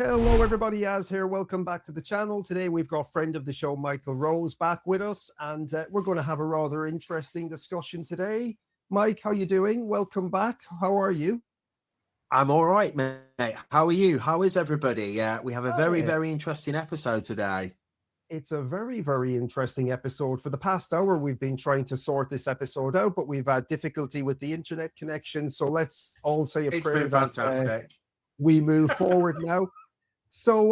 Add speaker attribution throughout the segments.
Speaker 1: Hello, everybody. Az here. Welcome back to the channel. Today, we've got friend of the show, Michael Rose, back with us, and we're going to have a rather interesting discussion today. Mike, how you doing? Welcome back. How are you?
Speaker 2: I'm all right, mate. How are you? How is everybody? We have a very,
Speaker 1: Hi.
Speaker 2: very interesting episode today.
Speaker 1: It's a very, very interesting episode. For the past hour, we've been trying to sort this episode out, but we've had difficulty with the internet connection. So let's all say a
Speaker 2: It's
Speaker 1: prayer
Speaker 2: been
Speaker 1: that
Speaker 2: fantastic.
Speaker 1: we move forward now. So,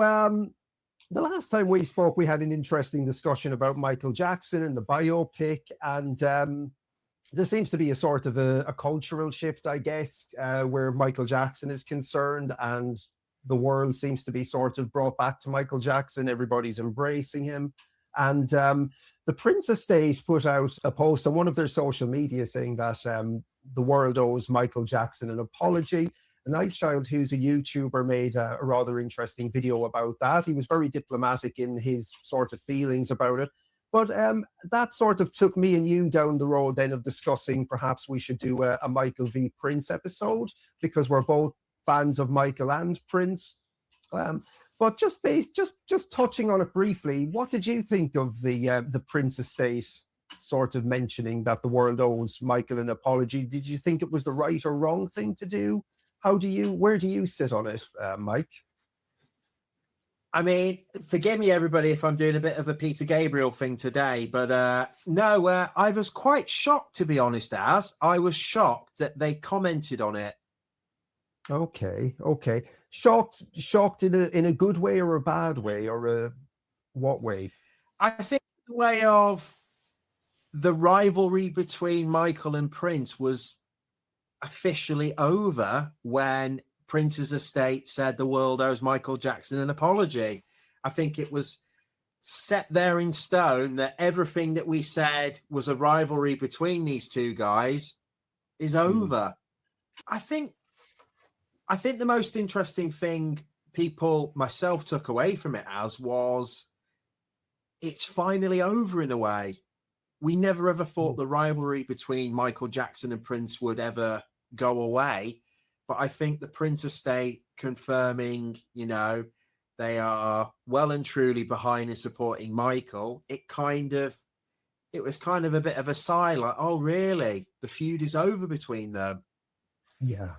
Speaker 1: the last time we spoke, we had an interesting discussion about Michael Jackson and the biopic, and there seems to be a sort of a cultural shift, I guess, where Michael Jackson is concerned, and the world seems to be sort of brought back to Michael Jackson. Everybody's embracing him. And the Prince estate put out a post on one of their social media saying that the world owes Michael Jackson an apology. Nightchild, who's a YouTuber, made a rather interesting video about that. He was very diplomatic in his sort of feelings about it. But that sort of took me and you down the road then of discussing perhaps we should do a Michael v. Prince episode, because we're both fans of Michael and Prince. But just touching on it briefly, what did you think of the Prince estate sort of mentioning that the world owes Michael an apology? Did you think it was the right or wrong thing to do? Where do you sit on it, Mike?
Speaker 2: I mean, forgive me, everybody, if I'm doing a bit of a Peter Gabriel thing today, but no, I was quite shocked, to be honest, I was shocked that they commented on it.
Speaker 1: Okay. Shocked in a good way or a bad way, or what way?
Speaker 2: I think the way of the rivalry between Michael and Prince was officially over when Prince's estate said the world owes Michael Jackson an apology. I think it was set there in stone that everything that we said was a rivalry between these two guys is over. I think the most interesting thing people, myself, took away from it was it's finally over in a way. We never ever thought the rivalry between Michael Jackson and Prince would ever go away. But I think the Prince estate confirming, they are well and truly behind and supporting Michael. It was kind of a bit of a sigh, like, oh, really? The feud is over between them.
Speaker 1: Yeah.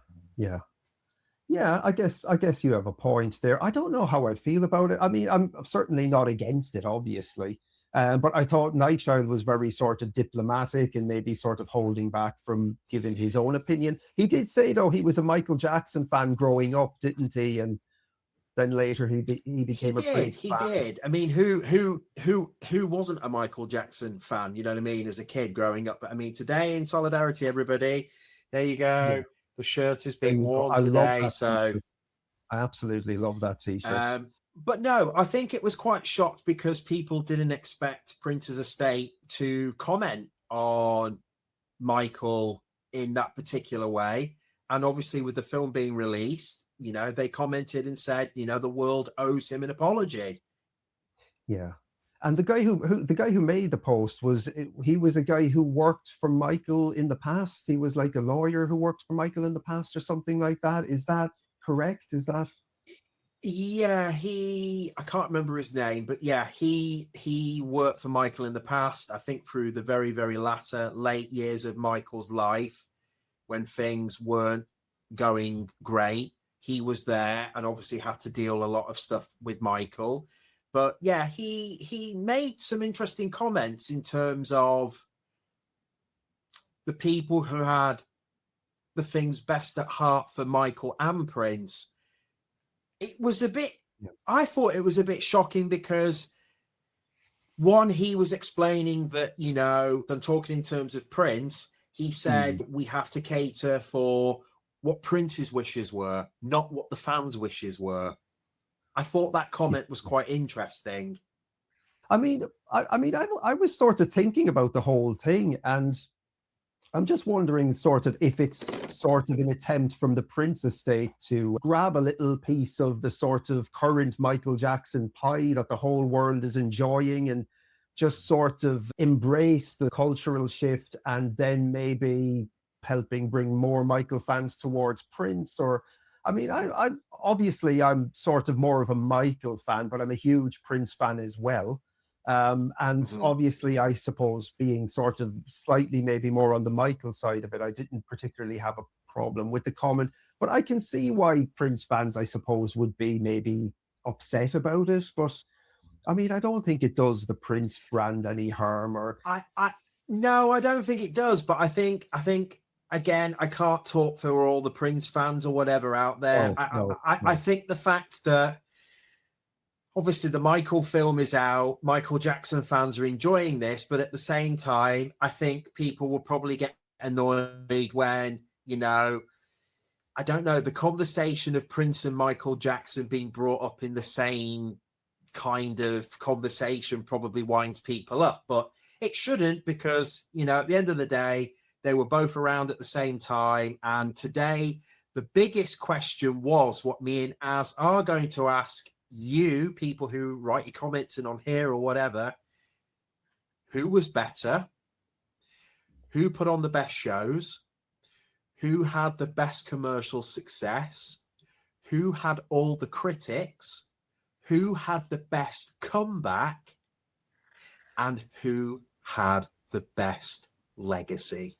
Speaker 1: I guess you have a point there. I don't know how I feel about it. I mean, I'm certainly not against it, obviously. But I thought Nightchild was very sort of diplomatic and maybe sort of holding back from giving his own opinion. He did say, though, he was a Michael Jackson fan growing up, didn't he? And then later he became a Prince fan.
Speaker 2: He did. I mean, who wasn't a Michael Jackson fan? You know what I mean? As a kid growing up. But I mean, today in solidarity, everybody, there you go. Yeah. The shirt is being worn today. So
Speaker 1: I absolutely love that T-shirt.
Speaker 2: But no, I think it was quite shocked because people didn't expect Prince's estate to comment on Michael in that particular way. And obviously with the film being released, they commented and said, the world owes him an apology.
Speaker 1: Yeah. And the guy who made the post was a guy who worked for Michael in the past. He was like a lawyer who worked for Michael in the past or something like that. Is that correct? Is that?
Speaker 2: Yeah, I can't remember his name, but yeah, he worked for Michael in the past. I think through the very, very late years of Michael's life, when things weren't going great, he was there and obviously had to deal a lot of stuff with Michael. But yeah, he made some interesting comments in terms of the people who had the things best at heart for Michael and Prince. It was I thought it was a bit shocking because, one, he was explaining that, I'm talking in terms of Prince, he said we have to cater for what Prince's wishes were, not what the fans' wishes were. I thought that comment was quite interesting.
Speaker 1: I mean, I was sort of thinking about the whole thing, and I'm just wondering sort of if it's sort of an attempt from the Prince estate to grab a little piece of the sort of current Michael Jackson pie that the whole world is enjoying and just sort of embrace the cultural shift and then maybe helping bring more Michael fans towards Prince. Or I mean, I'm obviously I'm sort of more of a Michael fan, but I'm a huge Prince fan as well. And
Speaker 2: Mhm.
Speaker 1: obviously, I suppose being sort of slightly maybe more on the Michael side of it, I didn't particularly have a problem with the comment, but I can see why Prince fans, I suppose, would be maybe upset about it. But I mean, I don't think it does the Prince brand any harm. Or
Speaker 2: I no, I don't think it does. But I think again, I can't talk for all the Prince fans or whatever out there.
Speaker 1: oh no,
Speaker 2: I
Speaker 1: no,
Speaker 2: think the fact that obviously the Michael film is out, Michael Jackson fans are enjoying this, but at the same time, I think people will probably get annoyed when, I don't know, the conversation of Prince and Michael Jackson being brought up in the same kind of conversation probably winds people up, but it shouldn't, because at the end of the day they were both around at the same time. And today the biggest question was what me and Az are going to ask you people who write your comments in on here or whatever: who was better, who put on the best shows, who had the best commercial success, who had all the critics, who had the best comeback, and who had the best legacy.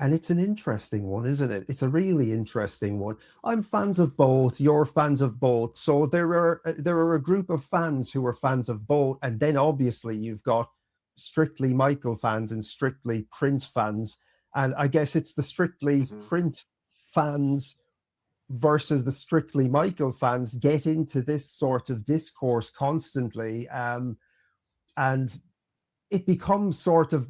Speaker 1: and it's an interesting one, isn't it? It's a really interesting one. I'm fans of both. You're fans of both. So there are a group of fans who are fans of both, and then obviously you've got strictly Michael fans and strictly Prince fans. And I guess it's the strictly
Speaker 2: Mhm.
Speaker 1: Prince fans versus the strictly Michael fans get into this sort of discourse constantly, and it becomes sort of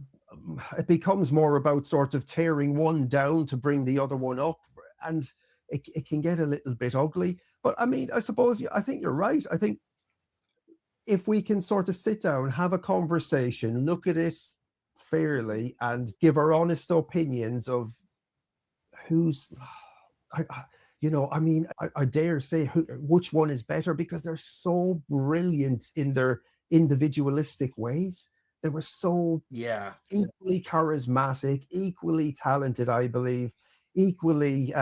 Speaker 1: it becomes more about sort of tearing one down to bring the other one up, and it can get a little bit ugly. But I mean, I think you're right. I think if we can sort of sit down, have a conversation, look at it fairly, and give our honest opinions of who's I I mean, I dare say which one is better, because they're so brilliant in their individualistic ways. They were so
Speaker 2: Yeah.
Speaker 1: equally charismatic, equally talented, I believe, equally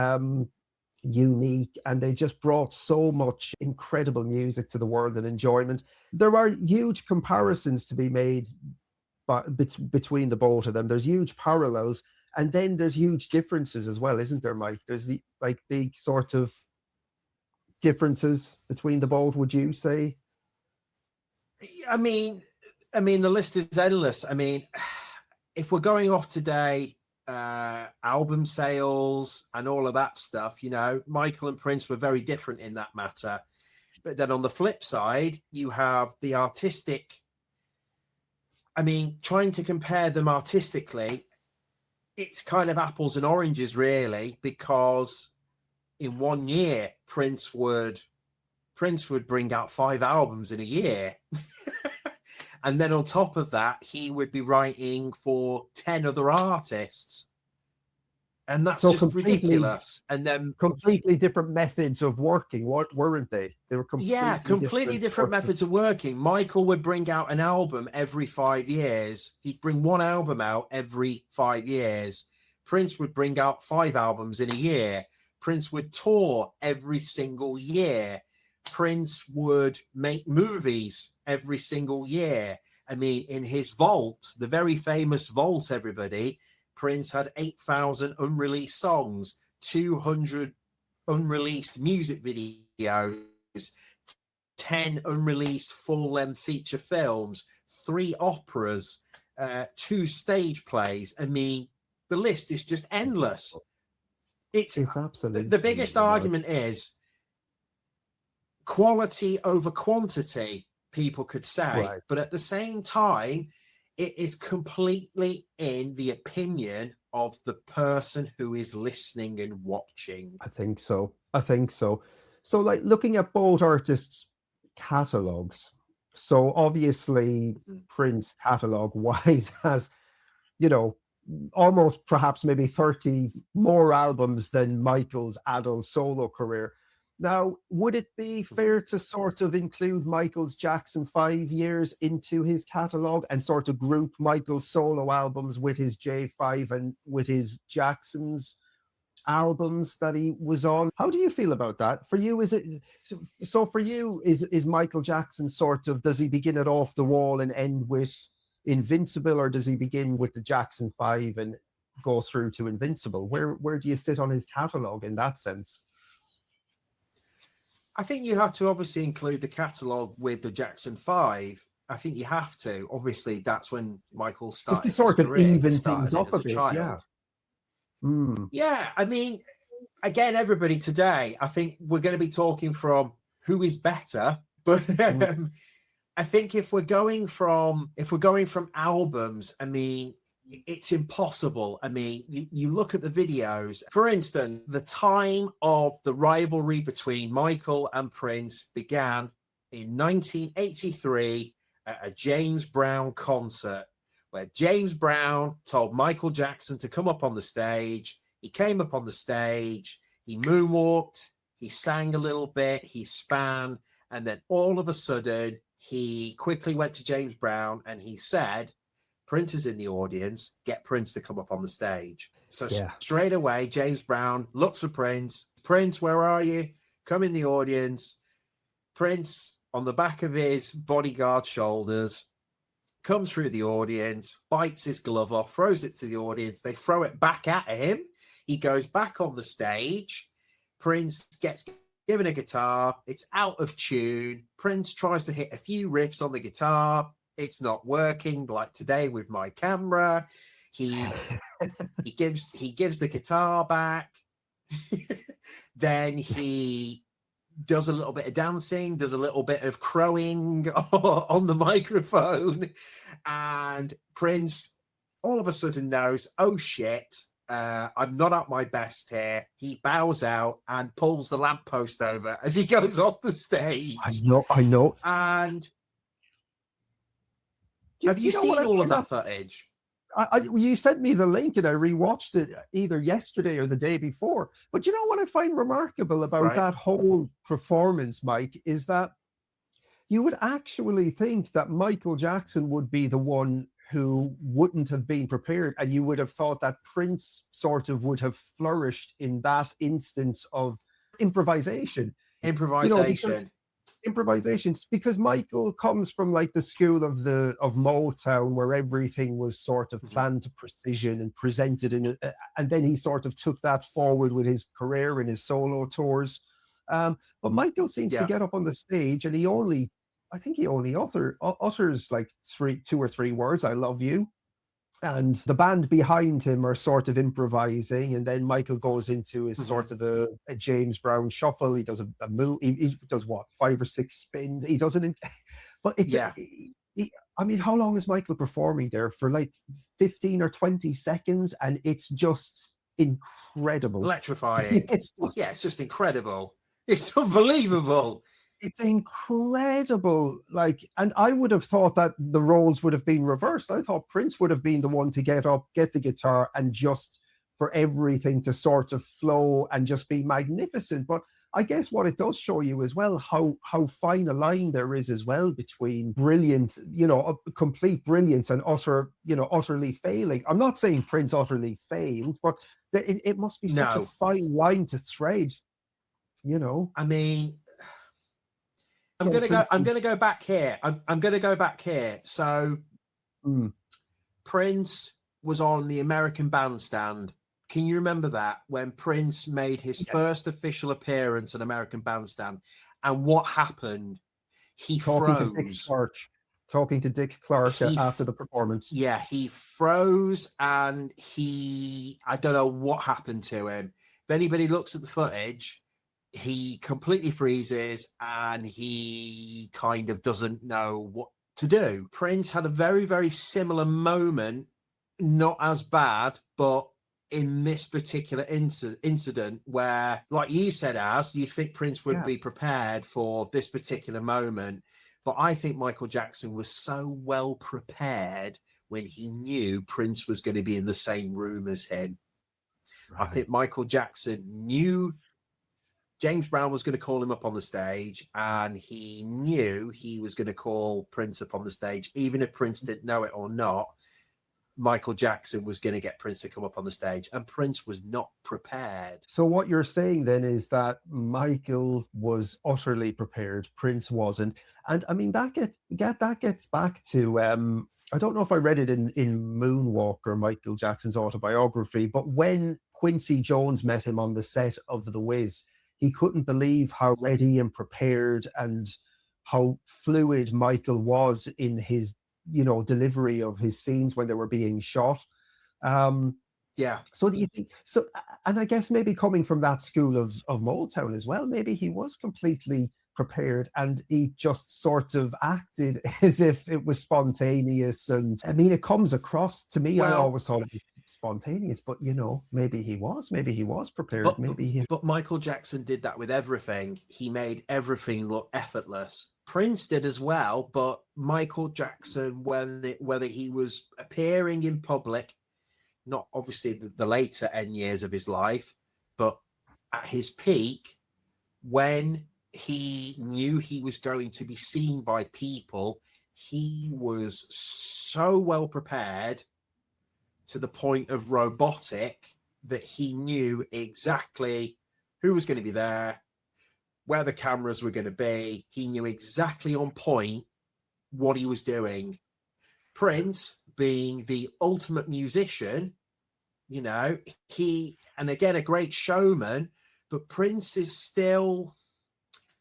Speaker 1: unique, and they just brought so much incredible music to the world and enjoyment. There are huge comparisons to be made between the both of them. There's huge parallels, and then there's huge differences as well, isn't there, Mike? There's the like big sort of differences between the both. Would you say?
Speaker 2: I mean, the list is endless. I mean, if we're going off today, album sales and all of that stuff, Michael and Prince were very different in that matter. But then on the flip side, you have the artistic. I mean, trying to compare them artistically, it's kind of apples and oranges, really, because in 1 year, Prince would bring out 5 albums in a year. And then on top of that, he would be writing for 10 other artists. And that's
Speaker 1: So
Speaker 2: just ridiculous. And then,
Speaker 1: completely different methods of working, what weren't they? They were
Speaker 2: completely different methods of working. Michael would bring out an album every 5 years. He'd bring one album out every 5 years. Prince would bring out 5 albums in a year. Prince would tour every single year. Prince would make movies every single year. I mean, in his vault, the very famous vault, everybody, Prince had 8,000 unreleased songs, 200 unreleased music videos, 10 unreleased full-length feature films, 3 operas, 2 stage plays. I mean, the list is just endless. It's
Speaker 1: absolutely
Speaker 2: the biggest argument is quality over quantity, people could say,
Speaker 1: right.
Speaker 2: but at the same time, it is completely in the opinion of the person who is listening and watching.
Speaker 1: I think so. So, like, looking at both artists' catalogs. So obviously, Prince catalog wise has, you know, almost perhaps maybe 30 more albums than Michael's adult solo career. Now, would it be fair to sort of include Michael's Jackson 5 years into his catalog and sort of group Michael's solo albums with his J5 and with his Jackson's albums that he was on. How do you feel about that? For you, is it so? For you, is Michael Jackson sort of, does he begin it off the wall and end with Invincible, or does he begin with the Jackson 5 and go through to Invincible? Where do you sit on his catalog in that sense?
Speaker 2: I think you have to obviously include the catalogue with the Jackson 5. I think you have to. Obviously, that's when Michael started
Speaker 1: Just to sort
Speaker 2: his
Speaker 1: of
Speaker 2: career.
Speaker 1: even
Speaker 2: He started
Speaker 1: things
Speaker 2: it
Speaker 1: up
Speaker 2: as
Speaker 1: a
Speaker 2: a
Speaker 1: bit,
Speaker 2: child.
Speaker 1: yeah. Mm.
Speaker 2: Yeah, I mean, again, everybody today, I think we're going to be talking from who is better, but I think if we're going from albums, I mean, it's impossible. I mean, you look at the videos, for instance, the time of the rivalry between Michael and Prince began in 1983 at a James Brown concert, where James Brown told Michael Jackson to come up on the stage. He came up on the stage, he moonwalked, he sang a little bit, he span, and then all of a sudden, he quickly went to James Brown and he said, Prince is in the audience, get Prince to come up on the stage. So straight away, James Brown looks for Prince. Prince, where are you? Come in the audience. Prince, on the back of his bodyguard's shoulders, comes through the audience, bites his glove off, throws it to the audience. They throw it back at him. He goes back on the stage. Prince gets given a guitar. It's out of tune. Prince tries to hit a few riffs on the guitar. It's not working, like today with my camera. He gives the guitar back. Then he does a little bit of dancing, does a little bit of crowing on the microphone, and Prince all of a sudden knows, oh shit, I'm not at my best here. He bows out and pulls the lamppost over as he goes off the stage.
Speaker 1: I know.
Speaker 2: And have you seen all of that footage?
Speaker 1: You sent me the link and I rewatched it either yesterday or the day before. But you know what I find remarkable about that whole performance, Mike, is that you would actually think that Michael Jackson would be the one who wouldn't have been prepared, and you would have thought that Prince sort of would have flourished in that instance of improvisation. Improvisations, because Michael comes from like the school of Motown, where everything was sort of planned to precision and presented in and then he sort of took that forward with his career and his solo tours. But Michael seems to get up on the stage and I think he only utters like 2 or 3 words, I love you. And the band behind him are sort of improvising, and then Michael goes into his sort of a James Brown shuffle. He does a move. He does what, 5 or 6 spins. He doesn't. But it's I mean, how long is Michael performing there for? Like 15 or 20 seconds, and it's just incredible,
Speaker 2: electrifying. It's just incredible. It's unbelievable.
Speaker 1: It's incredible. Like, and I would have thought that the roles would have been reversed. I thought Prince would have been the one to get up, get the guitar, and just for everything to sort of flow and just be magnificent. But I guess what it does show you as well, how fine a line there is as well between brilliant, complete brilliance and utterly failing. I'm not saying Prince utterly failed, but it must be such a fine line to thread,
Speaker 2: I mean, I'm going to go back here. I'm going to go back here. So Prince was on the American Bandstand. Can you remember that, when Prince made his first official appearance on American Bandstand? And what happened? He froze.
Speaker 1: Talking to Dick Clark after the performance.
Speaker 2: Yeah, he froze, and I don't know what happened to him. If anybody looks at the footage, he completely freezes and he kind of doesn't know what to do. Prince had a very, very similar moment, not as bad, but in this particular incident where, like you said, you think Prince would be prepared for this particular moment. But I think Michael Jackson was so well prepared when he knew Prince was going to be in the same room as him. Right. I think Michael Jackson knew James Brown was going to call him up on the stage, and he knew he was going to call Prince up on the stage, even if Prince didn't know it or not. Michael Jackson was going to get Prince to come up on the stage, and Prince was not prepared.
Speaker 1: So what you're saying then is that Michael was utterly prepared, Prince wasn't. And I mean, that gets back to I don't know if I read it in Moonwalker, Michael Jackson's autobiography, but when Quincy Jones met him on the set of The Wiz, he couldn't believe how ready and prepared and how fluid Michael was in his, delivery of his scenes when they were being shot.
Speaker 2: Yeah.
Speaker 1: So do you think so? And I guess maybe coming from that school of Motown as well, maybe he was completely prepared and he just sort of acted as if it was spontaneous. And I mean, it comes across to me. I always thought it was spontaneous, but maybe he was prepared.
Speaker 2: But Michael Jackson did that with everything. He made everything look effortless. Prince did as well, but Michael Jackson, whether he was appearing in public, not obviously the later end years of his life, but at his peak, when he knew he was going to be seen by people, he was so well prepared to the point of robotic that he knew exactly who was going to be there, where the cameras were going to be. He knew exactly on point what he was doing. Prince, being the ultimate musician, and again, a great showman, but Prince is still,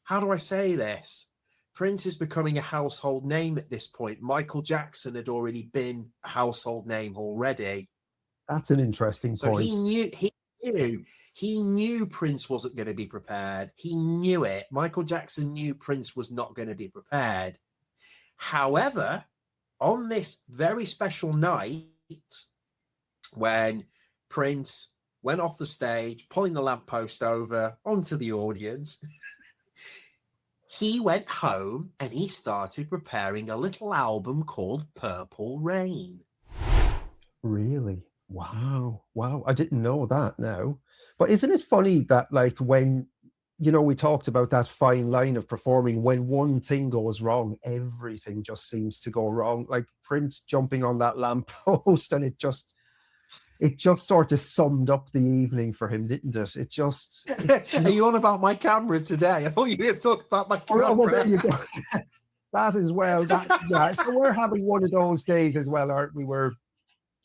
Speaker 2: how do I say this? Prince is becoming a household name at this point. Michael Jackson had already been a household name already.
Speaker 1: That's an interesting point.
Speaker 2: So he knew Prince wasn't going to be prepared. He knew it. Michael Jackson knew Prince was not going to be prepared. However, on this very special night, when Prince went off the stage, pulling the lamppost over onto the audience, he went home and he started preparing a little album called Purple Rain.
Speaker 1: Really? Wow. I didn't know that now. But isn't it funny that, like, when, we talked about that fine line of performing, when one thing goes wrong, everything just seems to go wrong. Like Prince jumping on that lamppost, and it just sort of summed up the evening for him, didn't it?
Speaker 2: Are you on about my camera today? I thought you were going to talk about my camera.
Speaker 1: Oh, well, there you go. That as well. So we're having one of those days as well, aren't we?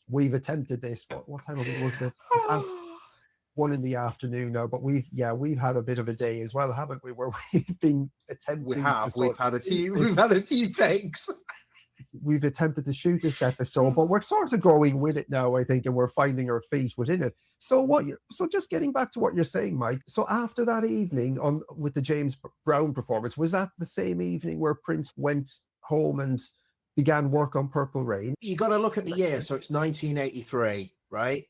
Speaker 1: We've attempted this. What time have we worked at? Past 1 p.m. now, but we've had a bit of a day as well, haven't we? Where we've been attempting.
Speaker 2: We've had a few takes.
Speaker 1: We've attempted to shoot this episode, but we're sort of going with it now, I think, and we're finding our feet within it. So just getting back to what you're saying, Mike. So after that evening with the James Brown performance, was that the same evening where Prince went home and began work on Purple Rain?
Speaker 2: You got to look at the year. So it's 1983, right?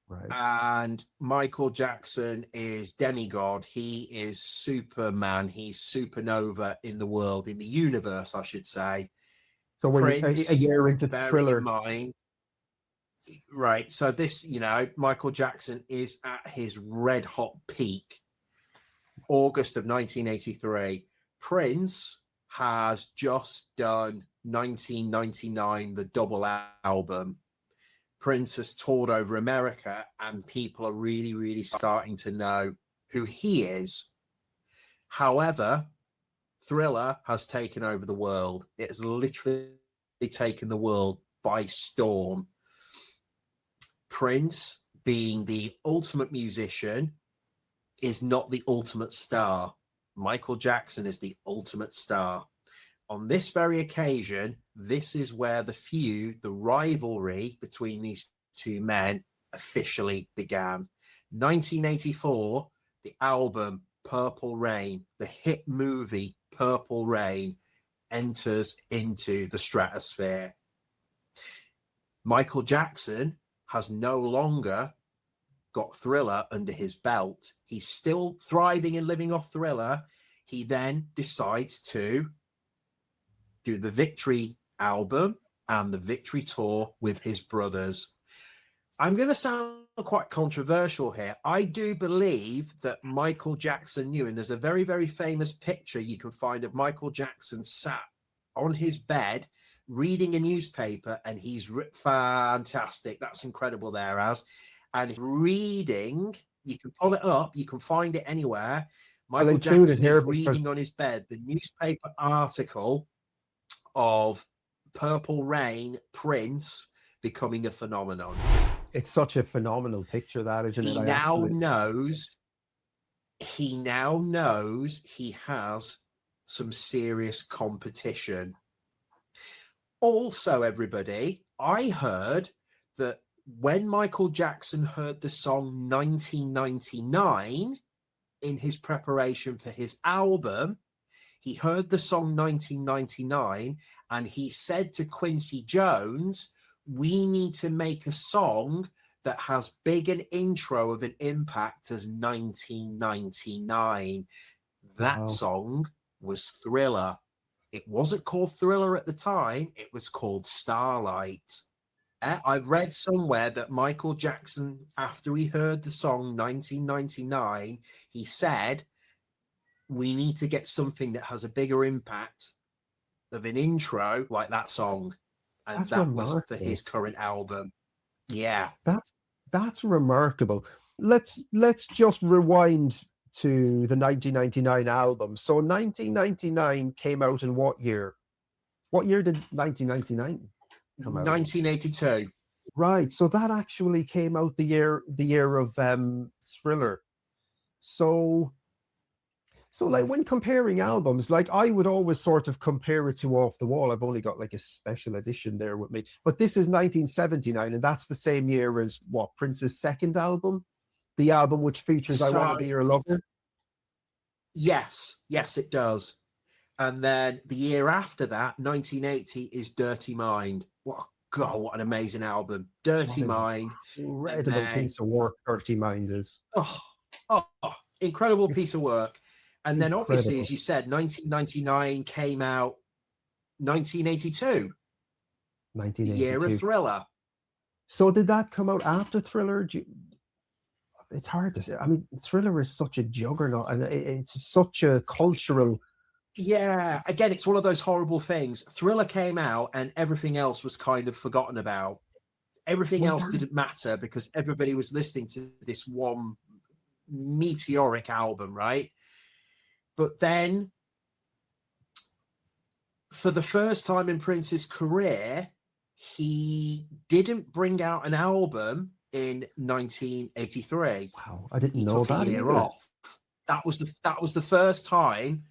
Speaker 1: Right.
Speaker 2: And Michael Jackson is demigod. He is Superman. He's supernova in the world, in the universe, I should say.
Speaker 1: So we're a year into Thriller.
Speaker 2: In mind, right. So this, Michael Jackson is at his red hot peak, August of 1983. Prince has just done 1999, the double album. Prince has toured over America, and people are really, really starting to know who he is. However, Thriller has taken over the world. It has literally taken the world by storm. Prince, being the ultimate musician, is not the ultimate star. Michael Jackson is the ultimate star. On this very occasion, this is where the rivalry between these two men officially began. 1984, the album Purple Rain, the hit movie Purple Rain, enters into the stratosphere. Michael Jackson has no longer got Thriller under his belt. He's still thriving and living off Thriller. He then decides to do the Victory album and the Victory tour with his brothers. I'm going to sound quite controversial here. I do believe that Michael Jackson knew, and there's a very, very famous picture you can find of Michael Jackson sat on his bed reading a newspaper, and he's fantastic. That's incredible there, and reading. You can pull it up. You can find it anywhere.
Speaker 1: I'll
Speaker 2: Michael
Speaker 1: include it
Speaker 2: Jackson
Speaker 1: here
Speaker 2: is
Speaker 1: because
Speaker 2: reading on his bed the newspaper article of Purple Rain, Prince becoming a phenomenon.
Speaker 1: it's such a phenomenal picture, that, isn't it?
Speaker 2: He now knows he has some serious competition. Also, everybody, I heard that when Michael Jackson heard the song 1999 in his preparation for his album, he heard the song 1999 and he said to Quincy Jones, we need to make a song that has big an intro of an impact as 1999. That song was Thriller. It wasn't called Thriller at the time. It was called Starlight. I've read somewhere that Michael Jackson, after he heard the song 1999, he said, we need to get something that has a bigger impact of an intro like that song. And
Speaker 1: That's
Speaker 2: that
Speaker 1: remarkable.
Speaker 2: was for his current album. Yeah.
Speaker 1: That's remarkable. Let's just rewind to the 1999 album. So 1999 came out in what year? What year did 1999 come out?
Speaker 2: 1982.
Speaker 1: Right. So that actually came out the year of Thriller. So like when comparing albums, like I would always sort of compare it to Off the Wall. I've only got like a special edition there with me, but this is 1979, and that's the same year as what, Prince's second album, the album which features I Want to Be Your Lover.
Speaker 2: Yes, it does. And then the year after that, 1980, is Dirty Mind. What an amazing album. Dirty Mind.
Speaker 1: Incredible piece of work Dirty Mind is.
Speaker 2: Incredible piece of work. And then obviously,
Speaker 1: Incredible.
Speaker 2: as you said, 1999 came out, 1982. The year of Thriller.
Speaker 1: So did that come out after Thriller? It's hard to say. I mean, Thriller is such a juggernaut, and it's such a cultural.
Speaker 2: Yeah, again, it's one of those horrible things. Thriller came out and everything else was kind of forgotten about. Everything else didn't matter because everybody was listening to this one meteoric album, right? But then, for the first time in Prince's career, he didn't bring out an album in 1983.
Speaker 1: Wow, I didn't know that.
Speaker 2: He took a year off. That was the first time.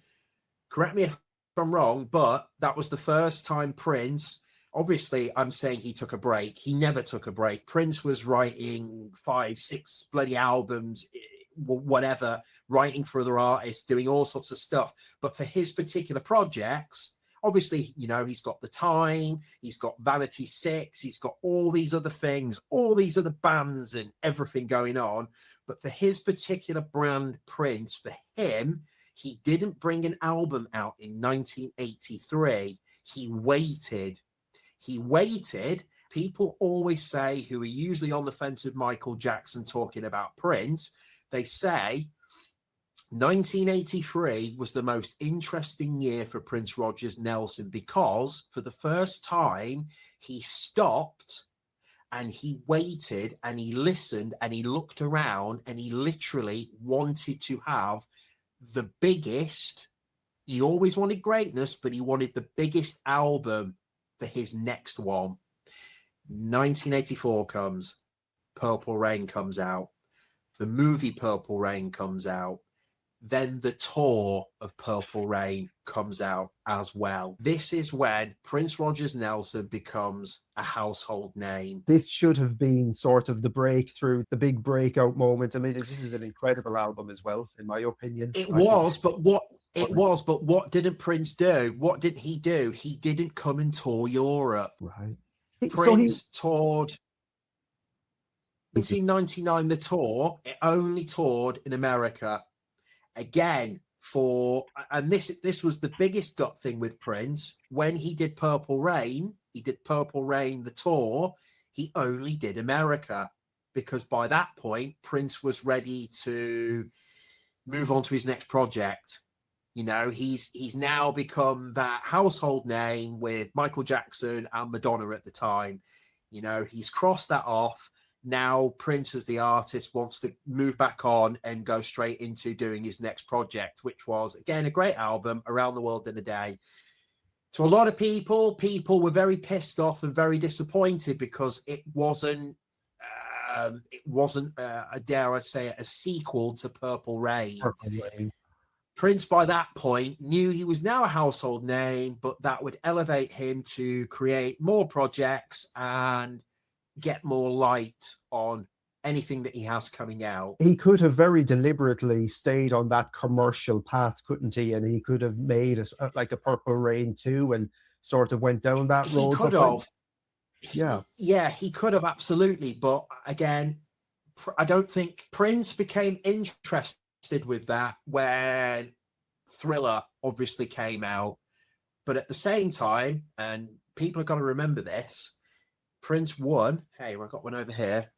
Speaker 2: Correct me if I'm wrong, but that was the first time Prince. Obviously, I'm saying he took a break. He never took a break. Prince was writing 5, 6 bloody albums, whatever, writing for other artists, doing all sorts of stuff. But for his particular projects, obviously, you know, he's got The Time, he's got Vanity 6, he's got all these other things, all these other bands and everything going on. But for his particular brand, Prince, for him, he didn't bring an album out in 1983. He waited. People always say, who are usually on the fence of Michael Jackson talking about Prince, they say 1983 was the most interesting year for Prince Rogers Nelson because for the first time he stopped and he waited and he listened and he looked around and he literally wanted to have the biggest. He always wanted greatness, but he wanted the biggest album for his next one. 1984 comes. Purple Rain comes out. The movie Purple Rain comes out. Then the tour of Purple Rain comes out as well. This is when Prince Rogers Nelson becomes a household name.
Speaker 1: This should have been sort of the breakthrough, the big breakout moment. I mean, this is an incredible album as well, in my opinion.
Speaker 2: But what didn't Prince do? What did he do? He didn't come and tour Europe.
Speaker 1: Right.
Speaker 2: Prince toured 1999, the tour, it only toured in America. Again, this was the biggest gut thing with Prince. When he did Purple Rain, the tour, he only did America because by that point, Prince was ready to move on to his next project. You know, he's now become that household name with Michael Jackson and Madonna at the time. You know, he's crossed that off. Now Prince, as the artist, wants to move back on and go straight into doing his next project, which was, again, a great album, Around the World in a Day. To a lot of people were very pissed off and very disappointed because it wasn't, dare I say it, a sequel to Purple Rain.
Speaker 1: Purple Rain.
Speaker 2: Prince, by that point, knew he was now a household name, but that would elevate him to create more projects and get more light on anything that he has coming out.
Speaker 1: He could have very deliberately stayed on that commercial path, couldn't he? And he could have made like a Purple Rain too, and sort of went down that road.
Speaker 2: He could have.
Speaker 1: Yeah,
Speaker 2: he could have, absolutely. But again, I don't think Prince became interested with that when Thriller obviously came out. But at the same time, and people are going to remember this, Prince won. Hey, I got one over here.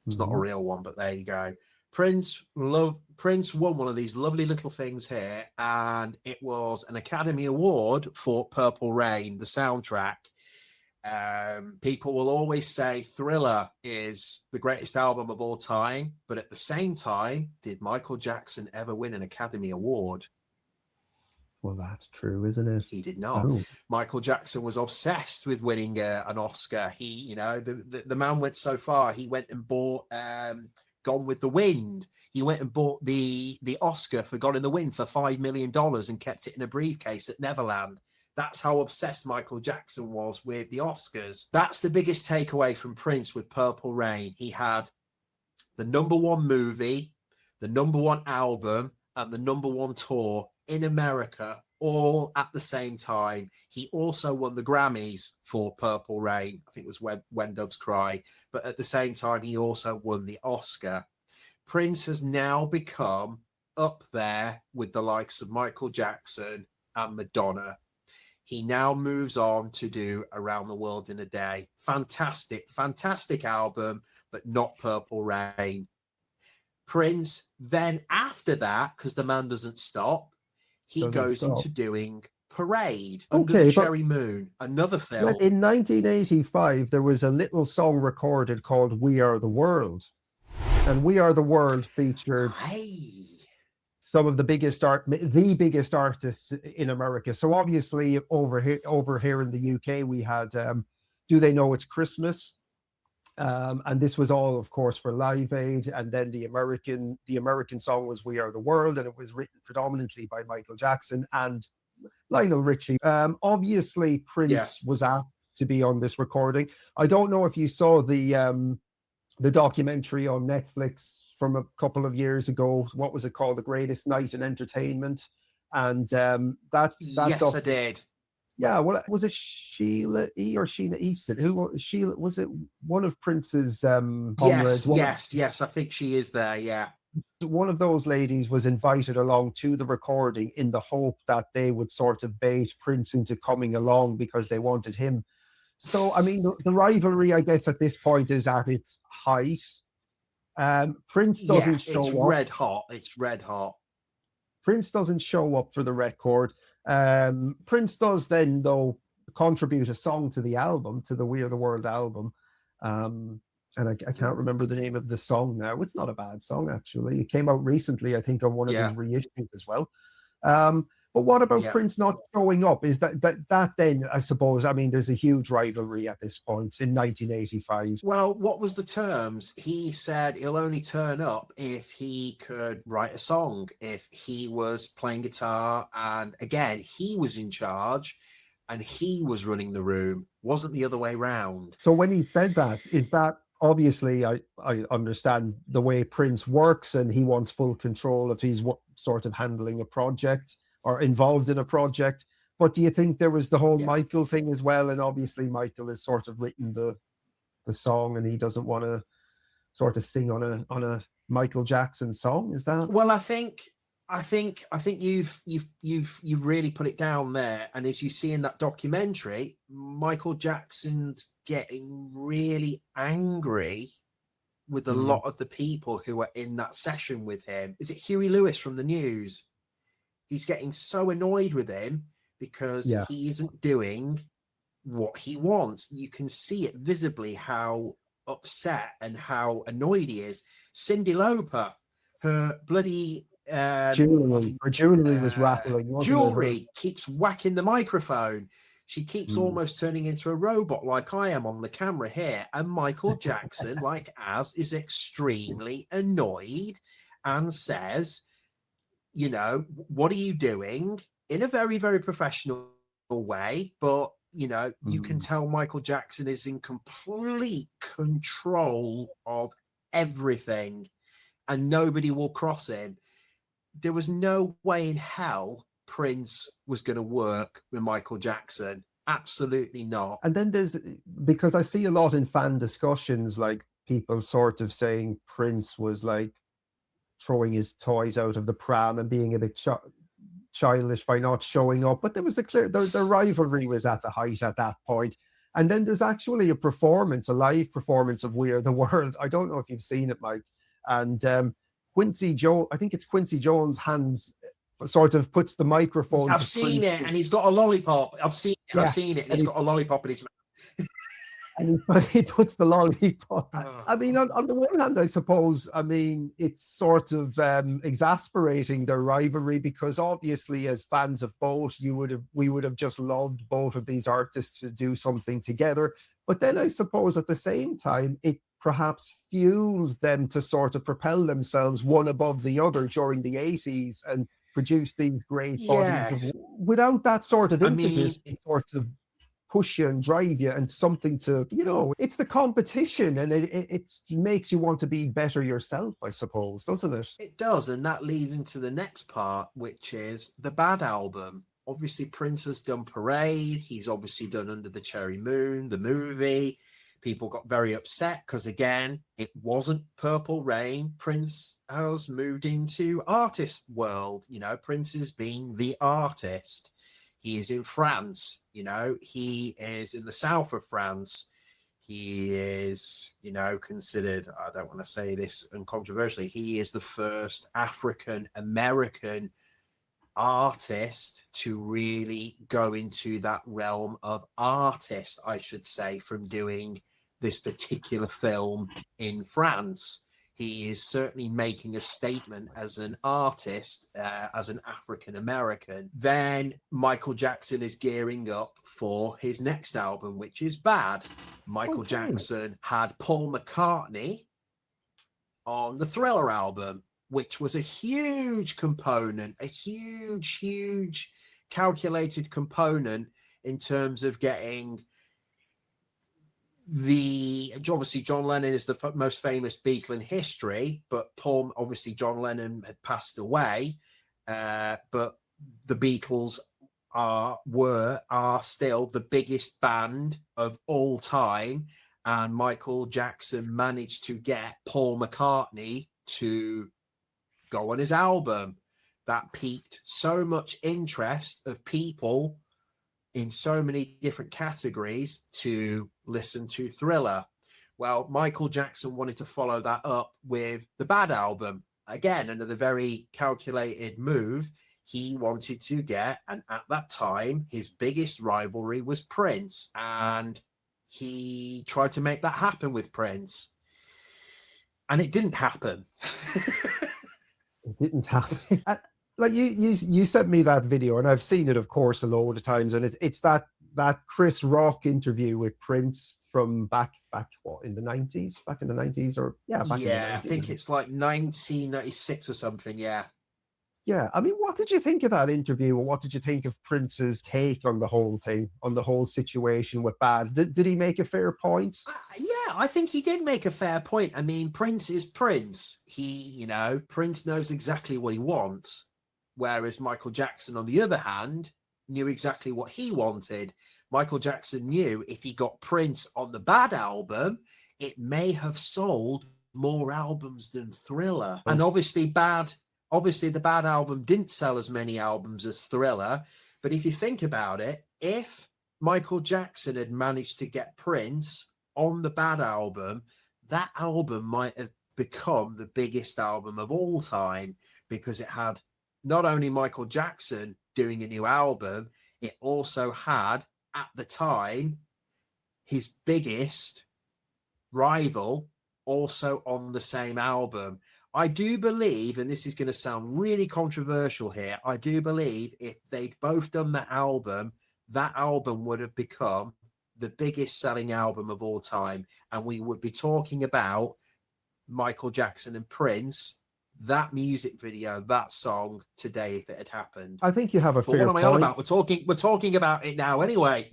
Speaker 2: It's not a real one, but there you go. Prince won one of these lovely little things here, and it was an Academy Award for Purple Rain, the soundtrack. People will always say Thriller is the greatest album of all time, but at the same time, did Michael Jackson ever win an Academy Award?
Speaker 1: Well, that's true, isn't it?
Speaker 2: He did not.
Speaker 1: Oh.
Speaker 2: Michael Jackson was obsessed with winning an Oscar. He, you know, the man went so far. He went and bought Gone with the Wind. He went and bought the Oscar for Gone in the Wind for $5 million and kept it in a briefcase at Neverland. That's how obsessed Michael Jackson was with the Oscars. That's the biggest takeaway from Prince with Purple Rain. He had the #1 movie, the #1 album, and the #1 tour in America, all at the same time. He also won the Grammys for Purple Rain. I think it was When Doves Cry. But at the same time, he also won the Oscar. Prince has now become up there with the likes of Michael Jackson and Madonna. He now moves on to do Around the World in a Day. Fantastic, fantastic album, but not Purple Rain. Prince, then after that, because the man doesn't stop, he goes into doing Parade, Under the Cherry Moon, another film.
Speaker 1: In 1985, there was a little song recorded called We Are the World. And We Are the World featured some of the biggest artists in America. So obviously over here in the UK, we had Do They Know It's Christmas? And this was all, of course, for Live Aid. And then the American song was We Are the World, and it was written predominantly by Michael Jackson and Lionel Richie. Obviously, Prince was asked to be on this recording. I don't know if you saw the documentary on Netflix from a couple of years ago. What was it called? The Greatest Night in Entertainment. And
Speaker 2: yes, I did.
Speaker 1: Yeah, well, was it Sheila E. or Sheena Easton? Who was Sheila? Was it one of Prince's comrades?
Speaker 2: Yes, I think she is there, yeah.
Speaker 1: One of those ladies was invited along to the recording in the hope that they would sort of bait Prince into coming along because they wanted him. So, I mean, the rivalry, I guess, at this point is at its height. Prince doesn't show up.
Speaker 2: It's red hot.
Speaker 1: Prince doesn't show up for the record. Prince does then, though, contribute a song to the album, to the We Are the World album. And I can't remember the name of the song now. It's not a bad song, actually. It came out recently, I think, on one of his reissues as well. But what about Prince not showing up? Is that then, I suppose, I mean, there's a huge rivalry at this point in 1985.
Speaker 2: Well, what was the terms? He said he'll only turn up if he could write a song, if he was playing guitar. And again, he was in charge and he was running the room. Wasn't the other way round.
Speaker 1: So when he said that, is that obviously, I understand the way Prince works and he wants full control if he's sort of handling a project or involved in a project. But do you think there was the whole Michael thing as well? And obviously Michael has sort of written the song and he doesn't want to sort of sing on a Michael Jackson song. Is that?
Speaker 2: Well, I think you've really put it down there. And as you see in that documentary, Michael Jackson's getting really angry with a lot of the people who are in that session with him. Is it Huey Lewis from the News? He's getting so annoyed with him because
Speaker 1: Yeah.
Speaker 2: he isn't doing what he wants. You can see it visibly how upset and how annoyed he is. Cyndi Lauper, her bloody
Speaker 1: jewelry was rattling, wasn't it?
Speaker 2: jewelry keeps whacking the microphone. She keeps almost turning into a robot like I am on the camera here. And Michael Jackson, like Az, is extremely annoyed and says, you know, what are you doing? In a very, very professional way. But, you know, you can tell Michael Jackson is in complete control of everything and nobody will cross him. There was no way in hell Prince was going to work with Michael Jackson. Absolutely not.
Speaker 1: And then because I see a lot in fan discussions, like people sort of saying Prince was like throwing his toys out of the pram and being a bit childish by not showing up. But there was the rivalry was at the height at that point. And then there's actually a live performance of We Are the World. I don't know if you've seen it, Mike. And I think it's Quincy Jones' hands sort of puts the microphone.
Speaker 2: I've seen it, and he's got a lollipop. I've seen it, and he's got a lollipop in his mouth.
Speaker 1: And he puts the lollipop. I mean, on the one hand, I suppose, I mean, it's sort of exasperating their rivalry because obviously, as fans of both, we would have just loved both of these artists to do something together. But then I suppose at the same time, it perhaps fuels them to sort of propel themselves one above the other during the 80s and produce these great bodies. Without that sort of impetus, sort of push you and drive you and something to, you know, it's the competition and it makes you want to be better yourself, I suppose, doesn't it?
Speaker 2: It does. And that leads into the next part, which is the Bad album. Obviously, Prince has done Parade. He's obviously done Under the Cherry Moon, the movie. People got very upset because, again, it wasn't Purple Rain. Prince has moved into artist world. You know, Prince is being the artist. He is in France, you know, he is in the south of France. He is, you know, considered, I don't want to say this uncontroversially, he is the first African American artist to really go into that realm of artist, I should say, from doing this particular film in France. He is certainly making a statement as an artist, as an African American. Then Michael Jackson is gearing up for his next album, which is Bad. Michael Jackson had Paul McCartney on the Thriller album, which was a huge component, a huge calculated component in terms of getting obviously John Lennon is the most famous Beatle in history, but John Lennon had passed away, but the Beatles are still the biggest band of all time, and Michael Jackson managed to get Paul McCartney to go on his album. That piqued so much interest of people in so many different categories to listen to Thriller. Well, Michael Jackson wanted to follow that up with the Bad album. Again, another very calculated move. He wanted to get, and at that time, his biggest rivalry was Prince. And he tried to make that happen with Prince. And it didn't happen.
Speaker 1: It didn't happen. Like you sent me that video, and I've seen it, of course, a load of times, and it's that Chris Rock interview with Prince from back what, in the 90s, back in the 90s, or in the 90s.
Speaker 2: I think it's like 1996 or something.
Speaker 1: Yeah, I mean, what did you think of that interview, or what did you think of Prince's take on the whole thing, on the whole situation with Bad? Did he make a fair point?
Speaker 2: Yeah, I think he did make a fair point. I mean, Prince is Prince. Prince knows exactly what he wants. Whereas Michael Jackson, on the other hand, knew exactly what he wanted. Michael Jackson knew if he got Prince on the Bad album, it may have sold more albums than Thriller. And obviously the Bad album didn't sell as many albums as Thriller. But if you think about it, if Michael Jackson had managed to get Prince on the Bad album, that album might have become the biggest album of all time because it had not only Michael Jackson doing a new album, it also had, at the time, his biggest rival also on the same album. I do believe, and this is going to sound really controversial here, I do believe if they'd both done that album would have become the biggest selling album of all time. And we would be talking about Michael Jackson and Prince, that music video, that song today, if it had happened.
Speaker 1: I think you have a
Speaker 2: But
Speaker 1: fair
Speaker 2: what am I
Speaker 1: point.
Speaker 2: on about? We're talking about it now anyway.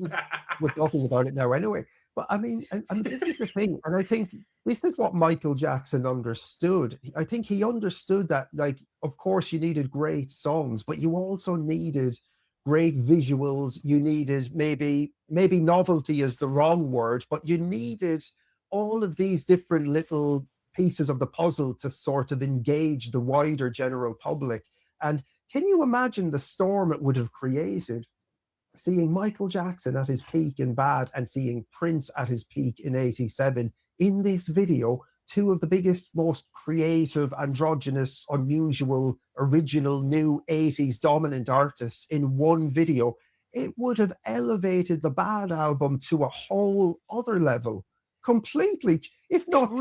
Speaker 1: We're talking about it now anyway. But I mean, and this is the thing, and I think this is what Michael Jackson understood. I think he understood that, like, of course, you needed great songs, but you also needed great visuals. You needed maybe novelty is the wrong word, but you needed all of these different little pieces of the puzzle to sort of engage the wider general public. And can you imagine the storm it would have created, seeing Michael Jackson at his peak in Bad and seeing Prince at his peak in 87 in this video, two of the biggest, most creative, androgynous, unusual, original, new 80s dominant artists in one video? It would have elevated the Bad album to a whole other level. Completely, if not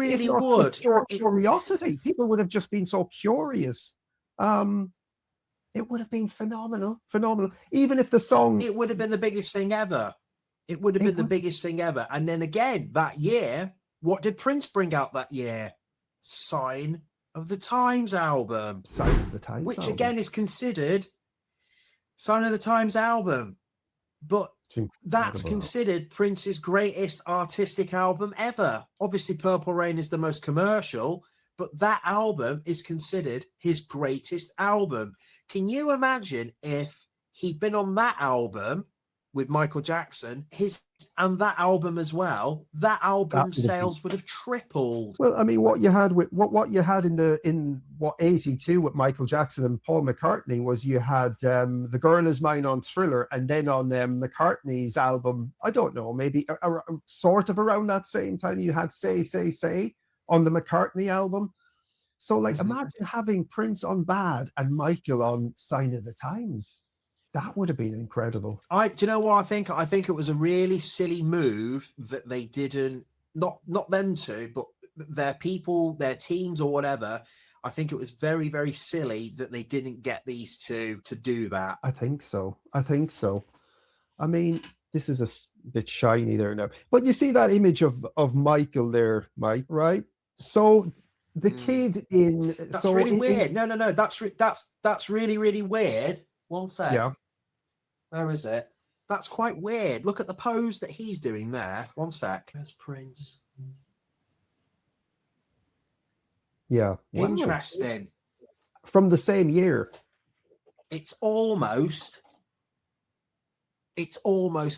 Speaker 1: curiosity. People would have just been so curious. It would have been phenomenal. Even if the song...
Speaker 2: It would have been the biggest thing ever. The biggest thing ever. And then again, that year, what did Prince bring out that year? Sign of the Times album.
Speaker 1: Sign of the Times
Speaker 2: which
Speaker 1: album.
Speaker 2: Again is considered Sign of the Times album. But that's considered Prince's greatest artistic album ever. Obviously, Purple Rain is the most commercial, but that album is considered his greatest album. Can you imagine if he'd been on that album with Michael Jackson, and that album as well, that album sales would have tripled.
Speaker 1: Well, I mean, what you had in 82 with Michael Jackson and Paul McCartney was you had The Girl Is Mine on Thriller, and then on McCartney's album, I don't know, maybe sort of around that same time, you had Say, Say, Say on the McCartney album. So, like, imagine having Prince on Bad and Michael on Sign of the Times. That would have been incredible.
Speaker 2: Do you know what I think? I think it was a really silly move that they didn't, not them two, but their people, their teams or whatever. I think it was very, very silly that they didn't get these two to do that.
Speaker 1: I think so. I mean, this is a bit shiny there now. But you see that image of Michael there, Mike, right? So the kid in...
Speaker 2: That's really weird. No. That's really, really weird. One sec.
Speaker 1: Yeah.
Speaker 2: Where is it? That's quite weird. Look at the pose that he's doing there. One sec. There's Prince.
Speaker 1: Yeah.
Speaker 2: Interesting.
Speaker 1: Wow. From the same year.
Speaker 2: It's almost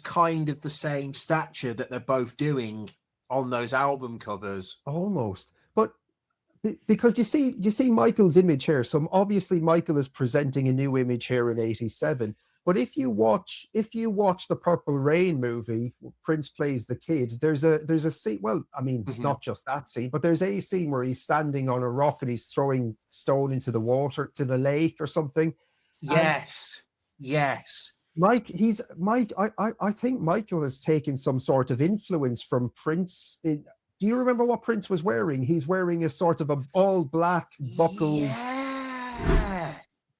Speaker 2: kind of the same stature that they're both doing on those album covers.
Speaker 1: Almost. But because you see Michael's image here. So obviously Michael is presenting a new image here in 87. But if you watch the Purple Rain movie, Prince plays the kid. There's a scene. Well, I mean, it's not just that scene, but there's a scene where he's standing on a rock and he's throwing stone into the water, to the lake or something.
Speaker 2: Yes.
Speaker 1: Mike, I think Michael has taken some sort of influence from Prince. Do you remember what Prince was wearing? He's wearing a sort of a all black buckled.
Speaker 2: Yeah.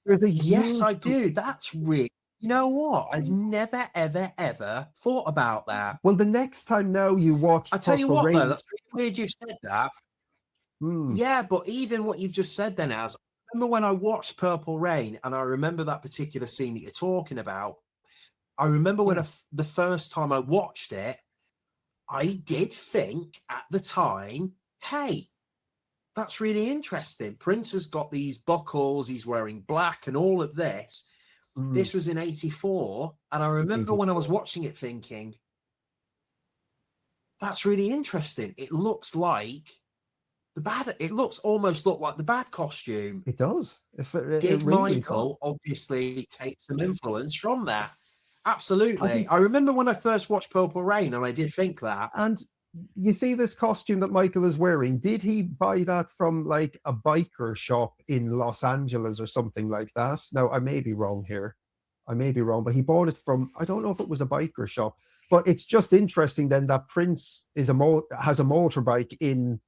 Speaker 2: Yes, I do. That's really. You know what? I've never, ever thought about that.
Speaker 1: Well, the next time now you watch...
Speaker 2: I tell you what, though, that's really weird you said that. Yeah, but even what you've just said then, I remember when I watched Purple Rain, and I remember that particular scene that you're talking about. I remember when the first time I watched it, I did think at the time, hey, that's really interesting. Prince has got these buckles, he's wearing black and all of this. This was in 84, and I remember when I was watching it thinking, that's really interesting. It looks like almost like the Bad costume.
Speaker 1: It does.
Speaker 2: Did Michael obviously take some influence from that? Absolutely. I remember when I first watched Purple Rain, and I did think that.
Speaker 1: And you see this costume that Michael is wearing? Did he buy that from like a biker shop in Los Angeles or something like that? Now, I may be wrong here. I may be wrong, but he bought it from, I don't know if it was a biker shop, but it's just interesting then that Prince has a motorbike in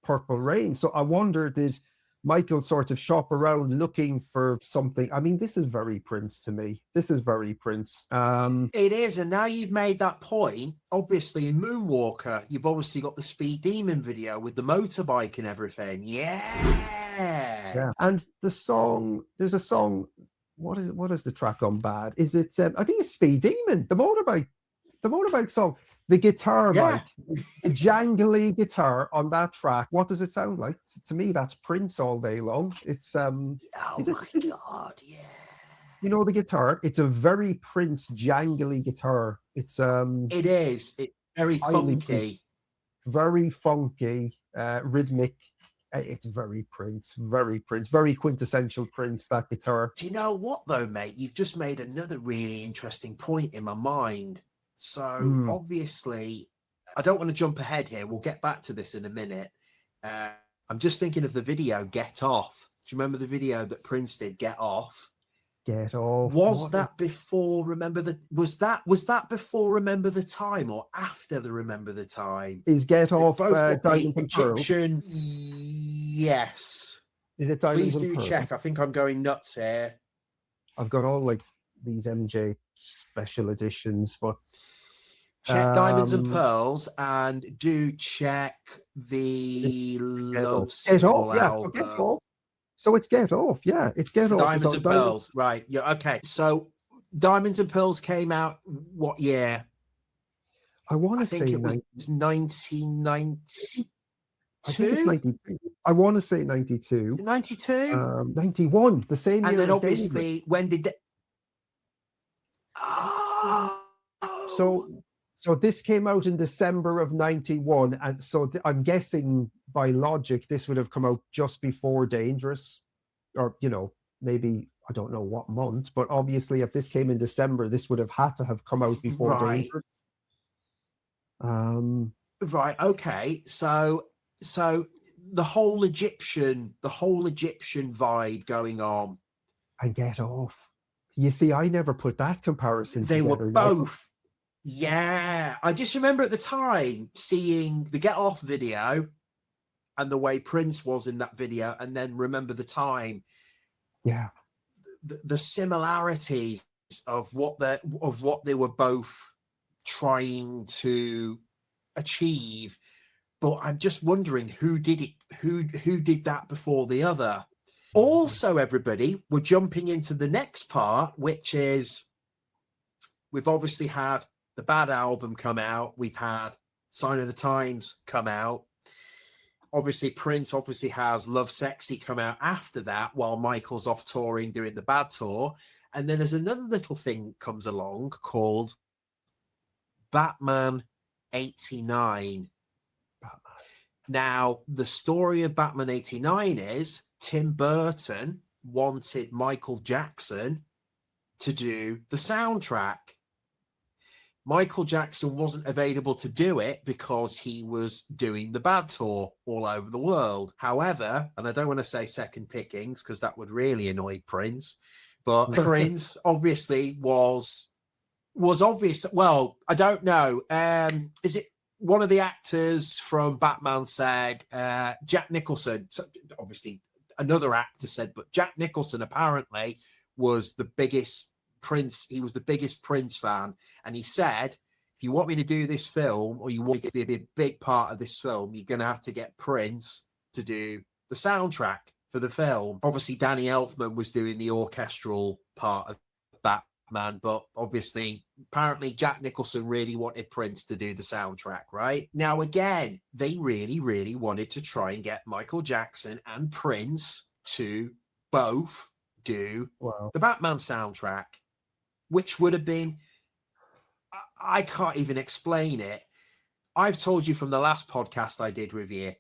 Speaker 1: Purple Rain. So I wonder, did Michael sort of shop around looking for something? I mean, this is very Prince to me. This is very Prince.
Speaker 2: It is, and now you've made that point. Obviously, in Moonwalker, you've obviously got the Speed Demon video with the motorbike and everything. Yeah.
Speaker 1: And the song, there's a song. What is the track on Bad? Is it? I think it's Speed Demon, the motorbike song. The guitar, Mike, the jangly guitar on that track. What does it sound like? To me, that's Prince all day long. It's
Speaker 2: Oh my God, yeah.
Speaker 1: You know the guitar? It's a very Prince jangly guitar. It's
Speaker 2: It is. It's very funky.
Speaker 1: Very funky, rhythmic. It's very Prince, very quintessential Prince, that guitar.
Speaker 2: Do you know what though, mate? You've just made another really interesting point in my mind. So obviously, I don't want to jump ahead here. We'll get back to this in a minute. I'm just thinking of the video Get Off. Do you remember the video that Prince did, Get Off?
Speaker 1: Get Off.
Speaker 2: Was that before was that before Remember the Time or after the Remember the Time?
Speaker 1: Is Get Off
Speaker 2: both
Speaker 1: Diamonds and
Speaker 2: Egyptian? Yes.
Speaker 1: Is it Diamonds
Speaker 2: Please do check. I think I'm going nuts here.
Speaker 1: I've got all like these MJ special editions, but
Speaker 2: check Diamonds and Pearls and do check the Love Symbol album.
Speaker 1: Get Off. So it's Get Off, yeah. It's Get Off.
Speaker 2: Diamonds and Pearls, right. Yeah, okay. So Diamonds and Pearls came out what year?
Speaker 1: I want to say
Speaker 2: it was 1992.
Speaker 1: I think it's 92. I want to say 92.
Speaker 2: 92?
Speaker 1: 91, the same year.
Speaker 2: And then obviously, when did
Speaker 1: So this came out in December of 91, and so I'm guessing by logic this would have come out just before Dangerous, or maybe I don't know what month, but obviously if this came in December, this would have had to have come out before Dangerous.
Speaker 2: Right. Okay. So the whole Egyptian vibe going on,
Speaker 1: and Get Off. You see, I never put that comparison
Speaker 2: they
Speaker 1: together.
Speaker 2: Were both. Yeah, I just remember at the time seeing the Get Off video and the way Prince was in that video, and then Remember the Time.
Speaker 1: Yeah,
Speaker 2: the similarities of what they were both trying to achieve. But I'm just wondering who did it, who did that before the other. Also, everybody, we're jumping into the next part, which is we've obviously had the Bad album come out. We've had Sign of the Times come out. Obviously, Prince has Love Sexy come out after that, while Michael's off touring doing the Bad tour. And then there's another little thing that comes along called Batman 89. Now, the story of Batman 89 is Tim Burton wanted Michael Jackson to do the soundtrack. Michael Jackson wasn't available to do it because he was doing the Bad tour all over the world. However, and I don't want to say second pickings because that would really annoy Prince, but Prince obviously was obvious. Well, I don't know. Is it one of the actors from Batman said, Jack Nicholson, so obviously another actor said, but Jack Nicholson apparently was the biggest Prince. He was the biggest Prince fan. And he said, if you want me to do this film, or you want me to be a big part of this film, you're going to have to get Prince to do the soundtrack for the film. Obviously, Danny Elfman was doing the orchestral part of Batman, but obviously, apparently Jack Nicholson really wanted Prince to do the soundtrack, right? Now, again, they really, really wanted to try and get Michael Jackson and Prince to both do the Batman soundtrack, which would have been, I can't even explain it. I've told you from the last podcast I did with you,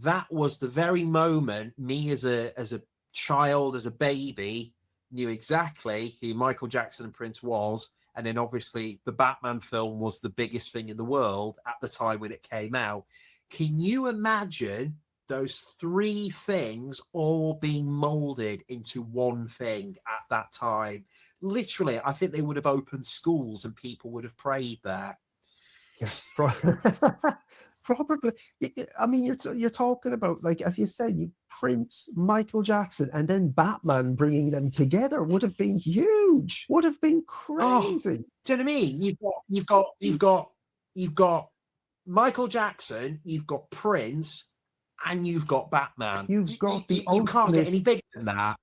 Speaker 2: that was the very moment me as a child, as a baby, knew exactly who Michael Jackson and Prince was. And then obviously the Batman film was the biggest thing in the world at the time when it came out. Can you imagine those three things all being molded into one thing at that time? Literally, I think they would have opened schools and people would have prayed there.
Speaker 1: Yeah, probably. I mean, you're talking about, like, as you said, Prince, Michael Jackson, and then Batman, bringing them together would have been huge. Would have been crazy.
Speaker 2: Do you know what I mean? You've got Michael Jackson, you've got Prince, and you've got Batman.
Speaker 1: You've got the
Speaker 2: you can't get any bigger than that.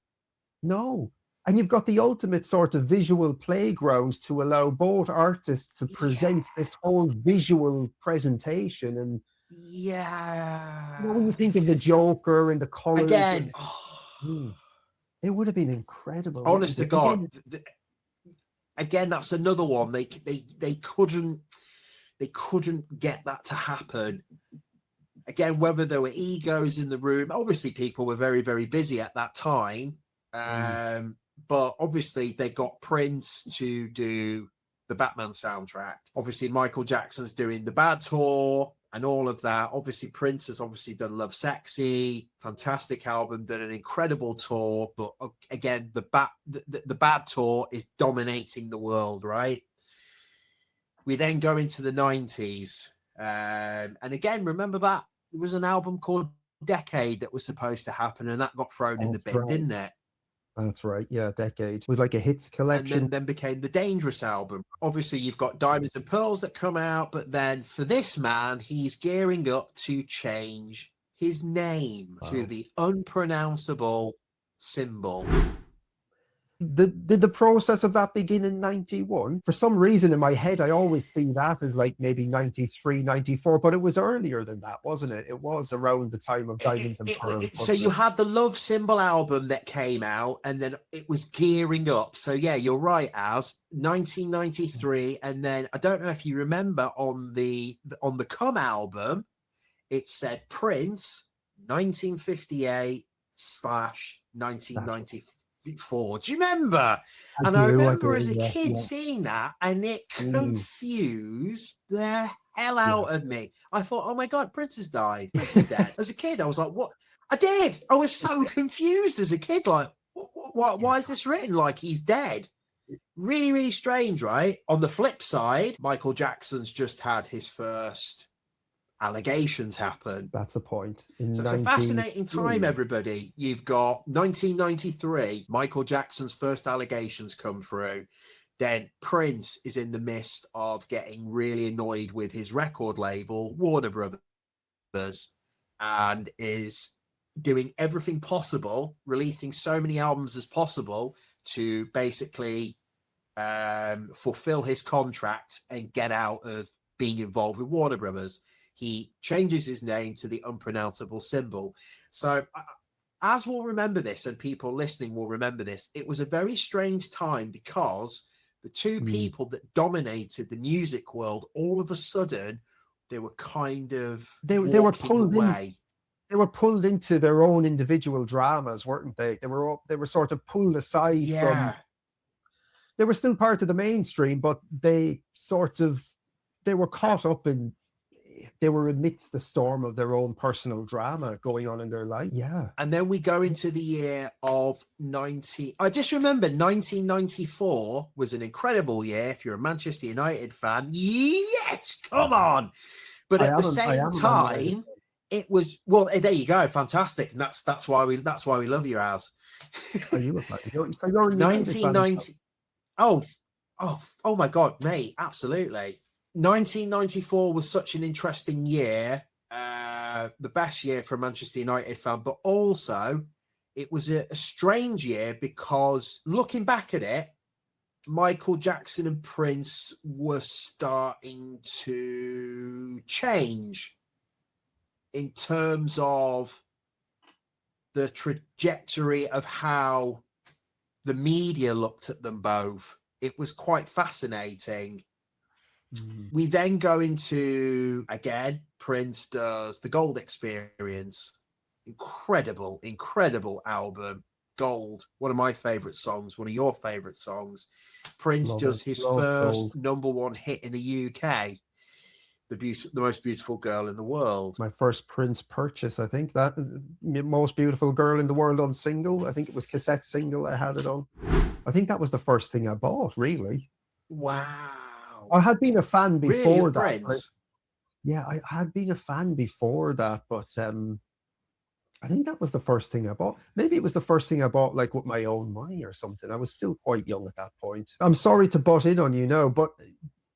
Speaker 1: No. And you've got the ultimate sort of visual playground to allow both artists to present this whole visual presentation. And when you think of the Joker and the colors
Speaker 2: again,
Speaker 1: it would have been incredible.
Speaker 2: Honest to God, again, that's another one. They couldn't get that to happen. Again, whether there were egos in the room, obviously people were very, very busy at that time. But obviously they got Prince to do the Batman soundtrack. Obviously Michael Jackson's doing the Bad Tour and all of that. Obviously Prince has obviously done Love Sexy, fantastic album, done an incredible tour. But again, the Bad Tour is dominating the world, right? We then go into the 90s. And again, remember that there was an album called Decade that was supposed to happen, and that got thrown in the bin, didn't it?
Speaker 1: That's right. Yeah, Decade was like a hits collection.
Speaker 2: And then became the Dangerous album. Obviously, you've got Diamonds and Pearls that come out, but then for this man, he's gearing up to change his name to the unpronounceable symbol.
Speaker 1: Did the process of that begin in 91? For some reason in my head, I always see that as like maybe 93, 94, but it was earlier than that, wasn't it? It was around the time of Diamonds and Pearls.
Speaker 2: So you had the Love Symbol album that came out, and then it was gearing up. So yeah, you're right, Az. 1993, and then I don't know if you remember on the Come album, it said Prince 1958/1994. Do you remember? I remember as a kid seeing that, and it confused the hell out of me. I thought, oh my God, Prince has died. Prince is dead. As a kid, I was like, what? I did. I was so confused as a kid. Like, why is this written like he's dead? Really, really strange, right? On the flip side, Michael Jackson's just had his first allegations happen.
Speaker 1: That's a point.
Speaker 2: So it's a fascinating time, everybody. You've got 1993, Michael Jackson's first allegations come through. Then Prince is in the midst of getting really annoyed with his record label, Warner Brothers, and is doing everything possible, releasing so many albums as possible to basically fulfill his contract and get out of being involved with Warner Brothers. He changes his name to the unpronounceable symbol. So as we'll remember this, and people listening will remember this, it was a very strange time because the two people that dominated the music world, all of a sudden, they were kind of
Speaker 1: they were pulled away. They were pulled into their own individual dramas, weren't they? They were sort of pulled aside from. They were still part of the mainstream, but they were caught up in. They were amidst the storm of their own personal drama going on in their life. Yeah.
Speaker 2: And then we go into the year of I just remember 1994 was an incredible year. If you're a Manchester United fan, yes, come on. But at the same time, it was, well, there you go. Fantastic. And that's why we love you, Az.
Speaker 1: Are you a fan? You're
Speaker 2: 1990. Oh my God, mate. Absolutely. 1994 was such an interesting year, the best year for a Manchester United fan, but also it was a strange year because looking back at it, Michael Jackson and Prince were starting to change in terms of the trajectory of how the media looked at them both. It was quite fascinating. We then go into, again, Prince does The Gold Experience. Incredible album. Gold, one of my favorite songs, one of your favorite songs. Prince
Speaker 1: Love
Speaker 2: does
Speaker 1: it.
Speaker 2: his
Speaker 1: Love
Speaker 2: first
Speaker 1: Gold.
Speaker 2: #1 hit in the UK, the most beautiful girl in the world.
Speaker 1: My first Prince purchase, I think that most beautiful girl in the world on single. I think it was cassette single. I had it on. I think that was the first thing I bought. Really,
Speaker 2: Wow.
Speaker 1: I had been a fan
Speaker 2: Really,
Speaker 1: before
Speaker 2: of
Speaker 1: that.
Speaker 2: Prince?
Speaker 1: Yeah, I had been a fan before that, but I think that was the first thing I bought. Maybe it was the first thing I bought, like with my own money or something. I was still quite young at that point. I'm sorry to butt in on you now, but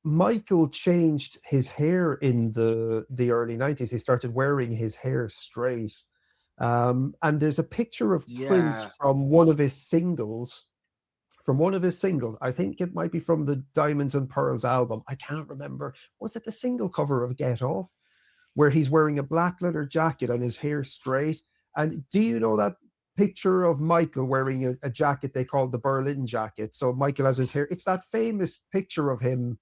Speaker 1: Michael changed his hair in the early 90s. He started wearing his hair straight. And there's a picture of Prince
Speaker 2: Yeah.
Speaker 1: from one of his singles. From one of his singles, I think it might be from the Diamonds and Pearls album. I can't remember. Was it the single cover of Get Off, where he's wearing a black leather jacket and his hair straight? And do you know that picture of Michael wearing a jacket they call the Berlin jacket? So Michael has his hair. It's that famous picture of him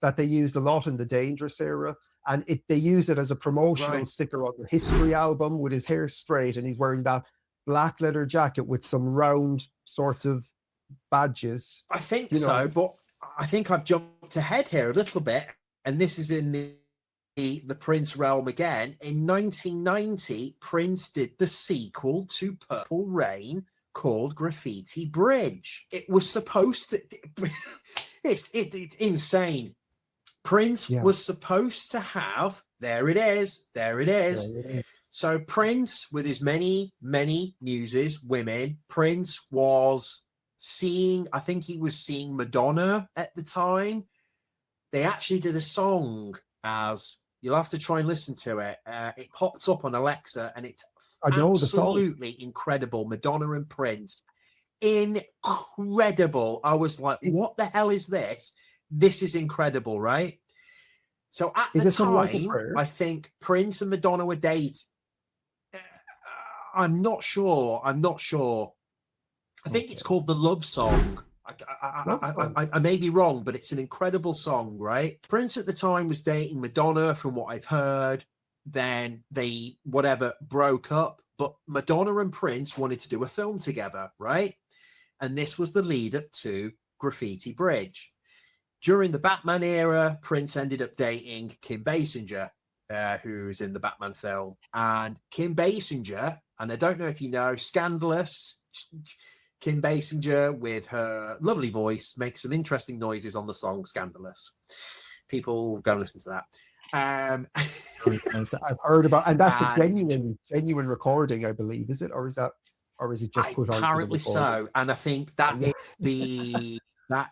Speaker 1: that they used a lot in the Dangerous era. And they use it as a promotional
Speaker 2: Right.
Speaker 1: sticker on the History album with his hair straight. And he's wearing that black leather jacket with some round sort of badges.
Speaker 2: I think
Speaker 1: You know,
Speaker 2: so, but I think I've jumped ahead here a little bit, and this is in the Prince realm again. In 1990, Prince did the sequel to Purple Rain called Graffiti Bridge. It was supposed to it's insane. Prince was supposed to have, there it is. So Prince, with his many muses, women, Prince was I think he was seeing Madonna at the time. They actually did a song, as you'll have to try and listen to it. It popped up on Alexa, and it's absolutely incredible. Madonna and Prince, incredible. I was like, what the hell is this? This is incredible, right? So at the time, I think Prince and Madonna were dating. I'm not sure. I think it's called The Love Song. I may be wrong, but it's an incredible song, right? Prince at the time was dating Madonna, from what I've heard. Then they, broke up. But Madonna and Prince wanted to do a film together, right? And this was the lead up to Graffiti Bridge. During the Batman era, Prince ended up dating Kim Basinger, who's in the Batman film. And Kim Basinger, and I don't know if you know, scandalous. Kim Basinger, with her lovely voice, makes some interesting noises on the song Scandalous. People go and listen to that.
Speaker 1: I've heard about, and that's a genuine recording, I believe. Is it, or is it just put on?
Speaker 2: Apparently so, and I think that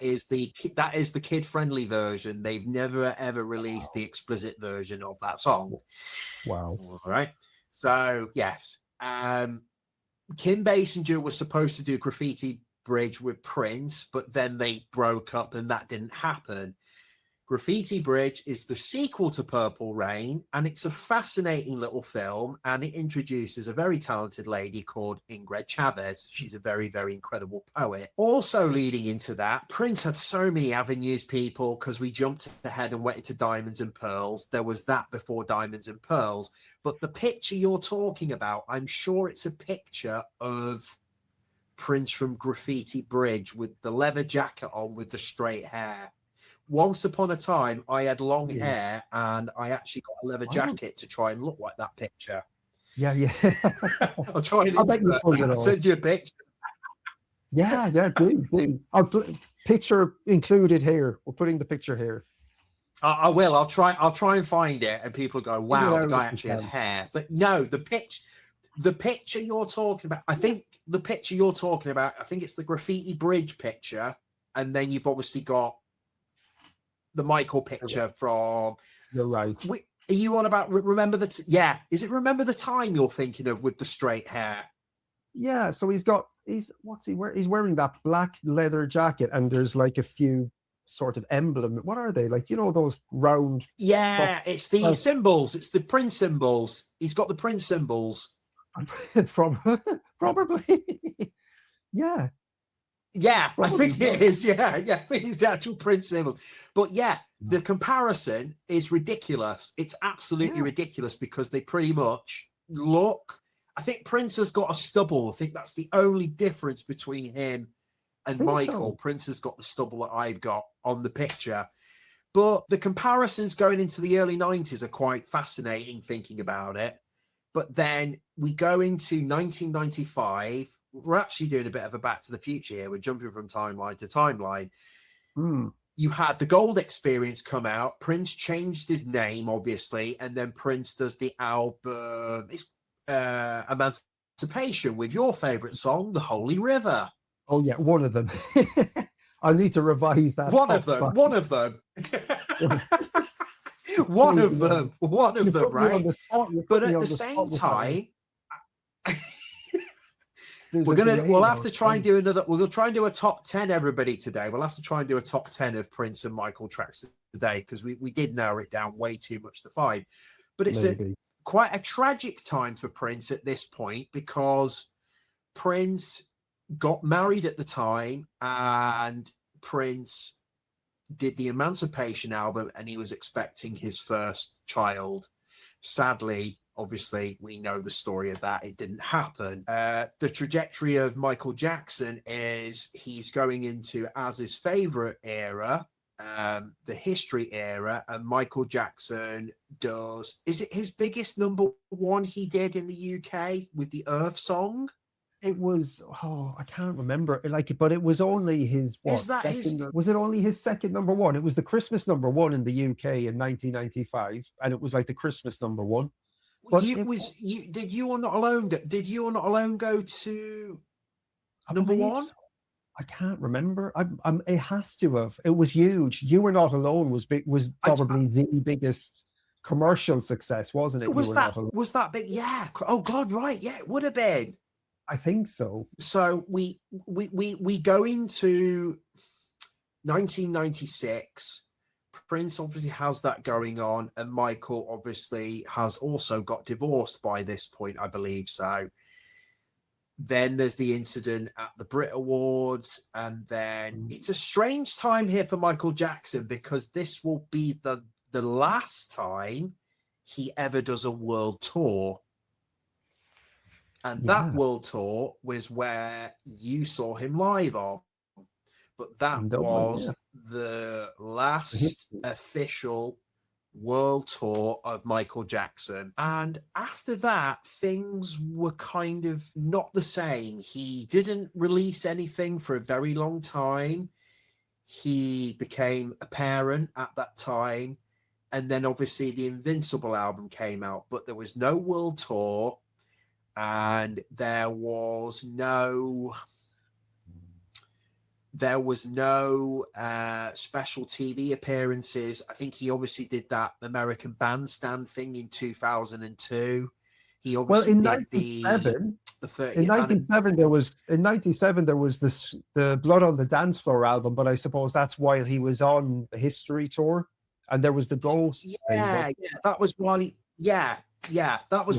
Speaker 2: is the kid-friendly version. They've never ever released the explicit version of that song.
Speaker 1: Wow.
Speaker 2: All right. So yes, Kim Basinger was supposed to do Graffiti Bridge with Prince, but then they broke up and that didn't happen. Graffiti Bridge is the sequel to Purple Rain, and it's a fascinating little film, and it introduces a very talented lady called Ingrid Chavez. She's a very, very incredible poet. Also leading into that, Prince had so many avenues, people, because we jumped ahead and went into Diamonds and Pearls. There was that before Diamonds and Pearls. But the picture you're talking about, I'm sure it's a picture of Prince from Graffiti Bridge with the leather jacket on with the straight hair. Once upon a time, I had long hair, and I actually got a leather jacket to try and look like that picture.
Speaker 1: Yeah.
Speaker 2: I'll try and I'll send you a picture.
Speaker 1: Yeah, do. Picture included here. We're putting the picture here.
Speaker 2: I will. I'll try and find it, and people go, "Wow, the guy actually had hair." But no, the picture you're talking about. I think the picture you're talking about. I think it's the Graffiti Bridge picture, and then you've obviously got the Michael picture from.
Speaker 1: You're right.
Speaker 2: Are you on about Remember the? Yeah, is it Remember the Time you're thinking of with the straight hair?
Speaker 1: Yeah. So what's he wearing? He's wearing that black leather jacket, and there's like a few sort of emblem. What are they? Like, those round.
Speaker 2: Yeah, it's the symbols. It's the Prince symbols. He's got the Prince symbols
Speaker 1: from probably. Yeah.
Speaker 2: Yeah, probably, I think it is. Yeah, I think it's the actual Prince symbols. But yeah, the comparison is ridiculous. It's absolutely ridiculous, because they pretty much look I think Prince has got a stubble. I think that's the only difference between him and Michael.
Speaker 1: So.
Speaker 2: Prince has got the stubble that I've got on the picture. But the comparisons going into the early 90s are quite fascinating thinking about it. But then we go into 1995. We're actually doing a bit of a back to the future here. We're jumping from timeline to timeline. You had the Gold Experience come out. Prince changed his name, obviously. And then Prince does the album Emancipation with your favorite song, The Holy River.
Speaker 1: Oh, yeah, one of them. I need to revise that.
Speaker 2: One of them. One of them, right? But at the same time, we'll have to try and do another. We'll try and do a top 10, everybody, today. We'll have to try and do a top 10 of Prince and Michael tracks today, because we did narrow it down way too much to 5. But it's quite a tragic time for Prince at this point, because Prince got married at the time, and Prince did the Emancipation album, and he was expecting his first child. Sadly, obviously, we know the story of that. It didn't happen. The trajectory of Michael Jackson is he's going into as his favorite era, the history era, and Michael Jackson does, is it his biggest number one he did in the UK with the Earth song?
Speaker 1: It was, I can't remember. But it was only his, was it only his second number one? It was the Christmas number one in the UK in 1995, and it was like the Christmas number one. But
Speaker 2: did You Are Not Alone go to number one?
Speaker 1: I can't remember. It has to have. It was huge. You Were Not Alone was probably the biggest commercial success, wasn't it?
Speaker 2: Was that big? Yeah. Oh God, right. Yeah, it would have been.
Speaker 1: I think so.
Speaker 2: So we go into 1996. Prince obviously has that going on, and Michael obviously has also got divorced by this point, I believe. So then there's the incident at the Brit Awards, and then it's a strange time here for Michael Jackson, because this will be the last time he ever does a world tour. And that world tour was where you saw him live on. But that was the last official world tour of Michael Jackson. And after that, things were kind of not the same. He didn't release anything for a very long time. He became a parent at that time. And then obviously the Invincible album came out, but there was no world tour. And there was no special TV appearances. I think he obviously did that American Bandstand thing in 2002. He obviously
Speaker 1: in
Speaker 2: did
Speaker 1: 97,
Speaker 2: the 30th.
Speaker 1: In 97 there was the Blood on the Dance Floor album, but I suppose that's while he was on the history tour, and there was the Ghosts thing.
Speaker 2: That was while he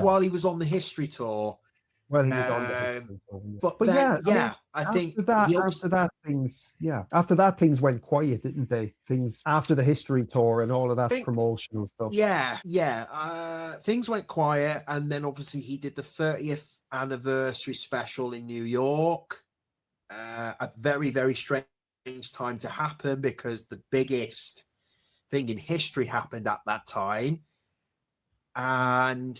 Speaker 2: while he was on the history tour.
Speaker 1: Well, he was on the history tour. After that things went quiet, didn't they? Things after the history tour and all of that promotional stuff.
Speaker 2: Things went quiet, and then obviously he did the 30th anniversary special in New York. A very, very strange time to happen, because the biggest thing in history happened at that time. And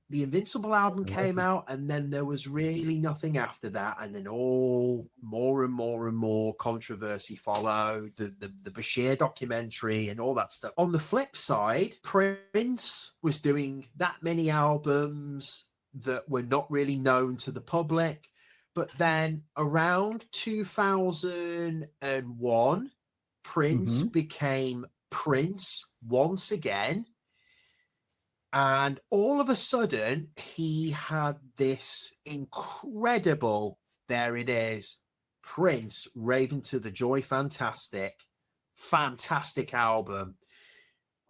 Speaker 2: the Invincible album came out, and then there was really nothing after that. And then more and more controversy followed, the Bashir documentary and all that stuff. On the flip side, Prince was doing that many albums that were not really known to the public. But then around 2001, Prince became Prince once again. And all of a sudden, he had this incredible, there it is, Prince, Raven to the Joy fantastic album.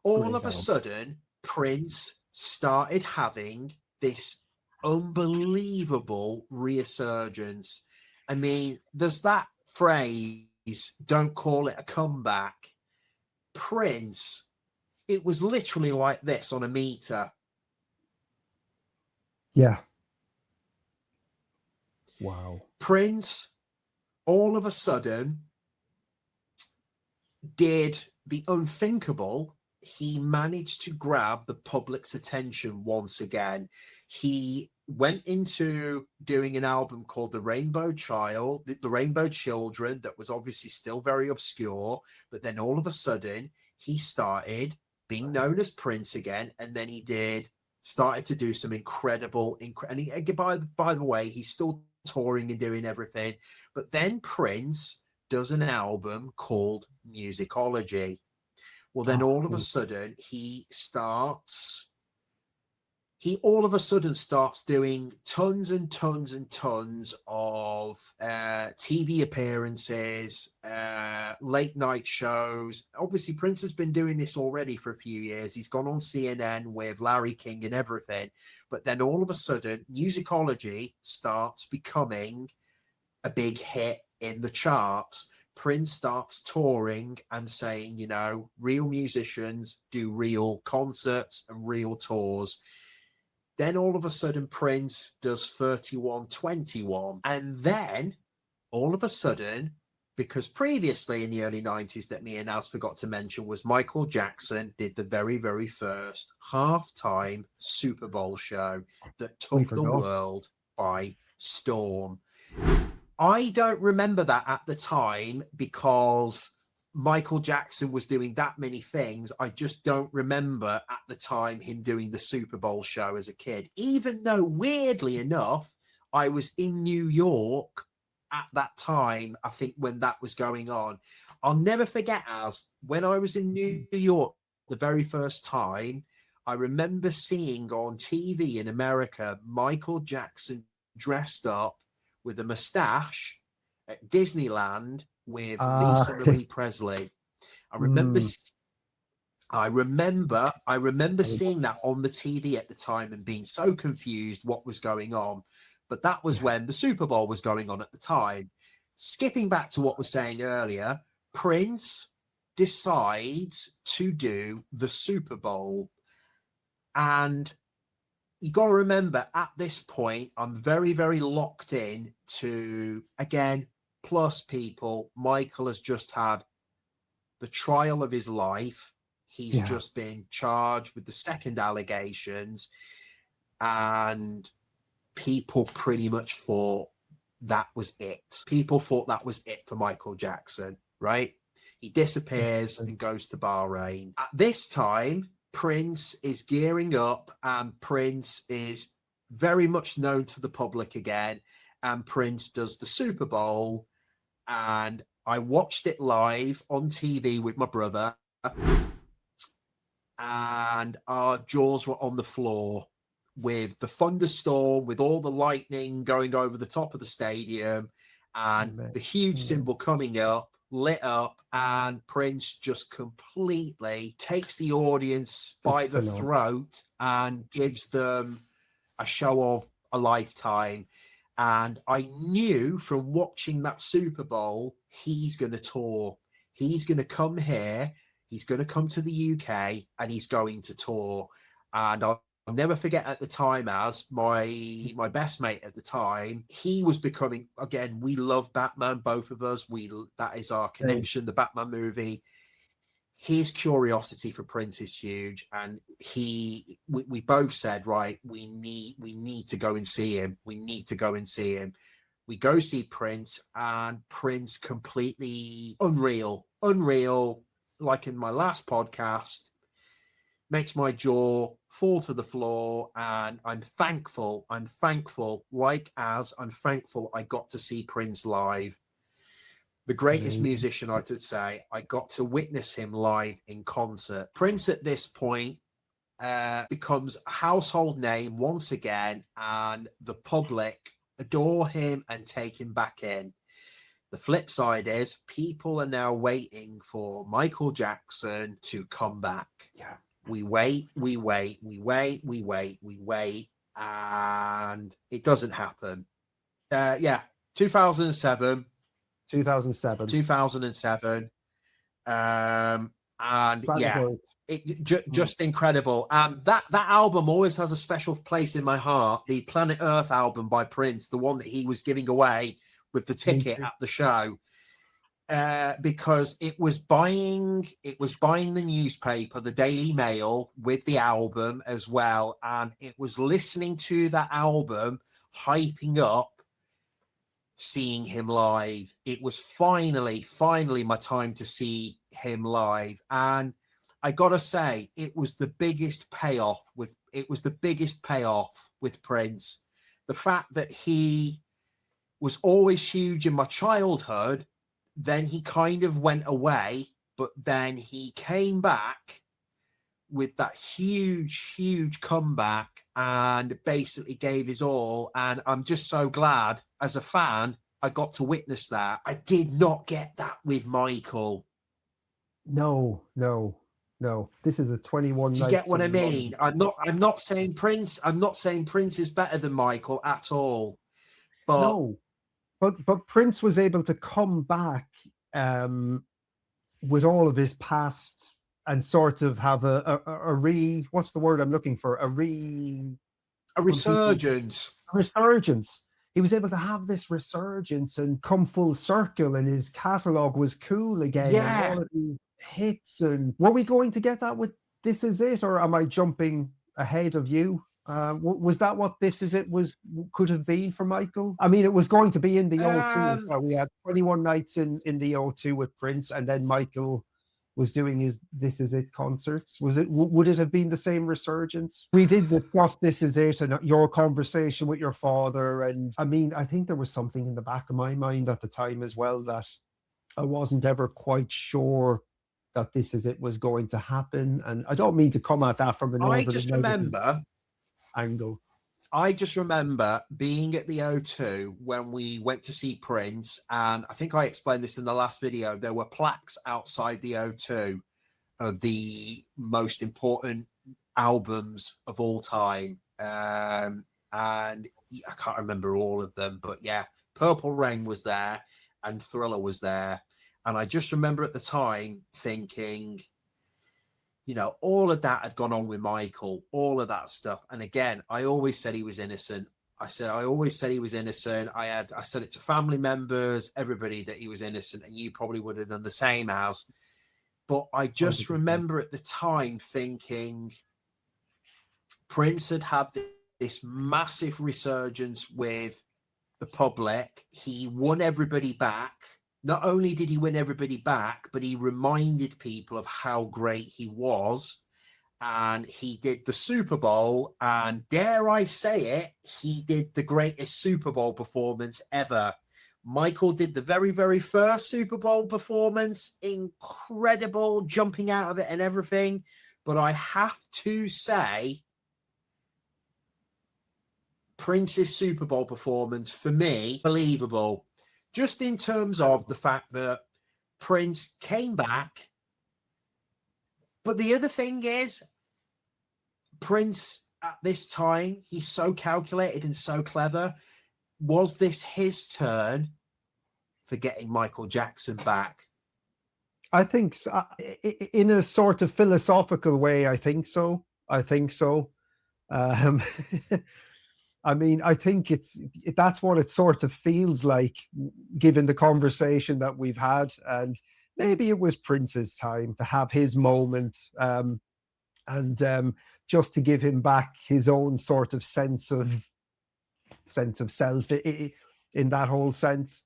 Speaker 2: All of a sudden, Prince started having this unbelievable resurgence. I mean, there's that phrase, don't call it a comeback. Prince, it was literally like this on a meter.
Speaker 1: Yeah. Wow.
Speaker 2: Prince, all of a sudden, did the unthinkable. He managed to grab the public's attention once again. He went into doing an album called The Rainbow Child, The Rainbow Children, that was obviously still very obscure, but then all of a sudden he started being known as Prince again, and then he started to do some incredible, and by the way, he's still touring and doing everything, but then Prince does an album called Musicology. Well, then all of a sudden he all of a sudden starts doing tons and tons and tons of TV appearances, late night shows. Obviously, Prince has been doing this already for a few years. He's gone on CNN with Larry King and everything. But then all of a sudden, Musicology starts becoming a big hit in the charts. Prince starts touring and saying, you know, real musicians do real concerts and real tours. Then all of a sudden, Prince does 3121. And then all of a sudden, because previously in the early 90s that me and Az forgot to mention was Michael Jackson did the very, very first halftime Super Bowl show that took the world by storm. I don't remember that at the time because Michael Jackson was doing that many things. I just don't remember at the time him doing the Super Bowl show as a kid, even though weirdly enough, I was in New York at that time, I think, when that was going on. I'll never forget, as when I was in New York the very first time, I remember seeing on TV in America, Michael Jackson dressed up with a mustache at Disneyland with Lisa Marie Presley. I remember seeing that on the TV at the time and being so confused what was going on. But that was when the Super Bowl was going on at the time. Skipping back to what we were saying earlier, Prince decides to do the Super Bowl. And you got to remember, at this point, I'm very, very locked in to, again, plus people. Michael has just had the trial of his life. He's just been charged with the second allegations. And people pretty much thought that was it. People thought that was it for Michael Jackson, right? He disappears and goes to Bahrain. At this time, Prince is gearing up, and Prince is very much known to the public again. And Prince does the Super Bowl, and I watched it live on TV with my brother, and our jaws were on the floor with the thunderstorm, with all the lightning going over the top of the stadium, and the huge symbol coming up, lit up, and Prince just completely takes the audience by the throat and gives them a show of a lifetime. And I knew from watching that Super Bowl, he's going to tour. He's going to come here. He's going to come to the UK, and he's going to tour. And I'll never forget at the time, as my best mate at the time, he was becoming, again, we love Batman, both of us. That is our connection, the Batman movie. His curiosity for Prince is huge, and we both said, right, we need to go and see him. We need to go and see him. We go see Prince, and Prince completely unreal, like in my last podcast, makes my jaw fall to the floor. And I'm thankful, like as I'm thankful I got to see Prince live. The greatest musician, I should say. I got to witness him live in concert. Prince at this point becomes a household name once again, and the public adore him and take him back in. The flip side is people are now waiting for Michael Jackson to come back.
Speaker 1: Yeah.
Speaker 2: We wait, and it doesn't happen. 2007. And Just incredible. That album always has a special place in my heart. The Planet Earth album by Prince, the one that he was giving away with the ticket at the show, because it was buying the newspaper, the Daily Mail, with the album as well, and it was listening to that album, hyping up seeing him live. It was finally my time to see him live, and I gotta say, it was the biggest payoff with Prince. The fact that he was always huge in my childhood, then he kind of went away, but then he came back with that huge comeback and basically gave his all. And I'm just so glad as a fan, I got to witness that. I did not get that with Michael.
Speaker 1: No. This is a 21
Speaker 2: Do you
Speaker 1: nights
Speaker 2: get what I mean?
Speaker 1: London.
Speaker 2: I'm not saying Prince is better than Michael at all. But
Speaker 1: no. But Prince was able to come back with all of his past and sort of have what's the word I'm looking for? A
Speaker 2: resurgence.
Speaker 1: He was able to have this resurgence and come full circle, and his catalogue was cool again.
Speaker 2: Yeah.
Speaker 1: And all of the hits. And were we going to get that with This Is It, or am I jumping ahead of you? Was that what This Is It could have been for Michael? I mean, it was going to be in the O2. So we had 21 nights in the O2 with Prince, and then Michael was doing his This Is It concerts. Would it have been the same resurgence? We did discuss This Is It and your conversation with your father, and I mean, I think there was something in the back of my mind at the time as well that I wasn't ever quite sure that This Is It was going to happen. And I don't mean to come at that from an angle.
Speaker 2: I just remember being at the O2 when we went to see Prince, and I think I explained this in the last video. There were plaques outside the O2 of the most important albums of all time, and I can't remember all of them, but yeah, Purple Rain was there and Thriller was there, and I just remember at the time thinking, you know, all of that had gone on with Michael, all of that stuff. And again, I always said he was innocent. I said it to family members, everybody, that he was innocent, and you probably would have done the same as. But I just remember at the time thinking Prince had this massive resurgence with the public. He won everybody back. Not only did he win everybody back, but he reminded people of how great he was. And he did the Super Bowl, and dare I say it, he did the greatest Super Bowl performance ever. Michael did the very, very first Super Bowl performance. Incredible, jumping out of it and everything. But I have to say, Prince's Super Bowl performance, for me, believable. Just in terms of the fact that Prince came back. But the other thing is, Prince at this time, he's so calculated and so clever. Was this his turn for getting Michael Jackson back?
Speaker 1: I think so. In a sort of philosophical way, I think so. I mean, I think that's what it sort of feels like, given the conversation that we've had. And maybe it was Prince's time to have his moment, and just to give him back his own sort of sense of self in that whole sense.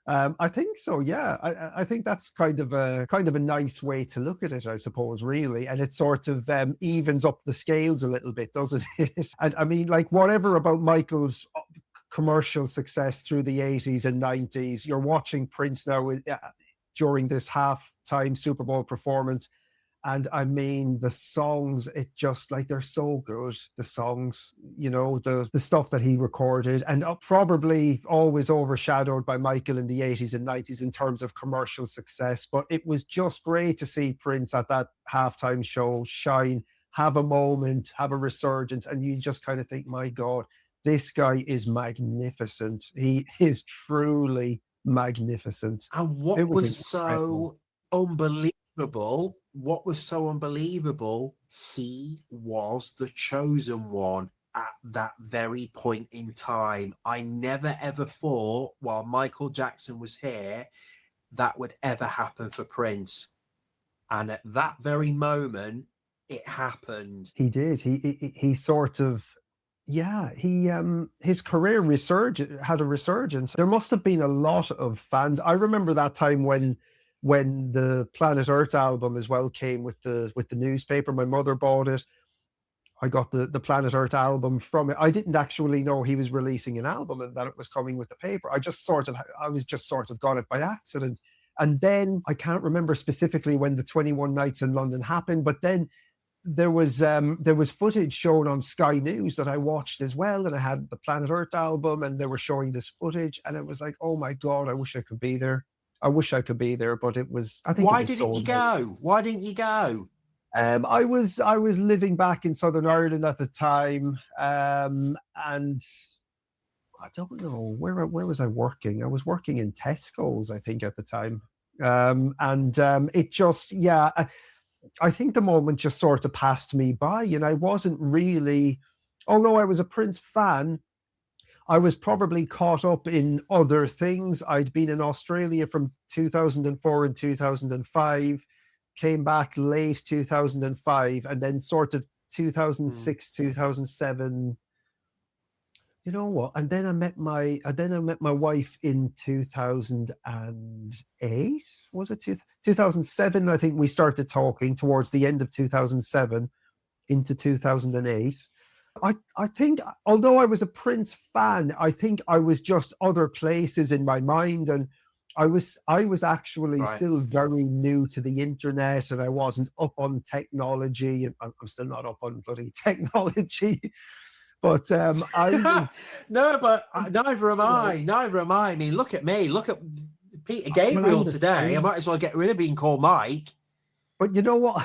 Speaker 1: I think so. Yeah, I think that's kind of a nice way to look at it, I suppose, really, and it sort of evens up the scales a little bit, doesn't it? And I mean, like, whatever about Michael's commercial success through the 80s and 90s, you're watching Prince now during this halftime Super Bowl performance. And I mean, the songs, it just, like, they're so good. The songs, you know, the stuff that he recorded, and probably always overshadowed by Michael in the 80s and 90s in terms of commercial success. But it was just great to see Prince at that halftime show shine, have a moment, have a resurgence. And you just kind of think, my God, this guy is magnificent. He is truly magnificent.
Speaker 2: And what was so unbelievable what was so unbelievable, he was the chosen one at that very point in time. I never ever thought while Michael Jackson was here that would ever happen for Prince. And at that very moment, it happened.
Speaker 1: He did. He sort of, yeah, he his career had a resurgence. There must have been a lot of fans. I remember that time when the Planet Earth album as well came with the newspaper. My mother bought it. I got the Planet Earth album from it. I didn't actually know he was releasing an album and that it was coming with the paper. I was just sort of got it by accident. And then I can't remember specifically when the 21 Nights in London happened, but then there was footage shown on Sky News that I watched as well, and I had the Planet Earth album, and they were showing this footage, and it was like, oh my God, I wish I could be there. I wish I could be there, but it was. I think.
Speaker 2: Why didn't you go? Why didn't you go?
Speaker 1: I was living back in Southern Ireland at the time, and I don't know where was I working. I was working in Tesco's, I think, at the time, it just I think the moment just sort of passed me by, and I wasn't really, although I was a Prince fan, I was probably caught up in other things. I'd been in Australia from 2004 and 2005, came back late 2005, and then sort of 2006, 2007. You know what? And then I met my wife in 2008. Was it 2007? I think we started talking towards the end of 2007 into 2008. I think, although I was a Prince fan, I think I was just other places in my mind, and I was actually still very new to the internet, and I wasn't up on technology, and I'm still not up on bloody technology. But I
Speaker 2: no, but neither am I. Neither am I. I mean, look at me. Look at Peter Gabriel today. I might as well get rid of being called Mike.
Speaker 1: But you know what?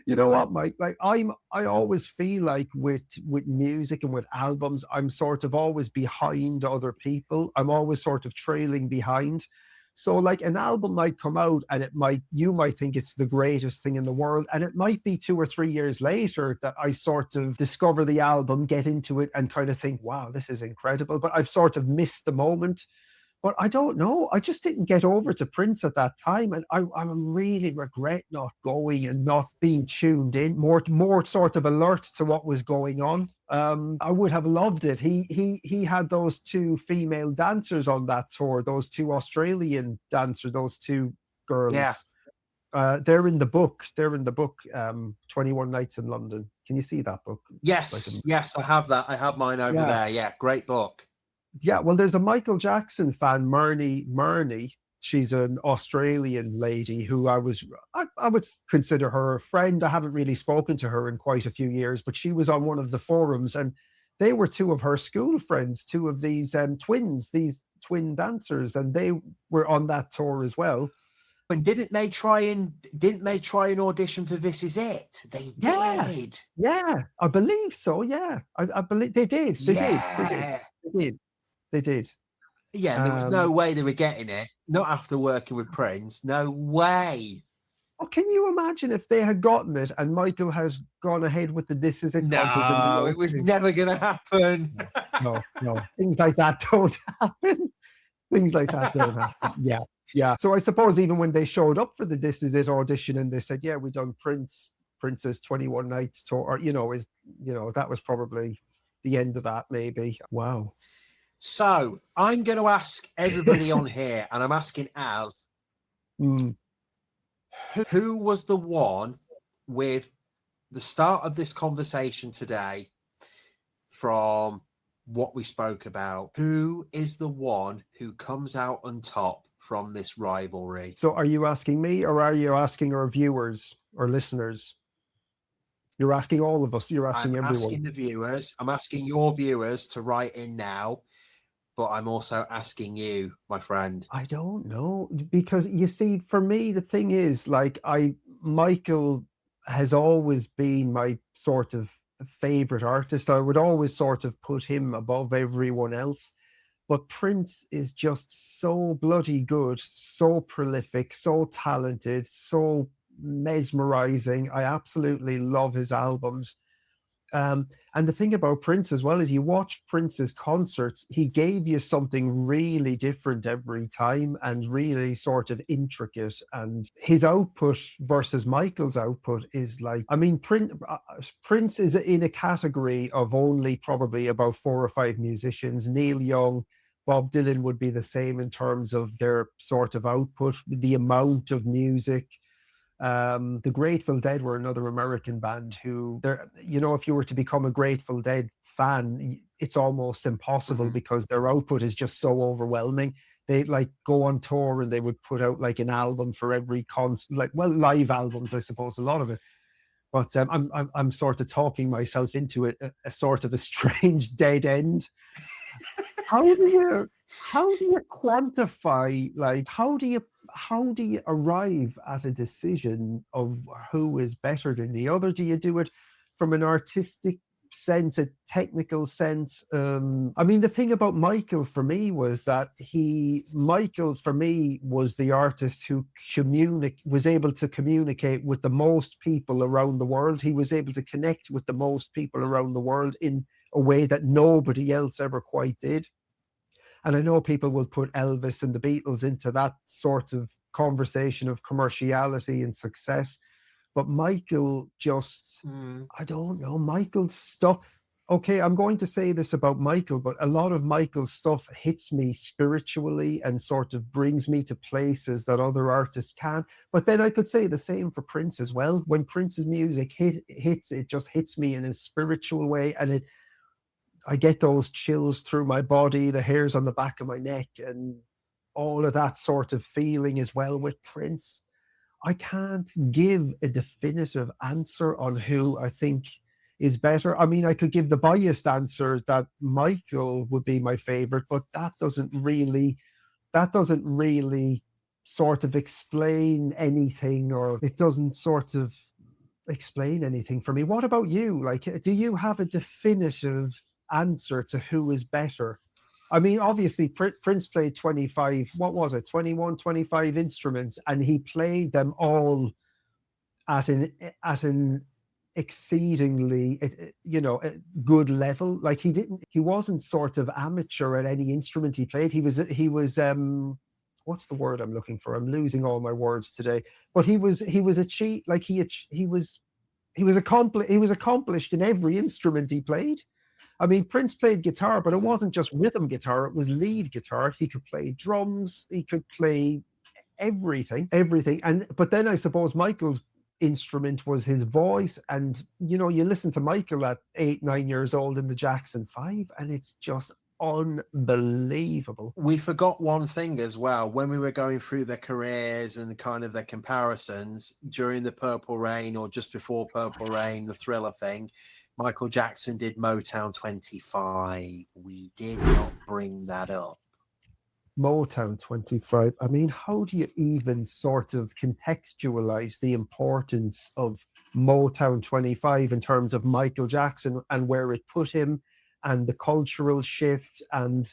Speaker 1: You know what, Mike? Like I always feel like with music and with albums, I'm sort of always behind other people. I'm always sort of trailing behind. So like an album might come out and you might think it's the greatest thing in the world. And it might be 2 or 3 years later that I sort of discover the album, get into it and kind of think, wow, this is incredible. But I've sort of missed the moment. But I don't know. I just didn't get over to Prince at that time. And I really regret not going and not being tuned in, more sort of alert to what was going on. I would have loved it. He had those 2 female dancers on that tour, those 2 Australian dancers, those 2 girls.
Speaker 2: Yeah.
Speaker 1: They're in the book. 21 Nights in London. Can you see that book?
Speaker 2: Yes. Yes, I have that. I have mine over there. Yeah, great book.
Speaker 1: Yeah, well, there's a Michael Jackson fan, Murney. She's an Australian lady who I would consider her a friend. I haven't really spoken to her in quite a few years, but she was on one of the forums, and they were 2 of her school friends, 2 of these twins, these twin dancers, and they were on that tour as well.
Speaker 2: And didn't they try and audition for This Is It? They did.
Speaker 1: Yeah, I believe so. Yeah, I believe they did. They did.
Speaker 2: Yeah, there was no way they were getting it. Not after working with Prince. No way.
Speaker 1: Oh, can you imagine if they had gotten it and Michael has gone ahead with the This Is It?
Speaker 2: No, it was never going to happen.
Speaker 1: No. Things like that don't happen. Things like that don't happen. Yeah. So I suppose even when they showed up for the This Is It audition and they said, yeah, we've done Prince's 21 Nights tour, or, that was probably the end of that, maybe. Wow.
Speaker 2: So I'm going to ask everybody on here, and I'm asking Az, who was the one with the start of this conversation today from what we spoke about? Who is the one who comes out on top from this rivalry?
Speaker 1: So are you asking me, or are you asking our viewers or listeners? You're asking all of us. You're asking everyone.
Speaker 2: I'm asking the viewers. I'm asking your viewers to write in now. But I'm also asking you, my friend.
Speaker 1: I don't know, because you see, for me, the thing is, like, Michael has always been my sort of favorite artist. I would always sort of put him above everyone else. But Prince is just so bloody good, so prolific, so talented, so mesmerizing. I absolutely love his albums. And the thing about Prince as well is you watch Prince's concerts, he gave you something really different every time and really sort of intricate. And his output versus Michael's output is like, I mean, Prince is in a category of only probably about 4 or 5 musicians. Neil Young, Bob Dylan would be the same in terms of their sort of output, the amount of music. The Grateful Dead were another American band who, if you were to become a Grateful Dead fan, it's almost impossible because their output is just so overwhelming. They like go on tour and they would put out like an album for every concert, live albums, I suppose, a lot of it. But I'm sort of talking myself into it, a sort of a strange dead end. How do you quantify, like, how do you arrive at a decision of who is better than the other? Do you do it from an artistic sense, a technical sense? I mean, the thing about Michael for me was that Michael for me was the artist who was able to communicate with the most people around the world. He was able to connect with the most people around the world in a way that nobody else ever quite did. And I know people will put Elvis and the Beatles into that sort of conversation of commerciality and success. But Michael just, I don't know, Michael's stuff. Okay, I'm going to say this about Michael, but a lot of Michael's stuff hits me spiritually and sort of brings me to places that other artists can't. But then I could say the same for Prince as well. When Prince's music hits, it just hits me in a spiritual way, and I get those chills through my body, the hairs on the back of my neck, and all of that sort of feeling as well with Prince. I can't give a definitive answer on who I think is better. I mean, I could give the biased answer that Michael would be my favorite, but that doesn't really sort of explain anything, or it doesn't sort of explain anything for me. What about you? Like, do you have a definitive answer to who is better? I mean, obviously, Prince played 25, what was it, 21, 25 instruments, and he played them all at an exceedingly, good level. Like, he wasn't sort of amateur at any instrument he played. He was, what's the word I'm looking for? I'm losing all my words today. But he was achieved, like he was accomplished in every instrument he played. I mean, Prince played guitar, but it wasn't just rhythm guitar, it was lead guitar. He could play drums, he could play everything. But then I suppose Michael's instrument was his voice. And, you listen to Michael at 8, 9 years old in the Jackson 5, and it's just unbelievable.
Speaker 2: We forgot one thing as well when we were going through their careers and kind of their comparisons during the Purple Rain or just before Purple Rain, the Thriller thing. Michael Jackson did Motown 25. We did not bring that up.
Speaker 1: Motown 25. I mean, how do you even sort of contextualize the importance of Motown 25 in terms of Michael Jackson and where it put him, and the cultural shift, and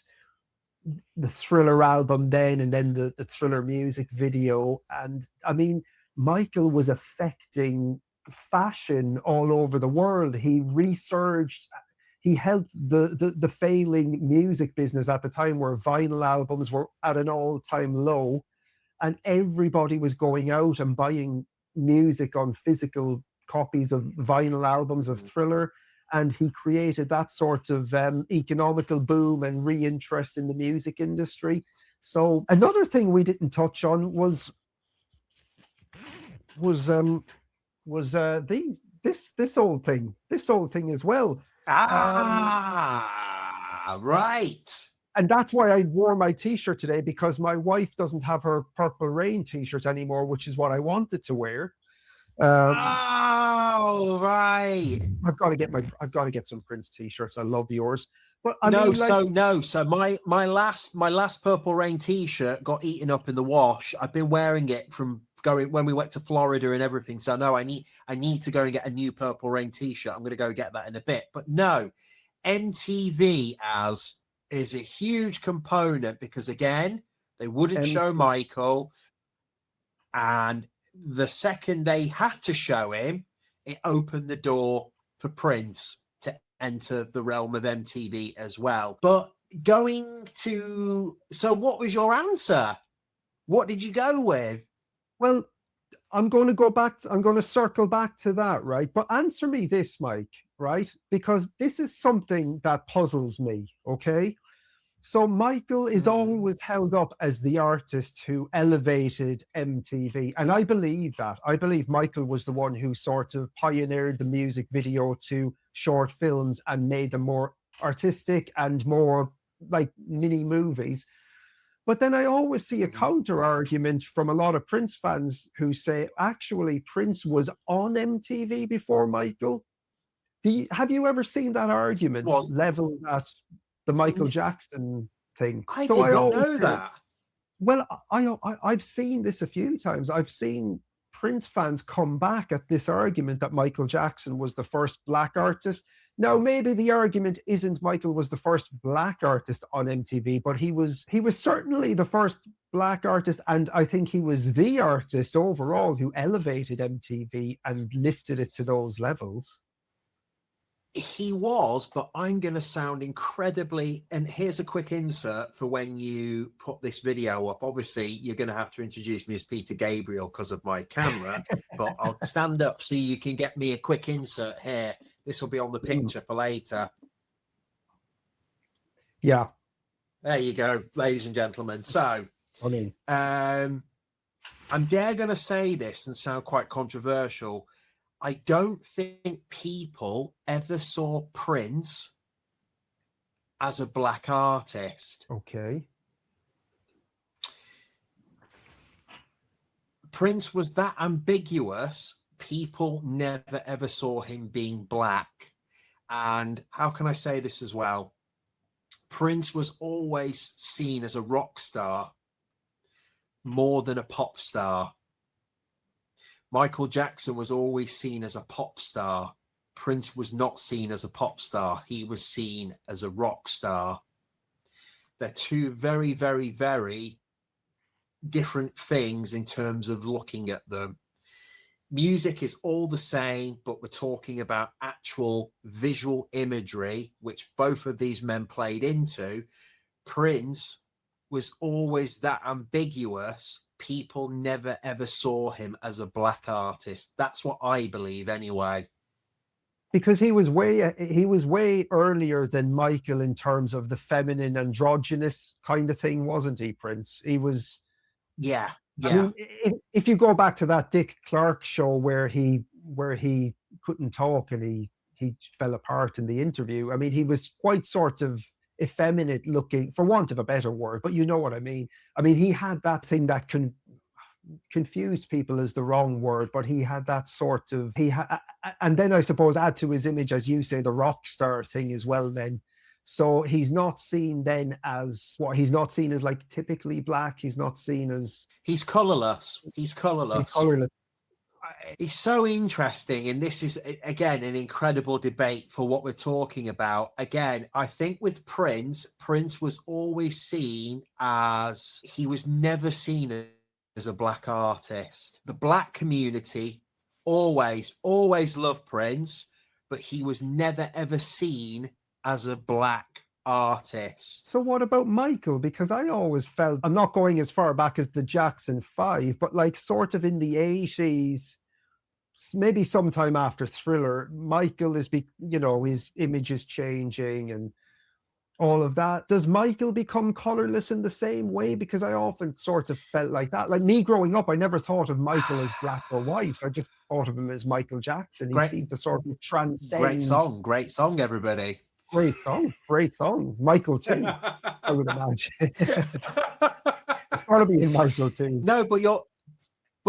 Speaker 1: the Thriller album then, and then the Thriller music video? And I mean, Michael was affecting fashion all over the world. He resurged, he helped the failing music business at the time, where vinyl albums were at an all-time low, and everybody was going out and buying music on physical copies of vinyl albums of Thriller. And he created that sort of economical boom and reinterest in the music industry. So another thing we didn't touch on was this old thing as well.
Speaker 2: Right.
Speaker 1: And that's why I wore my T-shirt today, because my wife doesn't have her Purple Rain T-shirt anymore, which is what I wanted to wear.
Speaker 2: Right.
Speaker 1: I've got to get some Prince T-shirts. I love yours. But
Speaker 2: So my last Purple Rain T-shirt got eaten up in the wash. I've been wearing it from going when we went to Florida and everything. So no, I need to go and get a new Purple Rain T-shirt. I'm going to go get that in a bit. But no, MTV is a huge component, because again, they wouldn't show Michael, and the second they had to show him, it opened the door for Prince to enter the realm of MTV as well. But so what was your answer? What did you go with?
Speaker 1: Well, I'm going to circle back to that, right? But answer me this, Mike, right? Because this is something that puzzles me, okay? So Michael is always held up as the artist who elevated MTV. And I believe that. I believe Michael was the one who sort of pioneered the music video to short films and made them more artistic and more like mini movies. But then I always see a counter argument from a lot of Prince fans who say, actually, Prince was on MTV before Michael. Have you ever seen that argument leveled at the Michael Jackson thing?
Speaker 2: I did not know that.
Speaker 1: Well, I've seen this a few times. I've seen Prince fans come back at this argument that Michael Jackson was the first black artist. Now, maybe the argument isn't Michael was the first black artist on MTV, but he was certainly the first black artist, and I think he was the artist overall who elevated MTV and lifted it to those levels.
Speaker 2: He was, but I'm going to sound incredibly, and here's a quick insert for when you put this video up. Obviously, you're going to have to introduce me as Peter Gabriel because of my camera, but I'll stand up so you can get me a quick insert here. This will be on the picture for later.
Speaker 1: Yeah.
Speaker 2: There you go, ladies and gentlemen. So,
Speaker 1: I mean,
Speaker 2: I'm dare going to say this and sound quite controversial. I don't think people ever saw Prince as a black artist.
Speaker 1: Okay.
Speaker 2: Prince was that ambiguous. People never ever saw him being black. And how can I say this as well? Prince was always seen as a rock star more than a pop star. Michael Jackson was always seen as a pop star. Prince was not seen as a pop star. He was seen as a rock star. They're two very, very, very different things in terms of looking at them. Music is all the same, but we're talking about actual visual imagery, which both of these men played into. Prince was always that ambiguous. People never ever saw him as a black artist. That's what I believe anyway.
Speaker 1: Because he was way earlier than Michael in terms of the feminine androgynous kind of thing, wasn't he, Prince? He was.
Speaker 2: Yeah.
Speaker 1: I mean, if you go back to that Dick Clark show where he couldn't talk and he fell apart in the interview, I mean, he was quite sort of effeminate looking, for want of a better word, but you know what I mean. I mean, he had that thing that confused people is the wrong word, but he had that sort of, and then I suppose add to his image, as you say, the rock star thing as well then. So he's not seen then as he's not seen as like typically black. He's not seen as.
Speaker 2: He's colorless. He's colorless. It's so interesting. And this is, again, an incredible debate for what we're talking about. Again, I think with Prince was always seen as, he was never seen as a black artist. The black community always loved Prince, but he was never ever seen as a black artist.
Speaker 1: So what about Michael? Because I always felt, I'm not going as far back as the Jackson 5, but like sort of in the 80s, maybe sometime after Thriller, Michael is, his image is changing and all of that. Does Michael become colorless in the same way? Because I often sort of felt like that. Like me growing up, I never thought of Michael as black or white. I just thought of him as Michael Jackson. He seemed to sort of transcend.
Speaker 2: Great song, everybody.
Speaker 1: Great song. Michael too, I would imagine. It's got to be in Michael too.
Speaker 2: No, but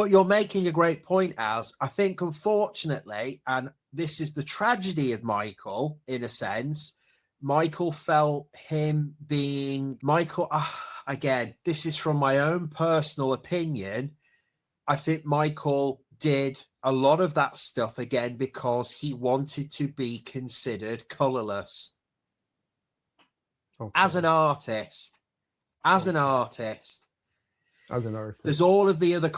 Speaker 2: you're making a great point, Az. I think, unfortunately, and this is the tragedy of Michael, in a sense, Michael felt him being Michael. Again, this is from my own personal opinion. I think Michael did a lot of that stuff again because he wanted to be considered colorless.
Speaker 1: Okay.
Speaker 2: As an artist. There's all of the other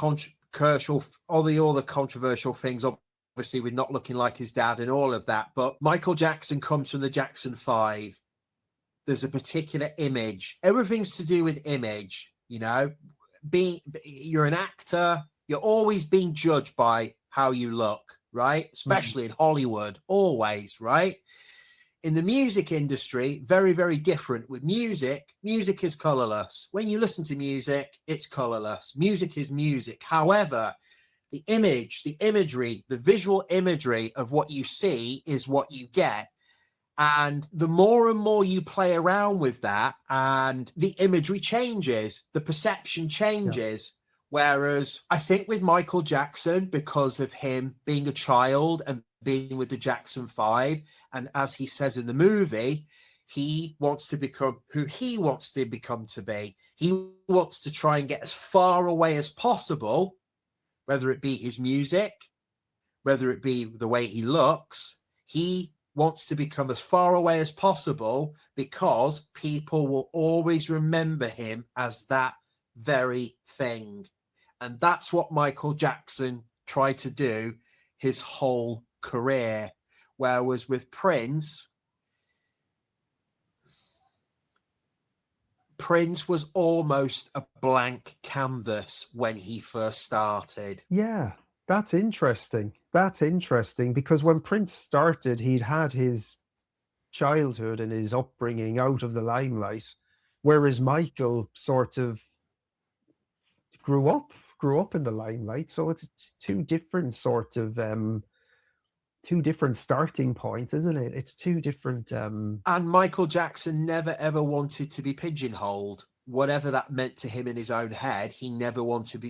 Speaker 2: all the controversial things, obviously with not looking like his dad and all of that. But Michael Jackson comes from the Jackson 5. There's a particular image. Everything's to do with image, you're an actor. You're always being judged by how you look, right? Especially in Hollywood, always, right? In the music industry, very, very different. With music is colorless. When you listen to music, it's colorless. Music is music. However, the imagery, the visual imagery of what you see is what you get. And the more and more you play around with that, and the imagery changes, the perception changes. Yeah. Whereas I think with Michael Jackson, because of him being a child and being with the Jackson 5, and as he says in the movie, he wants to become who he wants to become to be. He wants to try and get as far away as possible, whether it be his music, whether it be the way he looks. He wants to become as far away as possible because people will always remember him as that very thing. And that's what Michael Jackson tried to do his whole career. Whereas with Prince was almost a blank canvas when he first started.
Speaker 1: Yeah. That's interesting. That's interesting because when Prince started, he'd had his childhood and his upbringing out of the limelight, whereas Michael sort of grew up in the limelight. So it's two different starting points, isn't it? It's two different.
Speaker 2: And Michael Jackson never ever wanted to be pigeonholed. Whatever that meant to him in his own head, he never ever wanted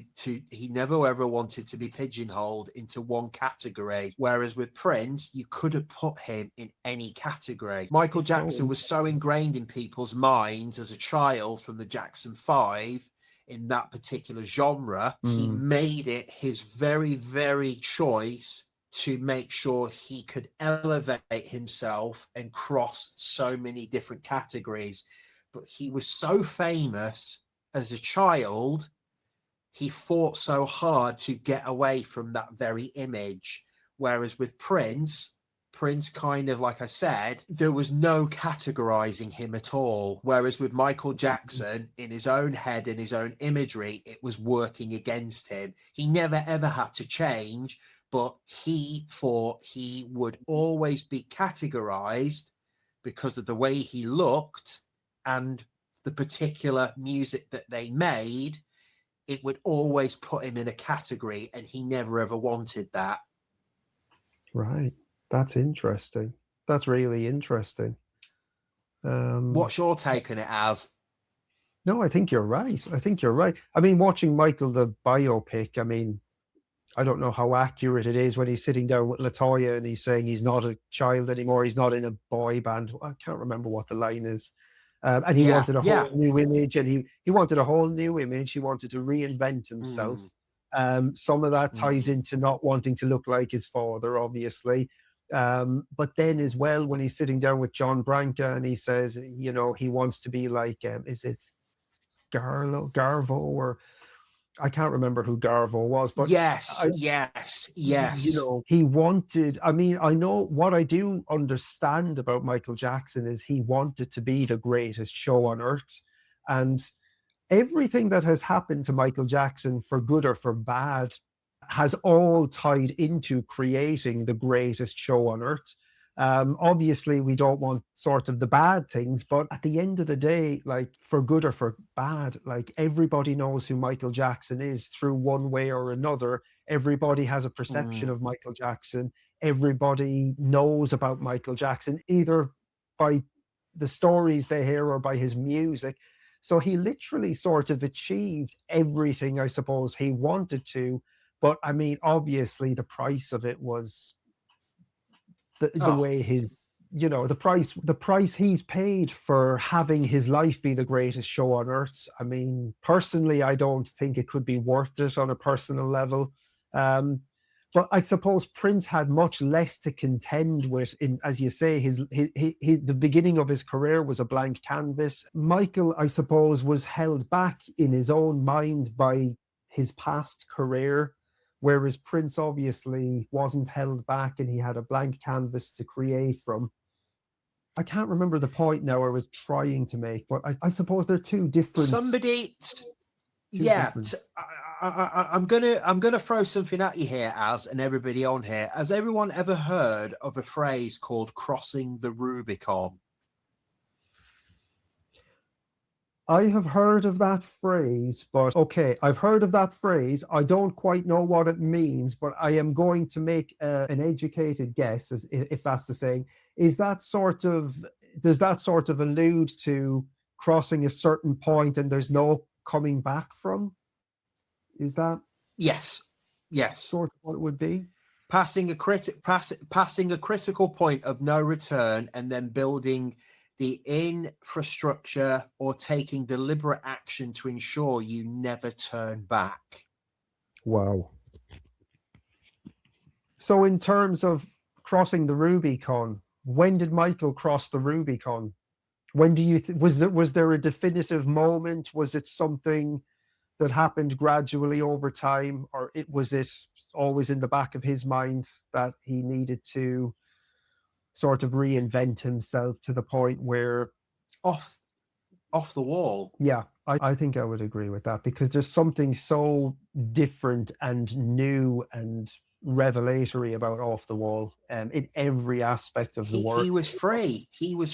Speaker 2: to be pigeonholed into one category. Whereas with Prince, you could have put him in any category. Michael Jackson was so ingrained in people's minds as a child from the Jackson 5 in that particular genre. He made it his very, very choice to make sure he could elevate himself and cross so many different categories. But he was so famous as a child, he fought so hard to get away from that very image. Whereas with Prince kind of, like I said, there was no categorizing him at all. Whereas with Michael Jackson, in his own head and his own imagery, it was working against him. He never, ever had to change, but he thought he would always be categorized because of the way he looked and the particular music that they made. It would always put him in a category, and he never ever wanted that.
Speaker 1: Right. That's interesting. That's really interesting.
Speaker 2: What's your take on it as?
Speaker 1: No, I think you're right. I mean, watching Michael, the biopic, I mean, I don't know how accurate it is when he's sitting down with LaToya and he's saying he's not a child anymore. He's not in a boy band. I can't remember what the line is. And he wanted a whole new image, and he wanted a whole new image. He wanted to reinvent himself. Some of that ties into not wanting to look like his father, obviously. But then as well, when he's sitting down with John Branca and he says, he wants to be like, is it Garvo, or I can't remember who Garvo was, but
Speaker 2: yes.
Speaker 1: He wanted, I mean, I know what I do understand about Michael Jackson is he wanted to be the greatest show on earth. And everything that has happened to Michael Jackson, for good or for bad, has all tied into creating the greatest show on earth. Obviously, we don't want sort of the bad things, but at the end of the day, like, for good or for bad, like, everybody knows who Michael Jackson is through one way or another. Everybody has a perception of Michael Jackson. Everybody knows about Michael Jackson, either by the stories they hear or by his music. So he literally sort of achieved everything, I suppose, he wanted to. But I mean, obviously, the price of it was the way his, the price he's paid for having his life be the greatest show on earth. I mean, personally, I don't think it could be worth it on a personal level. But I suppose Prince had much less to contend with. In, as you say, the beginning of his career was a blank canvas. Michael, I suppose, was held back in his own mind by his past career, whereas Prince obviously wasn't held back and he had a blank canvas to create from. I can't remember the point now I was trying to make, but I suppose they're two different.
Speaker 2: I'm gonna throw something at you here, Az, and everybody on here. Has everyone ever heard of a phrase called crossing the Rubicon?
Speaker 1: I have heard of that phrase, but okay, I've heard of that phrase. I don't quite know what it means, but I am going to make an educated guess, if that's the saying. Does that sort of allude to crossing a certain point and there's no coming back from? Is that
Speaker 2: yes
Speaker 1: sort of what it would be?
Speaker 2: Passing a critical point of no return and then building the infrastructure or taking deliberate action to ensure you never turn back.
Speaker 1: Wow. So in terms of crossing the Rubicon, when did Michael cross the Rubicon? When do you was there a definitive moment? Was it something that happened gradually over time, or was it always in the back of his mind that he needed to sort of reinvent himself to the point where
Speaker 2: off the wall?
Speaker 1: Yeah, I think I would agree with that, because there's something so different and new and revelatory about Off the Wall, in every aspect of the work.
Speaker 2: He was free. He was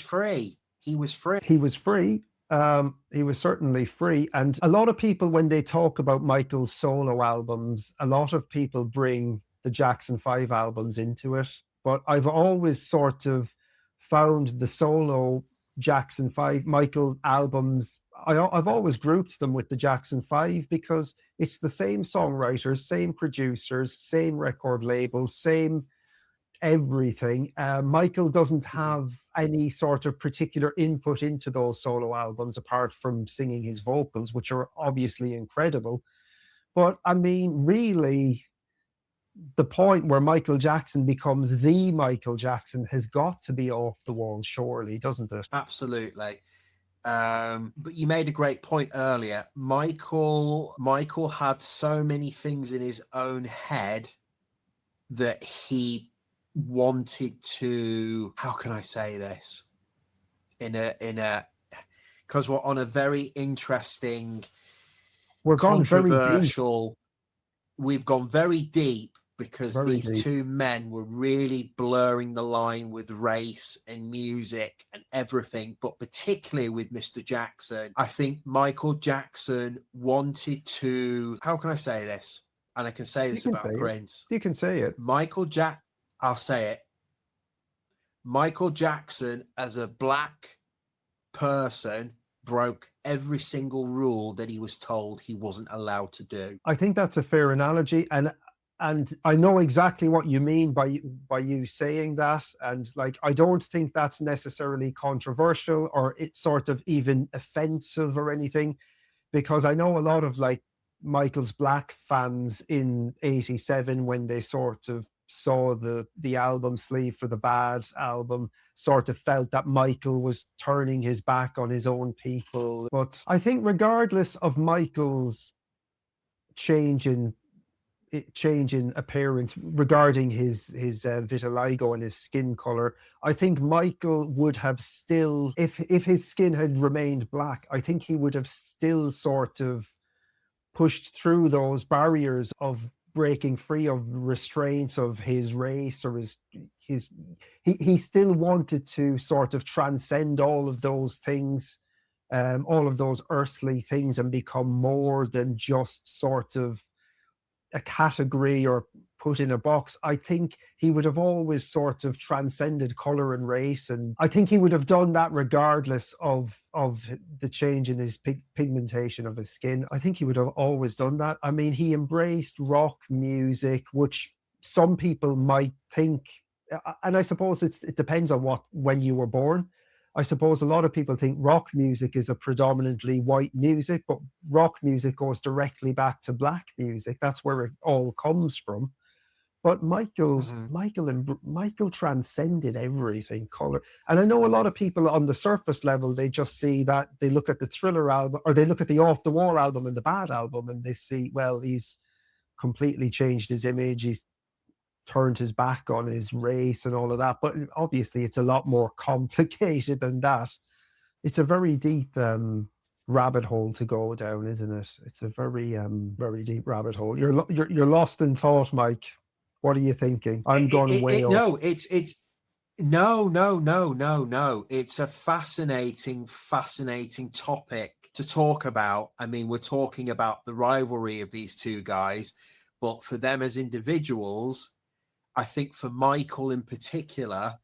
Speaker 1: certainly free. And a lot of people, when they talk about Michael's solo albums, a lot of people bring the Jackson 5 albums into it. But I've always sort of found the solo Jackson 5 Michael albums, I've always grouped them with the Jackson 5, because it's the same songwriters, same producers, same record label, same everything. Michael doesn't have any sort of particular input into those solo albums apart from singing his vocals, which are obviously incredible. But I mean, really, the point where Michael Jackson becomes the Michael Jackson has got to be Off the Wall, surely, doesn't it?
Speaker 2: Absolutely. But you made a great point earlier. Michael had so many things in his own head that he wanted to, how can I say this? Because we're on a very interesting, controversial, we've gone very deep, because these two men were really blurring the line with race and music and everything, but particularly with Mr. Jackson. I think Michael Jackson wanted to, how can I say this? And I can say this about Prince.
Speaker 1: You can say it.
Speaker 2: I'll say it. Michael Jackson, as a black person, broke every single rule that he was told he wasn't allowed to do.
Speaker 1: I think that's a fair analogy, and I know exactly what you mean by you saying that, and like, I don't think that's necessarily controversial or it's sort of even offensive or anything, because I know a lot of like Michael's black fans in '87, when they sort of saw the album sleeve for the Bad album, sort of felt that Michael was turning his back on his own people. But I think regardless of Michael's change in appearance regarding his vitiligo and his skin color, I think Michael would have still, if his skin had remained black, I think he would have still sort of pushed through those barriers of breaking free of restraints of his race or he still wanted to sort of transcend all of those things, all of those earthly things, and become more than just sort of a category or put in a box. I think he would have always sort of transcended color and race, and I think he would have done that regardless of the change in his pigmentation of his skin. I think he would have always done that. I mean, he embraced rock music, which some people might think, and I suppose it depends on when you were born. I suppose a lot of people think rock music is a predominantly white music, but rock music goes directly back to black music. That's where it all comes from. But Michael transcended everything, color. And I know a lot of people on the surface level, they just see that, they look at the Thriller album, or they look at the Off the Wall album and the Bad album, and they see, well, he's completely changed his image. He's turned his back on his race and all of that. But obviously, it's a lot more complicated than that. It's a very deep rabbit hole to go down, isn't it? It's a very very deep rabbit hole. You're lost in thought, Mike. What are you thinking? I'm going way off.
Speaker 2: No, no. It's a fascinating topic to talk about. I mean, we're talking about the rivalry of these two guys, but for them as individuals, I think for Michael in particular,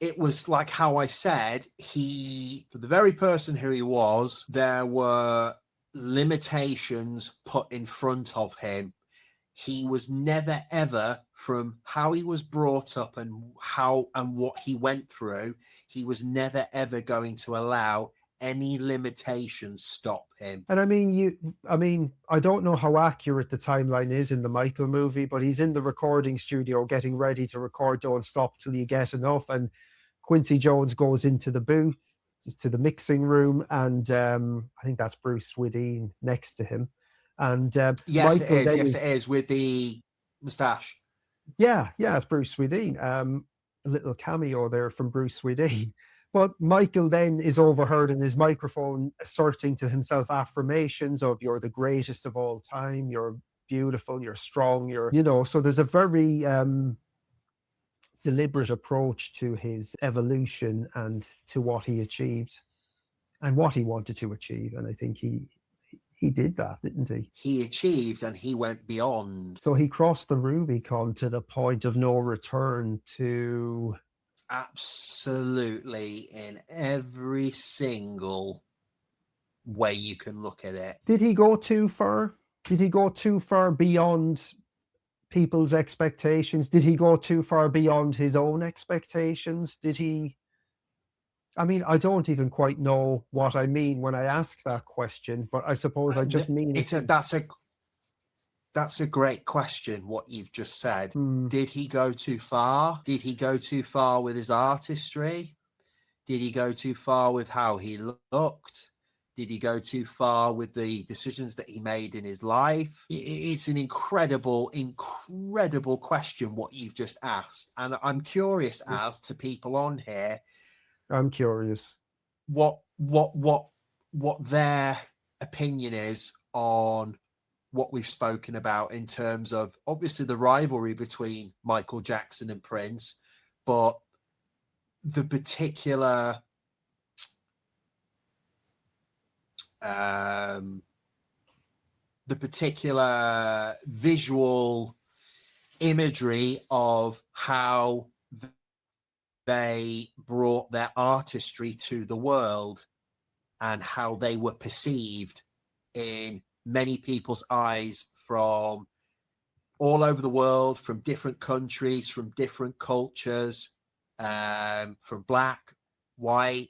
Speaker 2: it was like how I said, for the very person who he was, there were limitations put in front of him. He was never ever, from how he was brought up and what he went through, he was never ever going to allow any limitations stop him.
Speaker 1: And I mean, I don't know how accurate the timeline is in the Michael movie, but he's in the recording studio getting ready to record Don't Stop Till You Get Enough, and Quincy Jones goes into the booth, to the mixing room, and I think that's Bruce Swedeen next to him. And
Speaker 2: yes, Michael, it is with the moustache.
Speaker 1: Yeah, it's Bruce Swedeen. A little cameo there from Bruce Swedeen. But Michael then is overheard in his microphone asserting to himself affirmations of, you're the greatest of all time, you're beautiful, you're strong, so there's a very deliberate approach to his evolution and to what he achieved and what he wanted to achieve. And I think he did that, didn't he?
Speaker 2: He achieved and he went beyond.
Speaker 1: So he crossed the Rubicon to the point of no return to...
Speaker 2: Absolutely, in every single way you can look at it.
Speaker 1: Did he go too far? Did he go too far beyond people's expectations? Did he go too far beyond his own expectations? Did he... I mean, I don't even quite know what I mean when I ask that question, but I suppose I just mean
Speaker 2: that's a great question, what you've just said. Did he go too far? Did he go too far with his artistry? Did he go too far with how he looked? Did he go too far with the decisions that he made in his life? It's an incredible question, what you've just asked. And I'm curious as to people on here.
Speaker 1: I'm curious
Speaker 2: what their opinion is on what we've spoken about in terms of obviously the rivalry between Michael Jackson and Prince, but the particular visual imagery of how they brought their artistry to the world and how they were perceived in many people's eyes from all over the world, from different countries, from different cultures, from black, white,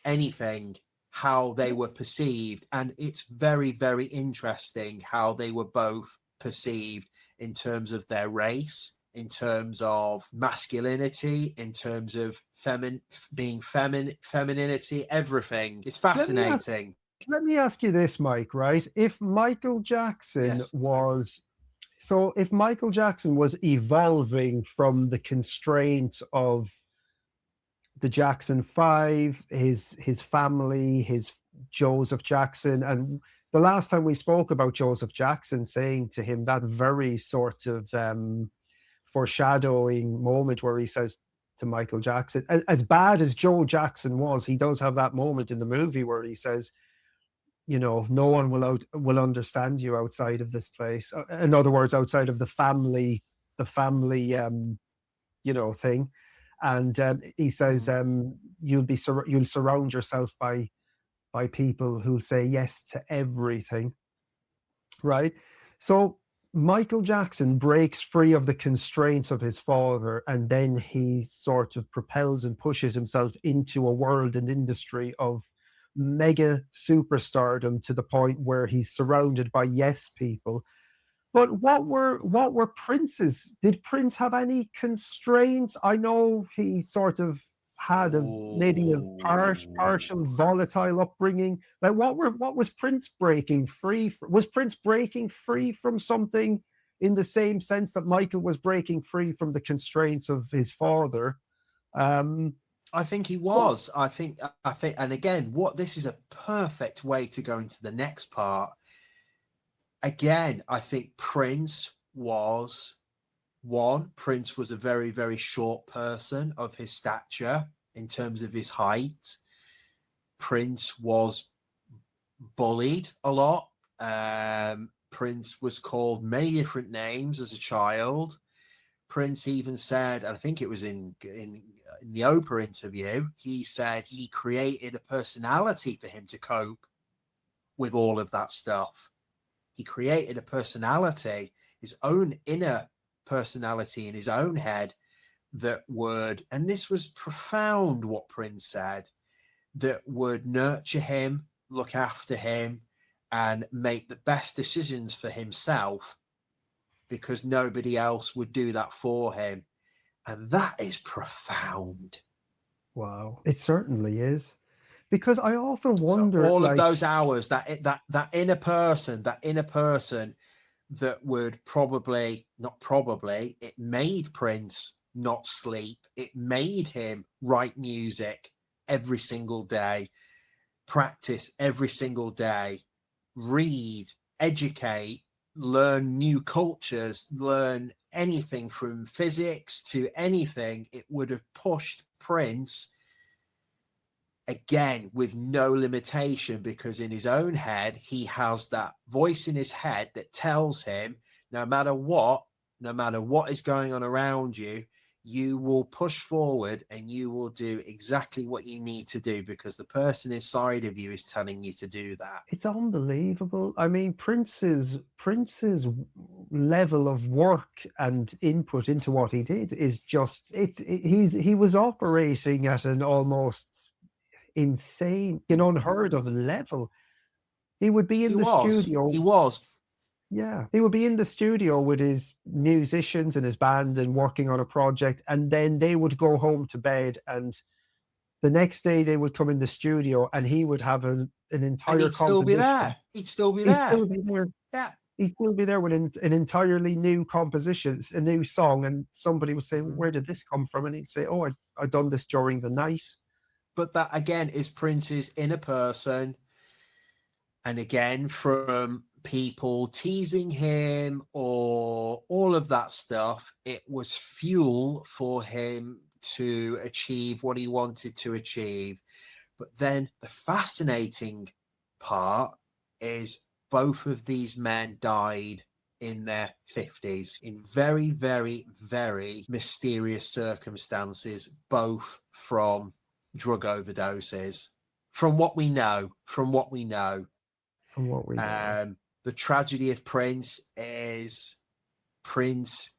Speaker 2: anything, how they were perceived. And it's very, very interesting how they were both perceived in terms of their race, in terms of masculinity, in terms of femininity, everything. It's fascinating.
Speaker 1: Let me ask you this, Mike, right? If Michael Jackson was evolving from the constraints of the Jackson 5, his family, his Joseph Jackson, and the last time we spoke about Joseph Jackson saying to him that very sort of foreshadowing moment where he says to Michael Jackson, as bad as Joe Jackson was, he does have that moment in the movie where he says, no one will understand you outside of this place. In other words, outside of the family thing. And he says, you'll surround yourself by people who'll say yes to everything, right? So Michael Jackson breaks free of the constraints of his father, and then he sort of propels and pushes himself into a world and industry of mega superstardom to the point where he's surrounded by yes people. But what were Prince's? Did Prince have any constraints? I know he sort of had maybe a partial volatile upbringing. Like what was Prince breaking free from? Was Prince breaking free from something in the same sense that Michael was breaking free from the constraints of his father?
Speaker 2: I think he was. I think, and again, this is a perfect way to go into the next part. Again, I think Prince was a very, very short person of his stature in terms of his height. Prince was bullied a lot. Prince was called many different names as a child. Prince even said, I think it was in the Oprah interview, he said he created a personality for him to cope with all of that stuff. He created a personality, his own inner personality in his own head that would, and this was profound what Prince said, that would nurture him, look after him, and make the best decisions for himself because nobody else would do that for him. And that is profound.
Speaker 1: Wow, it certainly is. Because I often wonder,
Speaker 2: so all of those hours, that inner person, that would it made Prince not sleep. It made him write music every single day, practice every single day, read, educate, learn new cultures, learn anything from physics to anything. It would have pushed Prince, again, with no limitation, because in his own head, he has that voice in his head that tells him, no matter what is going on around you, you will push forward and you will do exactly what you need to do because the person inside of you is telling you to do that.
Speaker 1: It's unbelievable. I mean, Prince's level of work and input into what he did is just he was operating at an almost insane, unheard of level. He would be in the studio.
Speaker 2: He was.
Speaker 1: Yeah, he would be in the studio with his musicians and his band and working on a project, and then they would go home to bed, and the next day they would come in the studio and he would have an entire
Speaker 2: and he'd still be there. He'd still be there.
Speaker 1: Yeah. He'd still be there with an entirely new composition, a new song, and somebody would say, where did this come from? And he'd say, oh, I done this during the night.
Speaker 2: But that, again, is Prince's inner person. And again, from people teasing him or all of that stuff, it was fuel for him to achieve what he wanted to achieve. But then the fascinating part is both of these men died in their 50s in very, very, very mysterious circumstances, both from drug overdoses. From what we know. The tragedy of Prince is Prince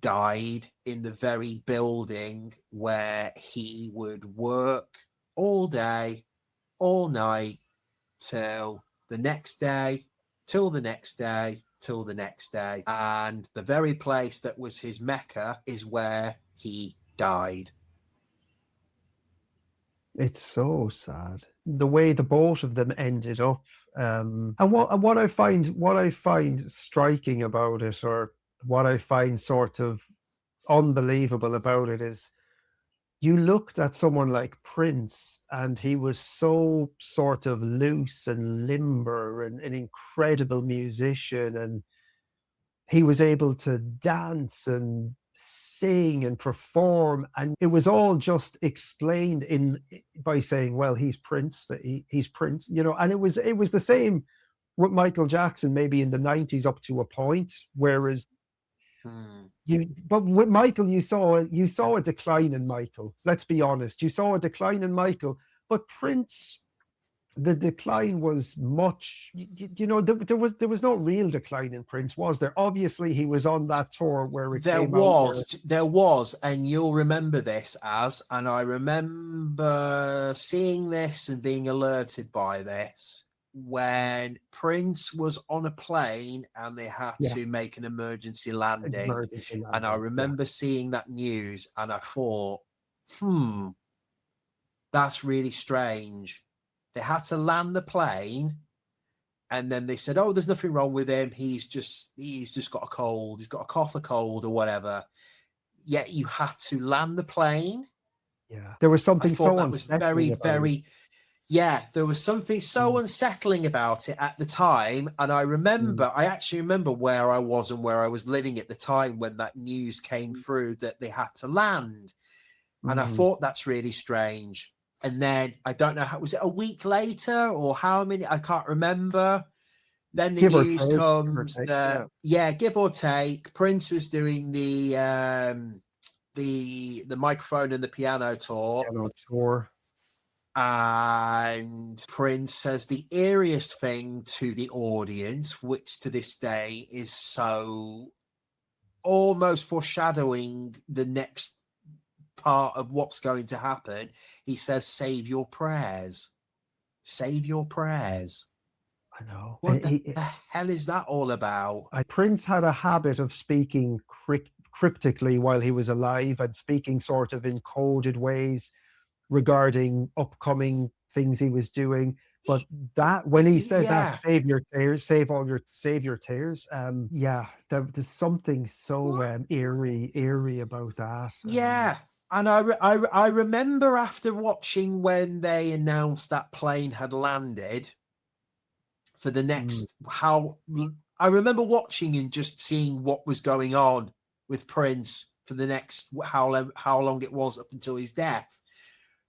Speaker 2: died in the very building where he would work all day, all night, till the next day. And the very place that was his Mecca is where he died.
Speaker 1: It's so sad the way the both of them ended up. And what I find striking about it, or what I find sort of unbelievable about it, is you looked at someone like Prince and he was so sort of loose and limber and an incredible musician, and he was able to dance and sing and perform, and it was all just explained by saying, well, he's Prince, he's Prince, and it was the same with Michael Jackson maybe in the 90s up to a point, whereas but with Michael you saw a decline in Michael. Let's be honest, you saw a decline in Michael, but Prince, the decline was much, there was no real decline in Prince, was there? Obviously he was on that tour where
Speaker 2: there was, and you'll remember this and I remember seeing this and being alerted by this. when Prince was on a plane and they had to make an emergency landing. And I remember seeing that news and I thought, that's really strange. They had to land the plane and then they said, oh, there's nothing wrong with him. He's just got a cold. He's got a cough, a cold or whatever. Yet you had to land the plane.
Speaker 1: Yeah. There was something so
Speaker 2: that was very, very, there was something so unsettling about it at the time. And I actually remember where I was and where I was living at the time when that news came through that they had to land. And I thought that's really strange. And then I don't know was it a week later or how many? I can't remember. Then the news comes that give or take, Prince is doing the microphone and the piano tour. And Prince says the eeriest thing to the audience, which to this day is so almost foreshadowing the next part of what's going to happen. He says, save your prayers. Save your prayers.
Speaker 1: I know.
Speaker 2: What the hell is that all about?
Speaker 1: Prince had a habit of speaking cryptically while he was alive and speaking sort of in coded ways regarding upcoming things he was doing. But that when he said that, save your tears, save your tears. There's something so eerie about that.
Speaker 2: And I remember after watching when they announced that plane had landed for the next I remember watching and just seeing what was going on with Prince for the next how long it was up until his death.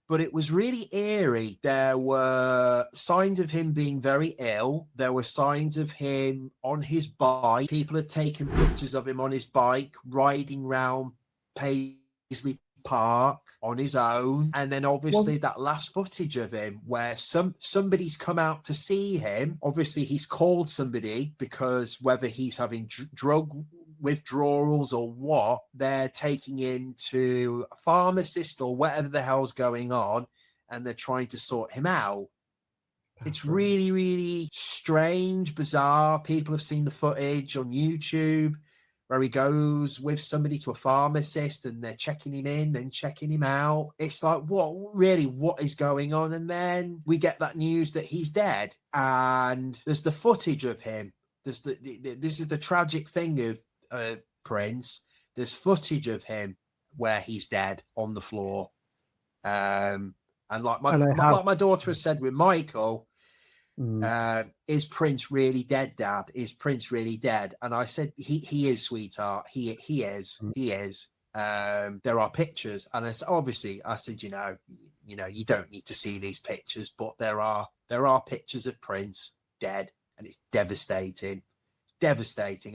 Speaker 2: But it was really eerie. There were signs of him being very ill. There were signs of him on his bike. People had taken pictures of him on his bike, riding round Paisley Park on his own. And then obviously that last footage of him where somebody's come out to see him. Obviously he's called somebody because whether he's having drug withdrawals or what, they're taking him to a pharmacist or whatever the hell's going on, and they're trying to sort him out. It's really, really strange, bizarre. People have seen the footage on YouTube where he goes with somebody to a pharmacist and they're checking him in, then checking him out. It's like, what is going on? And then we get that news that he's dead, and there's the footage of him. This is the tragic thing of Prince. There's footage of him where he's dead on the floor, and like my daughter has said with Michael, is Prince really dead, Dad? Is Prince really dead? And I said he is, sweetheart. He is. There are pictures, and I said, you know, you don't need to see these pictures, but there are pictures of Prince dead, and it's devastating.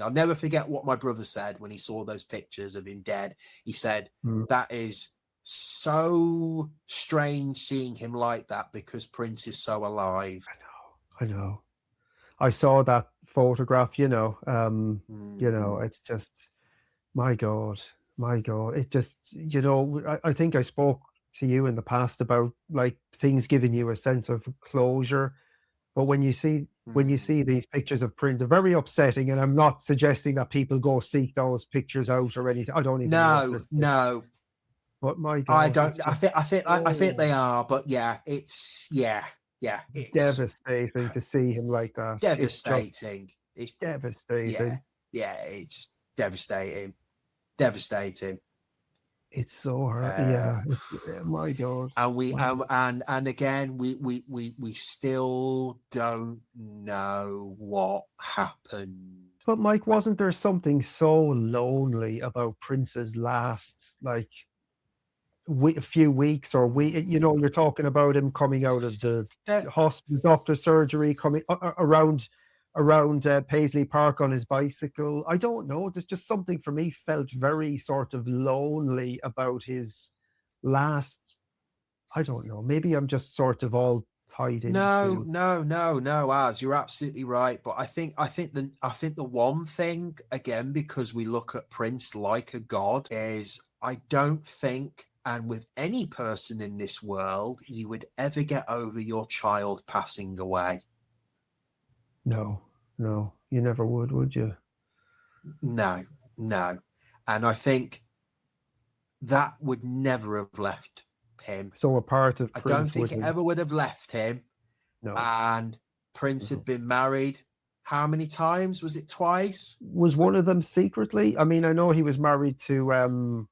Speaker 2: I'll never forget what my brother said when he saw those pictures of him dead. He said, that is so strange seeing him like that because Prince is so alive.
Speaker 1: I know. I saw that photograph, it's just, my God. It just, I think I spoke to you in the past about like things giving you a sense of closure. But when you see these pictures of Prince, they're very upsetting. And I'm not suggesting that people go seek those pictures out or anything. I don't even know.
Speaker 2: No.
Speaker 1: But my God,
Speaker 2: I don't. I think they are. But it's
Speaker 1: devastating to see him like that.
Speaker 2: Devastating. It's
Speaker 1: devastating.
Speaker 2: Yeah, it's devastating. Devastating.
Speaker 1: It's so hard. My God.
Speaker 2: And again, we still don't know what happened.
Speaker 1: But Mike, wasn't there something so lonely about Prince's last a few weeks or week? You're talking about him coming out of the hospital, doctor surgery, coming around Paisley Park on his bicycle. I don't know. There's just something for me felt very sort of lonely about his last. I don't know. Maybe I'm just sort of all tied into.
Speaker 2: No. Az, you're absolutely right. But I think the one thing again, because we look at Prince like a god, is I don't think, and with any person in this world, you would ever get over your child passing away.
Speaker 1: No, no, you never would you?
Speaker 2: No, no. And I think that would never have left him.
Speaker 1: So a part of
Speaker 2: I don't
Speaker 1: Prince
Speaker 2: think
Speaker 1: would
Speaker 2: it
Speaker 1: have,
Speaker 2: ever would have left him.
Speaker 1: no.
Speaker 2: And Prince had been married how many times? Was it twice?
Speaker 1: Was one of them secretly? I mean, I know he was married to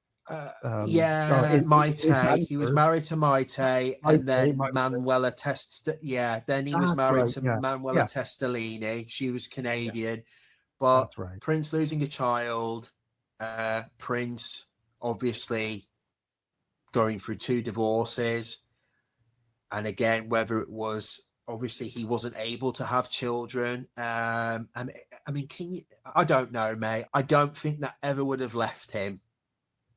Speaker 2: Yeah,
Speaker 1: his
Speaker 2: Maite. He was
Speaker 1: dancer,
Speaker 2: married to Maite, and then
Speaker 1: Maite.
Speaker 2: Then he was
Speaker 1: That's
Speaker 2: married
Speaker 1: right.
Speaker 2: to
Speaker 1: Yeah,
Speaker 2: Manuela
Speaker 1: yeah,
Speaker 2: Testolini. She was
Speaker 1: yeah.
Speaker 2: Canadian, but
Speaker 1: That's right.
Speaker 2: Prince losing a child, Prince obviously going through 2 divorces, and again, whether it was obviously he wasn't able to have children. I mean, I don't know, mate. I don't think that ever would have left him.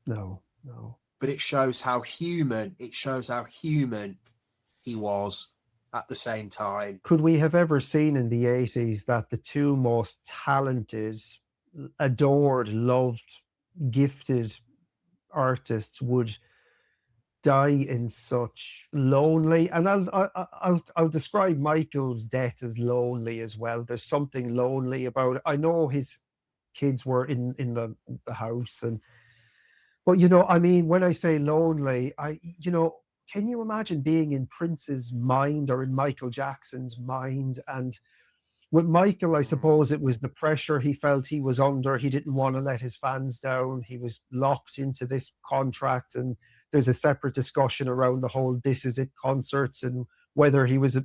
Speaker 1: No, no.
Speaker 2: But it shows how human. It shows how human he was at the same time.
Speaker 1: Could we have ever seen in the 80s that the two most talented, adored, loved, gifted artists would die in such lonely, and I'll describe Michael's death as lonely as well. There's something lonely about it. I know his kids were in the house, and but I mean, when I say lonely, can you imagine being in Prince's mind or in Michael Jackson's mind? And with Michael, I suppose it was the pressure he felt he was under. He didn't want to let his fans down. He was locked into this contract, and there's a separate discussion around the whole "This Is It" concerts and whether he was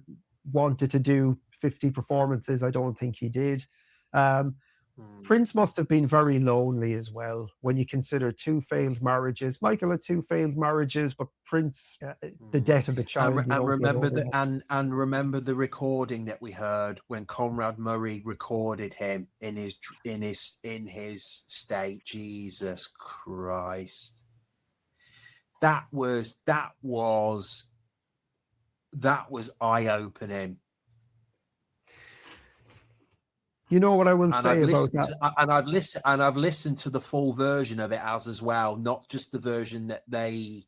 Speaker 1: wanted to do 50 performances. I don't think he did. Um, Prince must have been very lonely as well when you consider 2 failed marriages. Michael had 2 failed marriages, but Prince, the death of the child, you
Speaker 2: And
Speaker 1: don't get
Speaker 2: remember
Speaker 1: over that.
Speaker 2: and remember the recording that we heard when Conrad Murray recorded him in his state. Jesus Christ, that was eye opening.
Speaker 1: You know what I will
Speaker 2: And
Speaker 1: say about that?
Speaker 2: I've listened to the full version of it as well, not just the version that they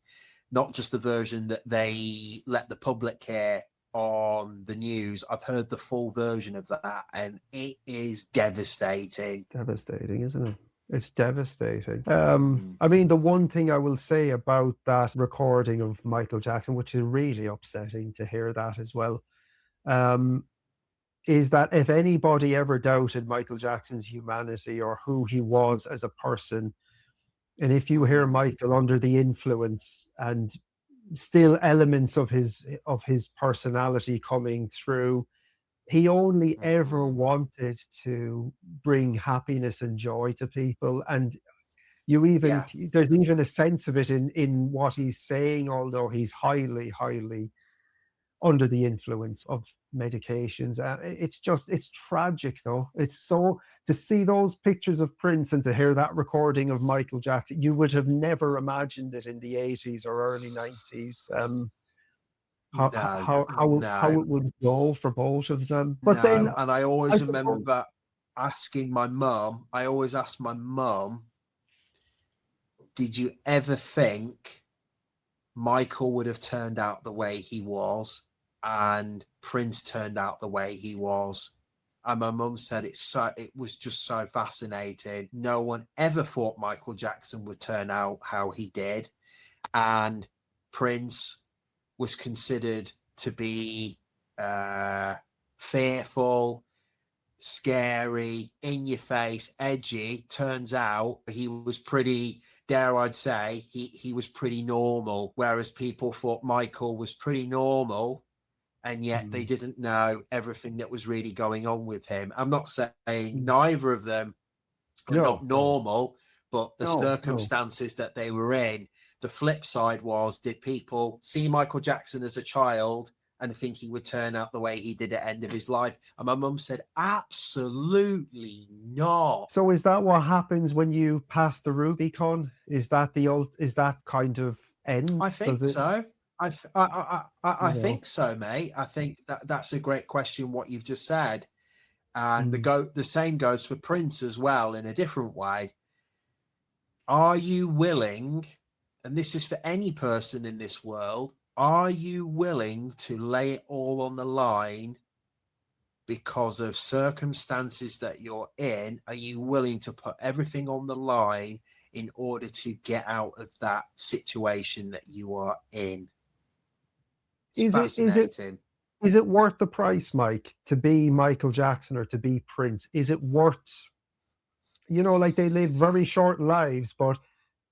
Speaker 2: let the public hear on the news. I've heard the full version of that, and it is devastating.
Speaker 1: Devastating, isn't it? It's devastating. I mean, the one thing I will say about that recording of Michael Jackson, which is really upsetting to hear that as well, is that if anybody ever doubted Michael Jackson's humanity or who he was as a person, and if you hear Michael under the influence and still elements of his personality coming through, he only ever wanted to bring happiness and joy to people. And
Speaker 2: Yeah,
Speaker 1: there's even a sense of it in what he's saying, although he's highly, highly under the influence of medications. It's tragic though. It's so, to see those pictures of Prince and to hear that recording of Michael Jackson, you would have never imagined it in the 80s or early 90s.
Speaker 2: no,
Speaker 1: How
Speaker 2: no,
Speaker 1: it would go for both of them. But then
Speaker 2: no. And I
Speaker 1: I
Speaker 2: always
Speaker 1: suppose,
Speaker 2: remember asking my mum. I always asked my mum, "Did you ever think Michael would have turned out the way he was, and Prince turned out the way he was?" And my mum said it was just so fascinating. No one ever thought Michael Jackson would turn out how he did, and Prince was considered to be fearful, scary, in your face, edgy. Turns out he was pretty, dare I say, he was pretty normal, whereas people thought Michael was pretty normal, and yet they didn't know everything that was really going on with him. I'm not saying neither of them are not
Speaker 1: no,
Speaker 2: normal, but the
Speaker 1: no.
Speaker 2: circumstances that they were in. The flip side was, did people see Michael Jackson as a child and think he would turn out the way he did at the end of his life? And my mum said, absolutely not.
Speaker 1: So is that what happens when you pass the Rubicon? Is that kind of
Speaker 2: I
Speaker 1: ends? Does
Speaker 2: think
Speaker 1: it?
Speaker 2: so. I
Speaker 1: You know.
Speaker 2: think so, mate. I think that's a great question, what you've just said. And
Speaker 1: Mm.
Speaker 2: the same goes for Prince as well, in a different way. Are you willing, and this is for any person in this world, are you willing to lay it all on the line because of circumstances that you're in, are you willing to put everything on the line in order to get out of that situation that you are in? It's fascinating.
Speaker 1: Is it worth the price, Mike, to be Michael Jackson or to be Prince? Is it worth, like they lived very short lives, but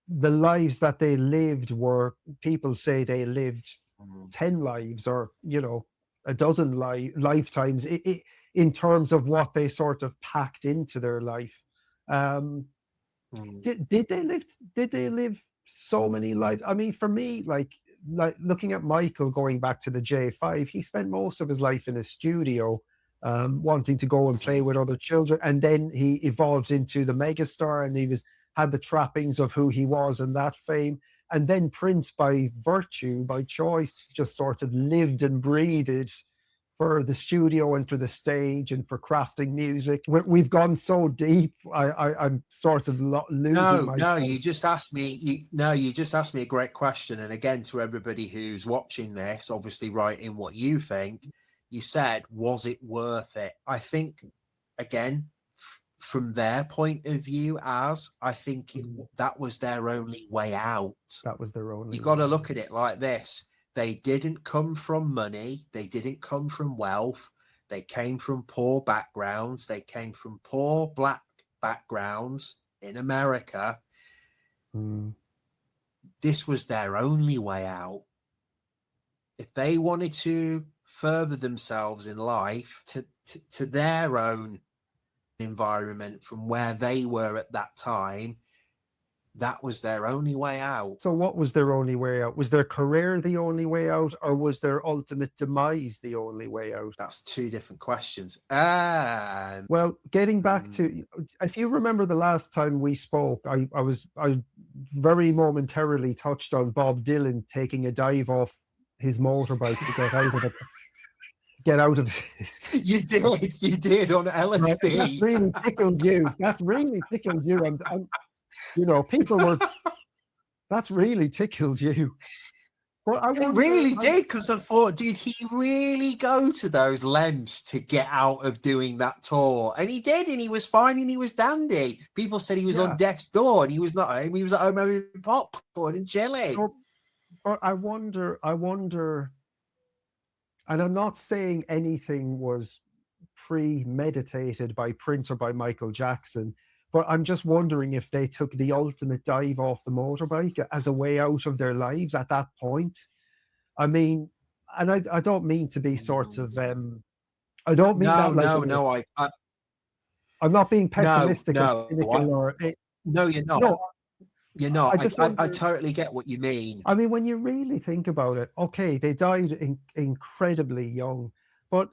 Speaker 1: the lives that they lived were, people say they lived 10 lives or, a dozen lifetimes in terms of what they sort of packed into their life. Did they live so many lives? I mean, for me, like looking at Michael going back to the J5, he spent most of his life in a studio, wanting to go and play with other children, and then he evolves into the megastar, and had the trappings of who he was and that fame. And then Prince, by virtue, by choice, just sort of lived and breathed for the studio and for the stage and for crafting music. We've gone so deep. I'm sort of losing my.
Speaker 2: No, you just asked me. You just asked me a great question. And again, to everybody who's watching this, obviously write in what you think. You said, was it worth it? I think, again, from their point of view, I think that was their only way out.
Speaker 1: That was their only.
Speaker 2: You've got to look at it like this. They didn't come from money. They didn't come from wealth. They came from poor backgrounds. They came from poor black backgrounds in America. This was their only way out. If they wanted to further themselves in life to their own environment from where they were at that time, that was their only way out.
Speaker 1: So what was their only way out? Was their career the only way out, or was their ultimate demise the only way out?
Speaker 2: That's two different questions.
Speaker 1: Well, getting back to, if you remember the last time we spoke, I very momentarily touched on Bob Dylan taking a dive off his motorbike to get out of it. Get out of it.
Speaker 2: You did on LSD.
Speaker 1: That really tickled you. That really tickled you. And people were. That's really tickled you. Well,
Speaker 2: it really did, because I thought, did he really go to those lengths to get out of doing that tour? And he did, and he was fine, and he was dandy. People said he was on death's door, and he was not home. He was at home having popcorn and jelly.
Speaker 1: But I wonder, and I'm not saying anything was premeditated by Prince or by Michael Jackson, but I'm just wondering if they took the ultimate dive off the motorbike as a way out of their lives at that point. I mean, and I don't mean to be sort of, I don't mean that like... I'm not being pessimistic or cynical
Speaker 2: no, you're not. No, you're not. I totally get what you mean.
Speaker 1: I mean, when you really think about it, okay, they died incredibly young, but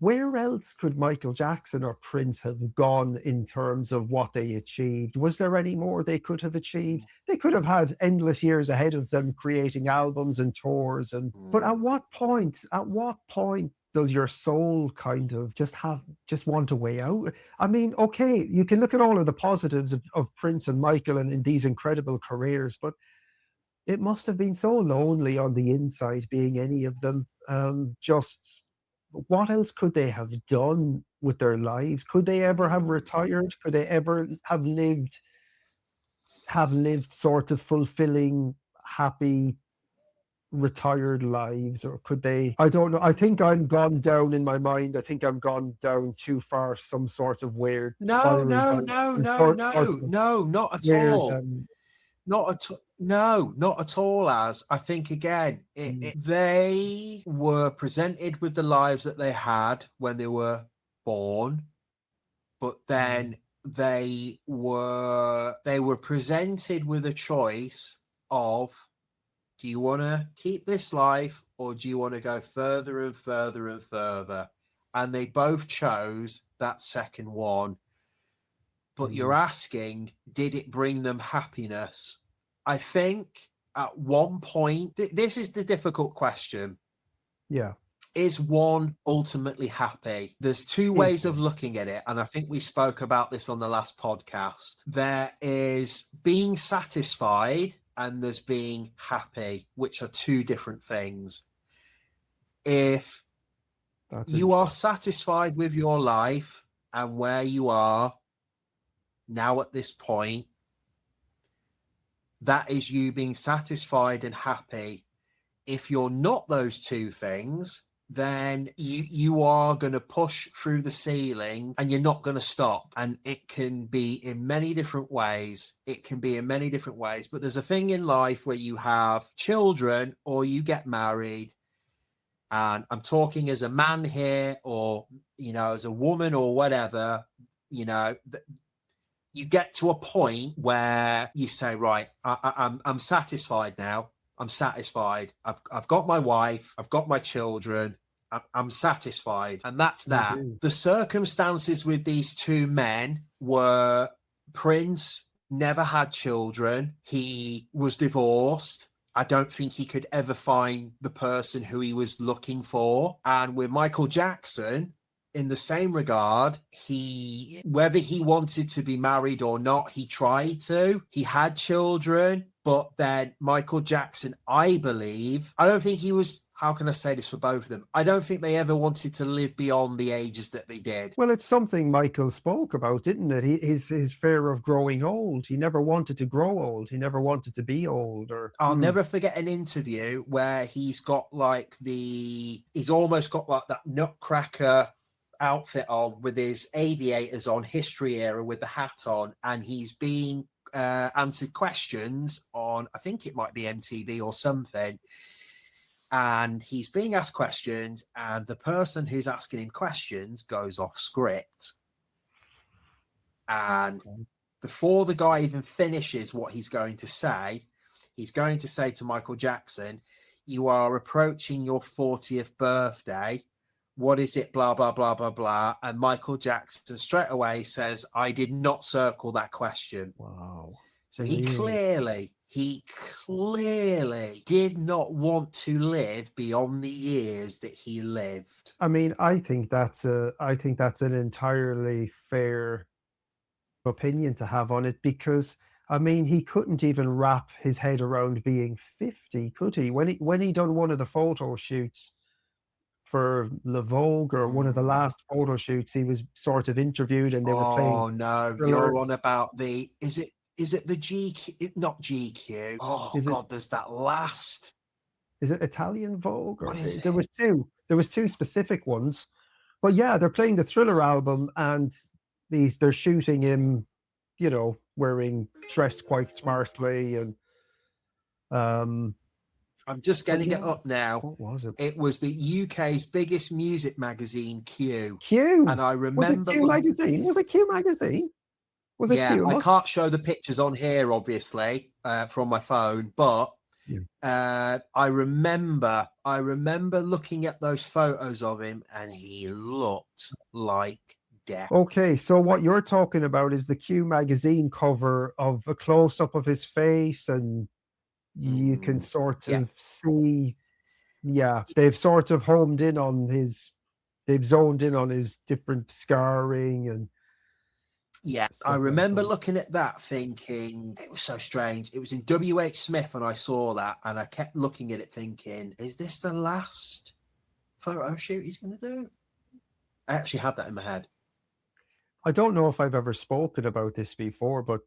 Speaker 1: where else could Michael Jackson or Prince have gone in terms of what they achieved? Was there any more they could have achieved? They could have had endless years ahead of them creating albums and tours. But at what point does your soul kind of just want a way out? I mean, okay, you can look at all of the positives of Prince and Michael and in these incredible careers, but it must have been so lonely on the inside being any of them. What else could they have done with their lives? Could they ever have retired? Could they ever have lived sort of fulfilling, happy, retired lives? Or could they? I don't know. I think I'm gone down in my mind. I think I'm gone down too far, some sort of weird.
Speaker 2: No, not at all. Not at all. As I think, again, they were presented with the lives that they had when they were born, but then they were presented with a choice of, do you want to keep this life or do you want to go further and further and further? And they both chose that second one. But you're asking, did it bring them happiness? I think at one point, this is the difficult question.
Speaker 1: Yeah.
Speaker 2: Is one ultimately happy? There's two ways of looking at it. And I think we spoke about this on the last podcast. There is being satisfied and there's being happy, which are two different things. If
Speaker 1: That's
Speaker 2: You are
Speaker 1: interesting.
Speaker 2: satisfied with your life and where you are now at this point. That is you being satisfied and happy. If you're not those two things, then you are going to push through the ceiling and you're not going to stop. And it can be in many different ways. But there's a thing in life where you have children or you get married. And I'm talking as a man here, or, as a woman or whatever, you get to a point where you say, right, I'm satisfied now. I'm satisfied. I've got my wife. I've got my children. I'm satisfied. And that's that.
Speaker 1: Mm-hmm.
Speaker 2: The circumstances with these two men were Prince never had children. He was divorced. I don't think he could ever find the person who he was looking for. And with Michael Jackson, in the same regard, whether he wanted to be married or not, he tried to. He had children, but then Michael Jackson, I believe, I don't think he was, how can I say this for both of them? I don't think they ever wanted to live beyond the ages that they did.
Speaker 1: Well, it's something Michael spoke about, didn't it? His fear of growing old. He never wanted to grow old. He never wanted to be old.
Speaker 2: I'll never forget an interview where he's almost got like that nutcracker outfit on with his aviators on, history era, with the hat on, and he's being answered questions on, I think it might be MTV or something, and he's being asked questions, and the person who's asking him questions goes off script, and before the guy even finishes what he's going to say to Michael Jackson, "You are approaching your 40th birthday. What is it? Blah, blah, blah, blah, blah." And Michael Jackson straight away says, "I did not circle that question."
Speaker 1: Wow.
Speaker 2: So he clearly did not want to live beyond the years that he lived.
Speaker 1: I mean, I think that's an entirely fair opinion to have on it, because I mean, he couldn't even wrap his head around being 50, could he? When he done one of the photo shoots for Le Vogue, or one of the last photo shoots, he was sort of interviewed and they were playing.
Speaker 2: Oh no,
Speaker 1: Thriller.
Speaker 2: you're on about is it the GQ? Not GQ. Oh God, there's that last.
Speaker 1: Is it Italian Vogue?
Speaker 2: What is it?
Speaker 1: There was two specific ones. But yeah, they're playing the Thriller album, and they're shooting him, dressed quite smartly, and
Speaker 2: I'm just getting it up now.
Speaker 1: What was it?
Speaker 2: It was the UK's biggest music magazine, Q.
Speaker 1: Q.
Speaker 2: And I remember.
Speaker 1: Was it Q magazine? Was it Q magazine? Was it Q?
Speaker 2: I can't show the pictures on here, obviously, from my phone, but I remember looking at those photos of him, and he looked like death.
Speaker 1: Okay, so what you're talking about is the Q magazine cover of a close-up of his face, and you can sort of see, they've sort of they've zoned in on his different scarring, and
Speaker 2: I remember looking at that thinking, it was so strange. It was in WH Smith, and I saw that, and I kept looking at it thinking, is this the last photo shoot he's going to do? I actually had that in my head.
Speaker 1: I don't know if I've ever spoken about this before, but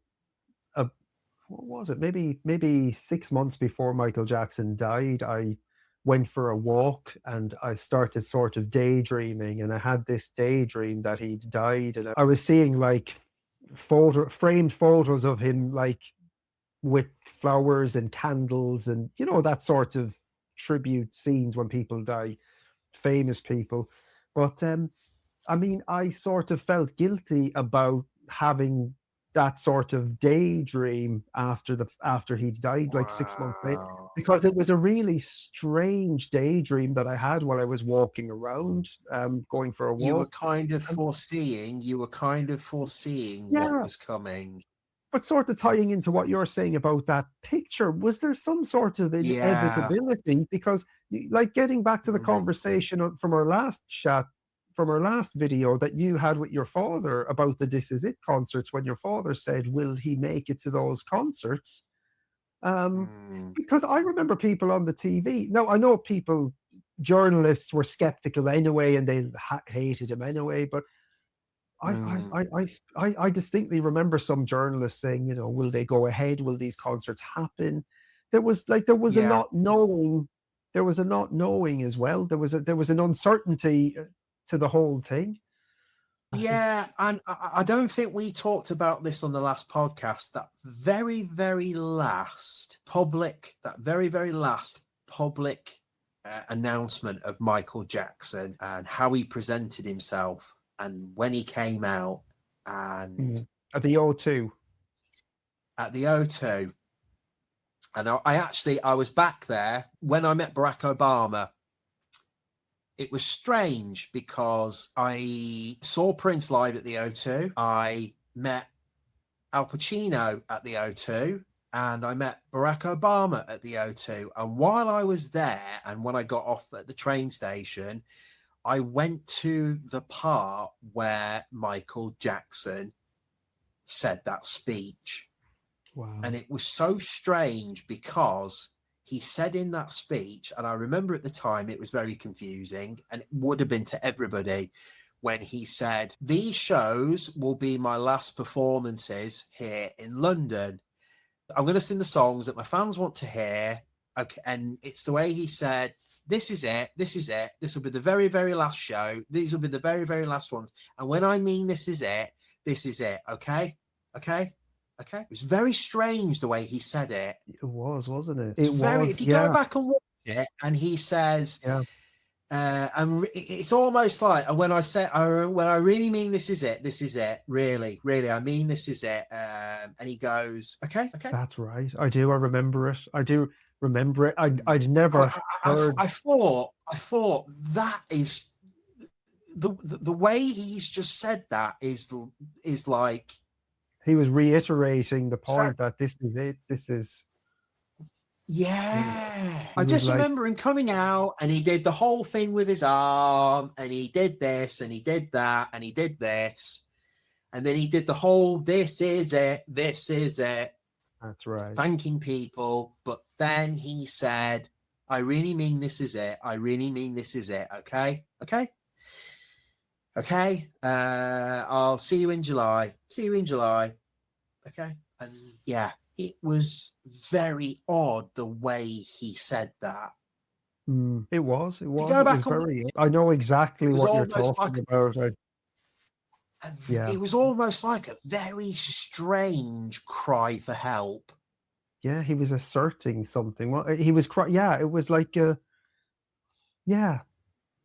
Speaker 1: what was it? Maybe 6 months before Michael Jackson died, I went for a walk and I started sort of daydreaming, and I had this daydream that he'd died, and I was seeing like framed photos of him, like with flowers and candles, and that sort of tribute scenes when people die, famous people. But I mean, I sort of felt guilty about having that sort of daydream after he died, like 6 months later, because it was a really strange daydream that I had while I was walking around, going for a walk.
Speaker 2: You were kind of foreseeing what was coming.
Speaker 1: But sort of tying into what you're saying about that picture, was there some sort of inevitability? Because, like, getting back to the conversation from our last chat, from our last video that you had with your father about the This Is It concerts, when your father said, will he make it to those concerts? Because I remember people on the TV. Now, I know people journalists were skeptical anyway, and they hated him anyway. But I distinctly remember some journalists saying, you know, will they go ahead? Will these concerts happen? There was a not knowing. There was a not knowing as well. There was an uncertainty to the whole thing.
Speaker 2: Yeah, and I don't think we talked about this on the last podcast. That very, very last public announcement of Michael Jackson and how he presented himself and when he came out and
Speaker 1: at the O2.
Speaker 2: At the O2. And I was back there when I met Barack Obama. It was strange because I saw Prince live at the O2. I met Al Pacino at the O2, and I met Barack Obama at the O2. And while I was there, and when I got off at the train station, I went to the part where Michael Jackson said that speech.
Speaker 1: Wow.
Speaker 2: And it was so strange because he said in that speech, and I remember at the time it was very confusing, and it would have been to everybody, when he said, these shows will be my last performances here in London. I'm going to sing the songs that my fans want to hear. Okay, and it's the way he said, this is it. This will be the very, very last show. These will be the very, very last ones. And when I mean this is it. Okay? It was very strange the way he said it.
Speaker 1: It was, wasn't it?
Speaker 2: It was. If you go back and watch it, and he says, and it's almost like, and when I really mean this is it, really, I mean this is it. And he goes, okay.
Speaker 1: That's right. I remember it. I'd never heard.
Speaker 2: I thought that is the way he's just said that is like.
Speaker 1: He was reiterating the point that this is it. This is.
Speaker 2: Yeah. I just remember him coming out and he did the whole thing with his arm and he did this and he did that and he did this. And then he did the whole, this is it.
Speaker 1: That's right.
Speaker 2: Thanking people. But then he said, I really mean this is it. Okay. I'll see you in July. Okay. And yeah, it was very odd the way he said that.
Speaker 1: It was.
Speaker 2: Go back
Speaker 1: I know exactly what you're talking about.
Speaker 2: It was almost like a very strange cry for help.
Speaker 1: Yeah, he was asserting something. Well, he was crying. Yeah, it was like yeah,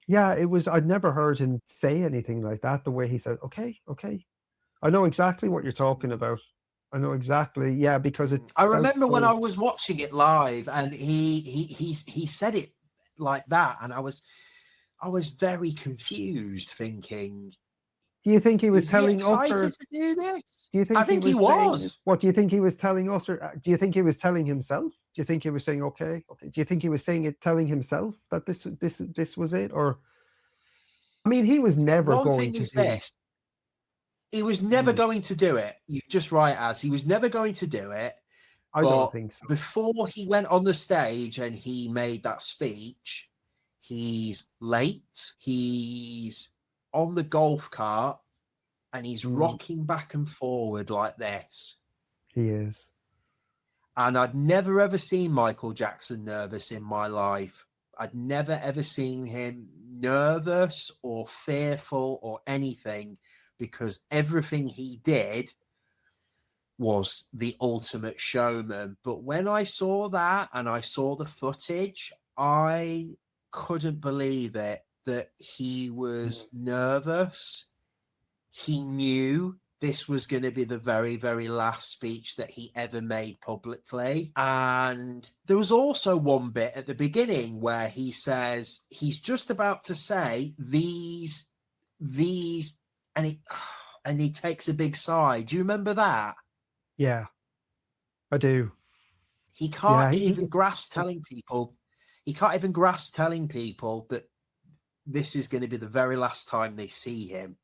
Speaker 1: it was. I'd never heard him say anything like that. The way he said, "Okay." I know exactly what you're talking about. I know exactly. Yeah, because
Speaker 2: I remember when I was watching it live, and he said it like that, and I was very confused, thinking.
Speaker 1: Do you think he was telling
Speaker 2: us? Excited to do this?
Speaker 1: Do you think?
Speaker 2: I think he was.
Speaker 1: What do you think he was telling us, or do you think he was telling himself? Do you think he was saying, "Okay"? Do you think he was telling himself that this was it, or? I mean, he was never going to.
Speaker 2: One thing is this. He was never going to do it. You're just right, as he was never going to do it.
Speaker 1: I don't think so.
Speaker 2: Before he went on the stage and he made that speech, he's late. He's on the golf cart and he's rocking back and forward like this.
Speaker 1: He is.
Speaker 2: And I'd never ever seen Michael Jackson nervous in my life. I'd never ever seen him nervous or fearful or anything, because everything he did was the ultimate showman. But when I saw that and I saw the footage, I couldn't believe it, that he was nervous. He knew this was going to be the very, very last speech that he ever made publicly. And there was also one bit at the beginning where he says, he's just about to say these, and he takes a big sigh. Do you remember that?
Speaker 1: Yeah, I do.
Speaker 2: He can't even grasp telling people. He can't even grasp telling people that this is going to be the very last time they see him.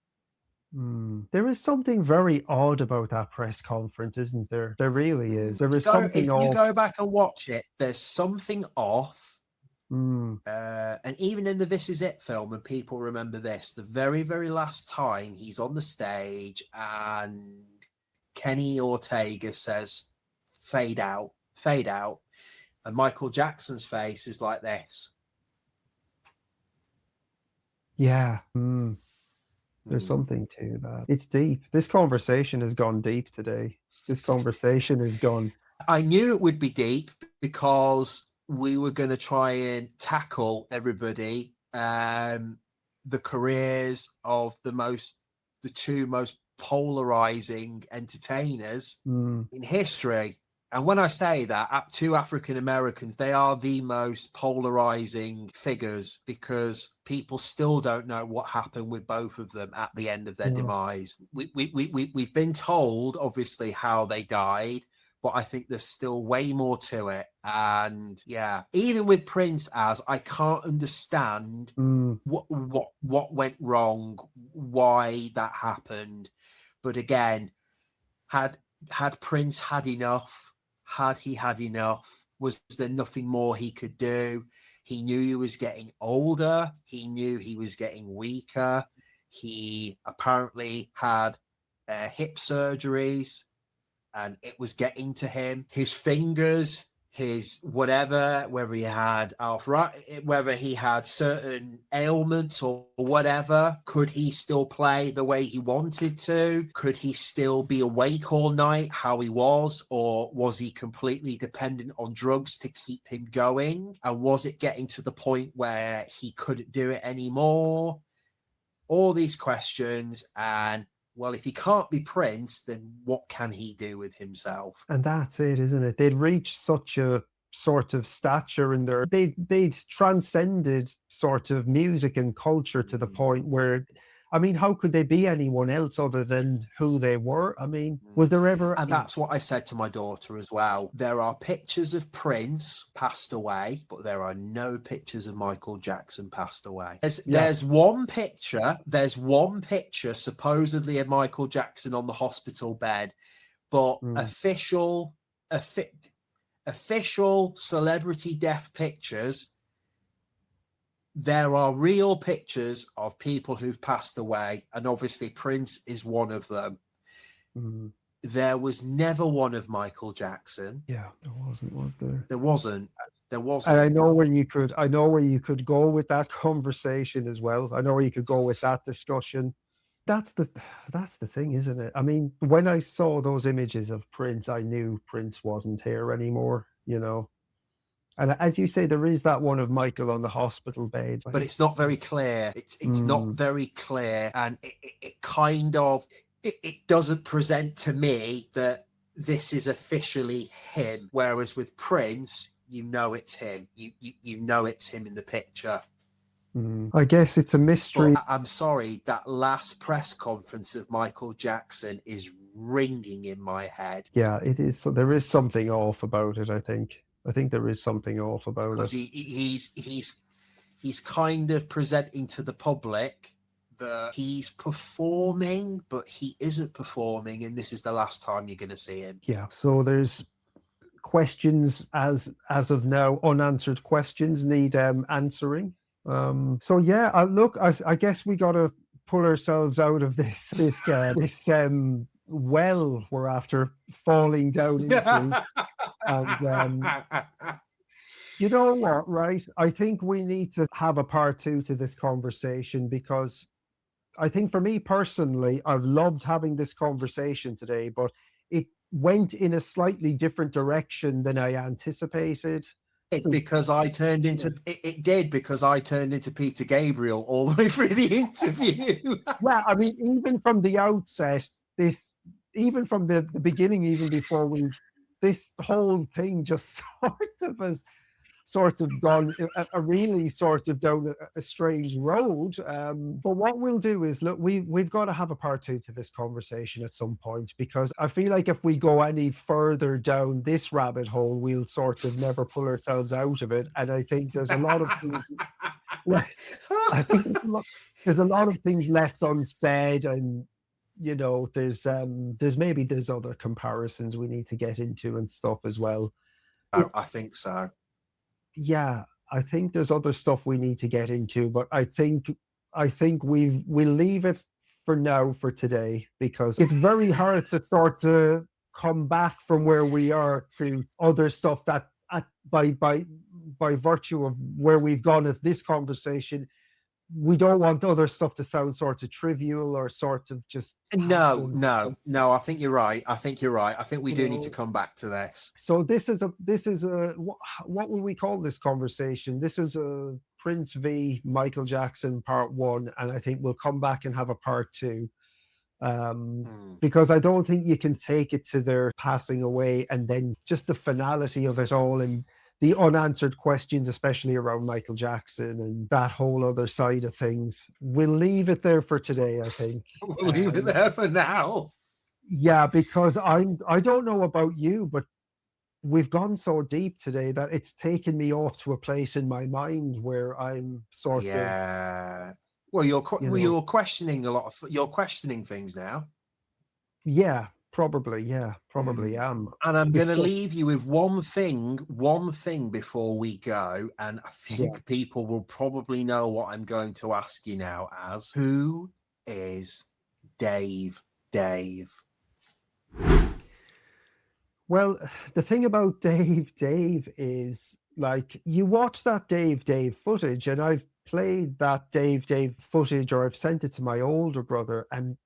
Speaker 1: There is something very odd about that press conference, isn't there? There really is. There is something off.
Speaker 2: If you go back and watch it, there's something off. And even in the This Is It film, and people remember this, the very, very last time he's on the stage and Kenny Ortega says, fade out, fade out. And Michael Jackson's face is like this.
Speaker 1: Yeah. There's something to that. It's deep. This conversation has gone deep today. This conversation has gone.
Speaker 2: I knew it would be deep because we were going to try and tackle everybody, the careers of the two most polarizing entertainers in history. And when I say that, two African Americans, they are the most polarizing figures because people still don't know what happened with both of them at the end of their demise. We've been told, obviously, how they died, but I think there's still way more to it. And yeah, even with Prince, I can't understand what went wrong, why that happened. But again, had Prince had enough? Had he had enough? Was there nothing more he could do? He knew he was getting older. He knew he was getting weaker. He apparently had hip surgeries and it was getting to him. His fingers, his whatever, whether he had arthritis, whether he had certain ailments or whatever, could he still play the way he wanted to? Could he still be awake all night how he was? Or was he completely dependent on drugs to keep him going? And was it getting to the point where he couldn't do it anymore? All these questions. And well, if he can't be Prince, then what can he do with himself?
Speaker 1: And that's it, isn't it? They'd reached such a sort of stature in their, they'd transcended sort of music and culture to the point where, I mean, how could they be anyone else other than who they were? I mean, was there ever...
Speaker 2: And that's what I said to my daughter as well. There are pictures of Prince passed away, but there are no pictures of Michael Jackson passed away. There's one picture supposedly of Michael Jackson on the hospital bed, but official celebrity death pictures, there are real pictures of people who've passed away, and obviously Prince is one of them. There was never one of Michael Jackson.
Speaker 1: Yeah, there wasn't, was there?
Speaker 2: There wasn't.
Speaker 1: And I know where you could go with that conversation as well. I know where you could go with that discussion. That's the thing, isn't it? I mean, when I saw those images of Prince, I knew Prince wasn't here anymore, you know. And as you say, there is that one of Michael on the hospital bed.
Speaker 2: But it's not very clear. It's not very clear. And it kind of, it doesn't present to me that this is officially him. Whereas with Prince, you know it's him. You know it's him in the picture.
Speaker 1: I guess it's a mystery.
Speaker 2: But I'm sorry, that last press conference of Michael Jackson is ringing in my head.
Speaker 1: Yeah, it is. So there is something off about it, I think. I think there is something off about it.
Speaker 2: Because he's kind of presenting to the public that he's performing, but he isn't performing, and this is the last time you're going to see him.
Speaker 1: Yeah. So there's questions as of now, unanswered questions need answering. So yeah, look, I guess we got to pull ourselves out of this well we're after falling down into. And you know what, right? I think we need to have a part 2 to this conversation, because I think for me personally, I've loved having this conversation today, but it went in a slightly different direction than I anticipated.
Speaker 2: Because I turned into Peter Gabriel all the way through the interview.
Speaker 1: Well, I mean, even from the outset, even from the beginning, even before this whole thing just sort of gone a really sort of down a strange road. But what we'll do is, look, we've got to have a part 2 to this conversation at some point, because I feel like if we go any further down this rabbit hole, we'll sort of never pull ourselves out of it. And I think there's a lot of things. I think there's a lot of things left unsaid, and you know, there's other comparisons we need to get into and stuff as well.
Speaker 2: I think so.
Speaker 1: Yeah, I think there's other stuff we need to get into, but I think we'll leave it for now for today, because it's very hard to start to come back from where we are to other stuff that by virtue of where we've gone with this conversation. We don't want other stuff to sound sort of trivial or sort of just
Speaker 2: No,
Speaker 1: passive.
Speaker 2: no. I think you're right. I think we
Speaker 1: You
Speaker 2: do need to
Speaker 1: know,
Speaker 2: come back to this.
Speaker 1: so this is a what will we call this conversation? This is a Prince v Michael Jackson part one, and I think we'll come back and have a part two, because I don't think you can take it to their passing away and then just the finality of it all and the unanswered questions, especially around Michael Jackson and that whole other side of things. We'll leave it there for today, I think.
Speaker 2: We'll leave it there for now.
Speaker 1: Yeah, because I don't know about you, but we've gone so deep today that it's taken me off to a place in my mind where I'm sort of,
Speaker 2: Well, you're
Speaker 1: you
Speaker 2: questioning things now.
Speaker 1: yeah, probably am.
Speaker 2: And I'm
Speaker 1: It's
Speaker 2: going to
Speaker 1: just-
Speaker 2: leave you with one thing before we go. And I think people will probably know what I'm going to ask you now as who is Dave?
Speaker 1: Well, the thing about Dave is, like, you watch that Dave footage, and I've played that Dave footage, or I've sent it to my older brother, and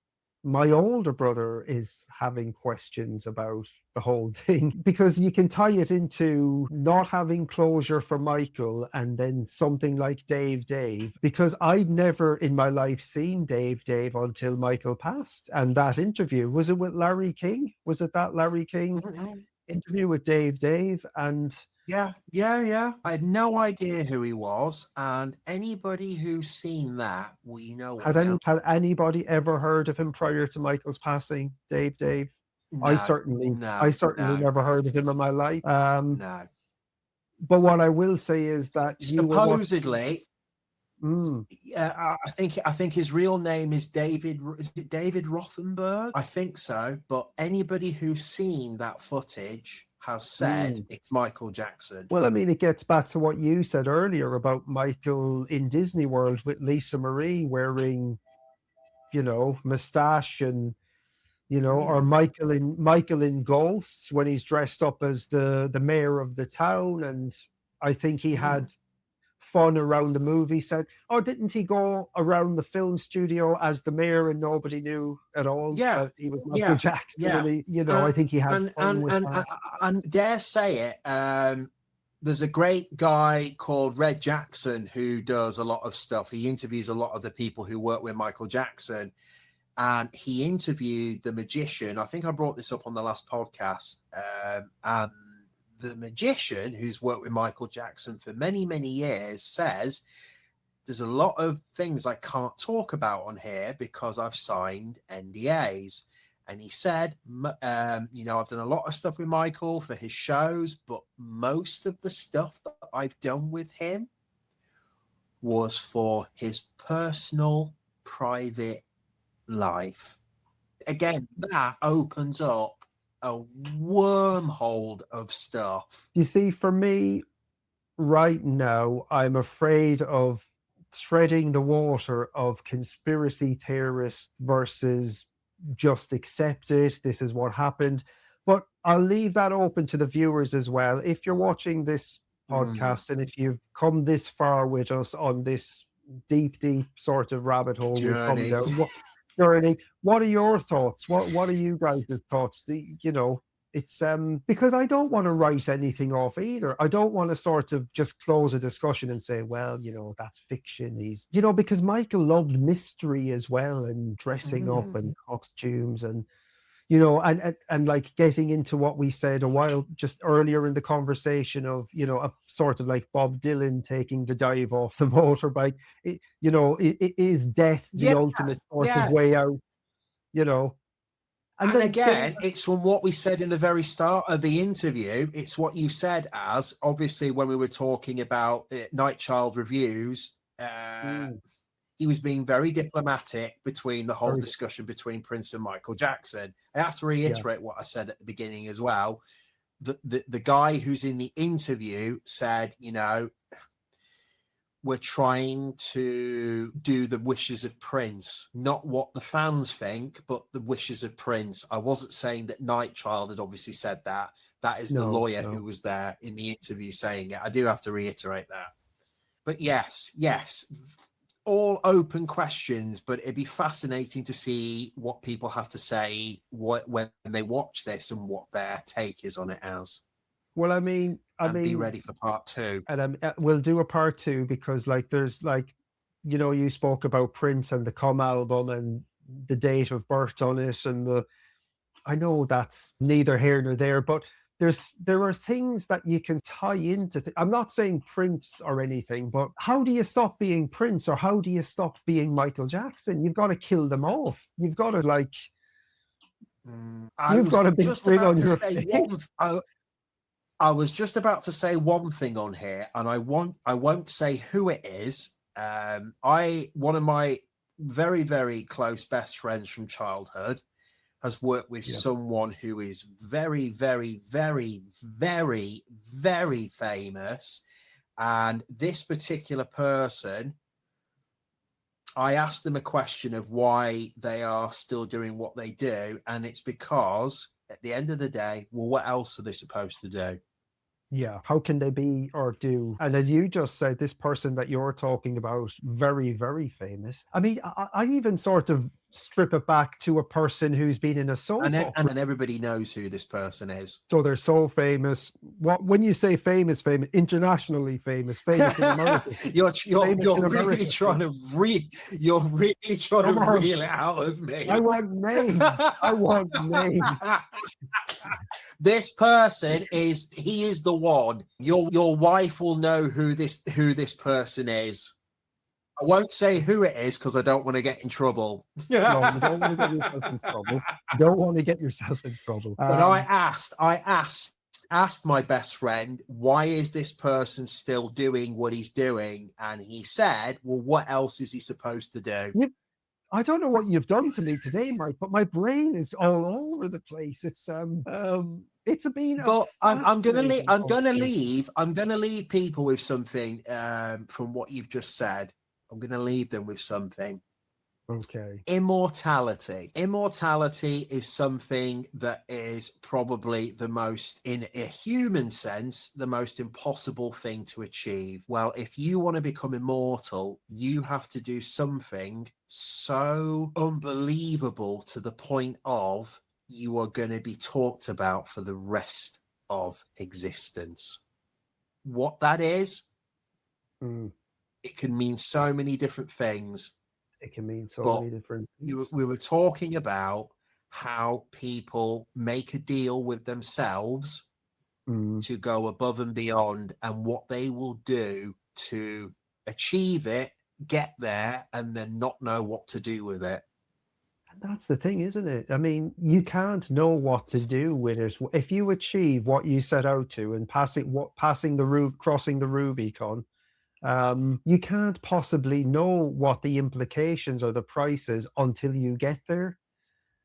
Speaker 1: my older brother is having questions about the whole thing, because you can tie it into not having closure for Michael and then something like Dave, because I'd never in my life seen Dave until Michael passed. And that interview, was it with Larry King? Was it that Larry King interview with Dave? And
Speaker 2: Yeah. I had no idea who he was, and anybody who's seen that, we know.
Speaker 1: had anybody ever heard of him prior to Michael's passing? Dave? I certainly never heard of him in my life.
Speaker 2: No.
Speaker 1: But what I will say is that
Speaker 2: supposedly, I think his real name is David. Is it David Rothenberg? I think so. But anybody who's seen that footage has said it's Michael Jackson.
Speaker 1: Well, I mean, it gets back to what you said earlier about Michael in Disney World with Lisa Marie wearing, mustache, and or Michael in Ghosts when he's dressed up as the mayor of the town, and I think he had fun around the movie set. Oh, didn't he go around the film studio as the mayor and nobody knew at all that he was Michael Jackson?
Speaker 2: Yeah.
Speaker 1: And I think he had fun with that.
Speaker 2: And dare say it, there's a great guy called Red Jackson who does a lot of stuff. He interviews a lot of the people who work with Michael Jackson. And he interviewed the magician. I think I brought this up on the last podcast. And the magician, who's worked with Michael Jackson for many, many years, says there's a lot of things I can't talk about on here because I've signed NDAs. And he said, I've done a lot of stuff with Michael for his shows, but most of the stuff that I've done with him was for his personal, private life. Again, that opens up a wormhole of stuff.
Speaker 1: You see, for me right now, I'm afraid of treading the water of conspiracy theorists versus just accept it. This is what happened. But I'll leave that open to the viewers as well. If you're watching this podcast and if you've come this far with us on this deep sort of rabbit hole we've come down, what are your thoughts? What are you guys' thoughts? It's because I don't want to write anything off either. I don't want to sort of just close a discussion and say, well, that's fiction. He's, because Michael loved mystery as well, and dressing up and costumes, and and like getting into what we said a while just earlier in the conversation of, a sort of like Bob Dylan taking the dive off the motorbike. It is death the ultimate sort of way out,
Speaker 2: And again, it's from what we said in the very start of the interview. It's what you said, as obviously when we were talking about Night Child reviews, he was being very diplomatic between the whole discussion between Prince and Michael Jackson. I have to reiterate what I said at the beginning as well. The guy who's in the interview said, were trying to do the wishes of Prince, not what the fans think, but the wishes of Prince. I wasn't saying that Nightchild had obviously said that. That is the lawyer who was there in the interview saying it. I do have to reiterate that. But yes, all open questions, but it'd be fascinating to see what people have to say when they watch this and what their take is on it as.
Speaker 1: Well, I mean,
Speaker 2: be ready for part 2.
Speaker 1: And we'll do a part 2 because, like, there's like, you know, you spoke about Prince and the Come album and the date of birth on it, and I know that's neither here nor there, but there are things that you can tie into. I'm not saying Prince or anything, but how do you stop being Prince, or how do you stop being Michael Jackson? You've got to kill them off. You've got to, like, you've got a big thing on your face.
Speaker 2: I was just about to say one thing on here, and I won't say who it is. One of my very, very close best friends from childhood has worked with someone who is very, very, very, very, very famous. And this particular person, I asked them a question of why they are still doing what they do. And it's because at the end of the day, well, what else are they supposed to do?
Speaker 1: Yeah. How can they be or do? And as you just said, this person that you're talking about, very, very famous. I mean, I even sort of strip it back to a person who's been in a soap opera.
Speaker 2: And everybody knows who this person is.
Speaker 1: So they're so famous. When you say famous, internationally famous in America.
Speaker 2: you're really trying to reel it out of me.
Speaker 1: I want names. I want names.
Speaker 2: This person is the one. Your wife will know who this person is. I won't say who it is because I don't want to get in trouble.
Speaker 1: No, you don't want to get yourself in trouble. You don't want to get yourself in trouble.
Speaker 2: But I asked my best friend, why is this person still doing what he's doing? And he said, well, what else is he supposed to do?
Speaker 1: I don't know what you've done to me today, Mike, but my brain is all over the place. I'm gonna
Speaker 2: leave people with something from what you've just said. I'm gonna leave them with something.
Speaker 1: Okay.
Speaker 2: Immortality. Immortality is something that is probably the most, in a human sense, the most impossible thing to achieve. Well, if you want to become immortal, you have to do something so unbelievable to the point of you are going to be talked about for the rest of existence. What that is, it can mean so many different things.
Speaker 1: It can mean so many different things.
Speaker 2: We were talking about how people make a deal with themselves to go above and beyond, and what they will do to achieve it, get there, and then not know what to do with it.
Speaker 1: And that's the thing, isn't it? I mean, you can't know what to do with it. If you achieve what you set out to and crossing the Rubicon, you can't possibly know what the implications or the price is until you get there.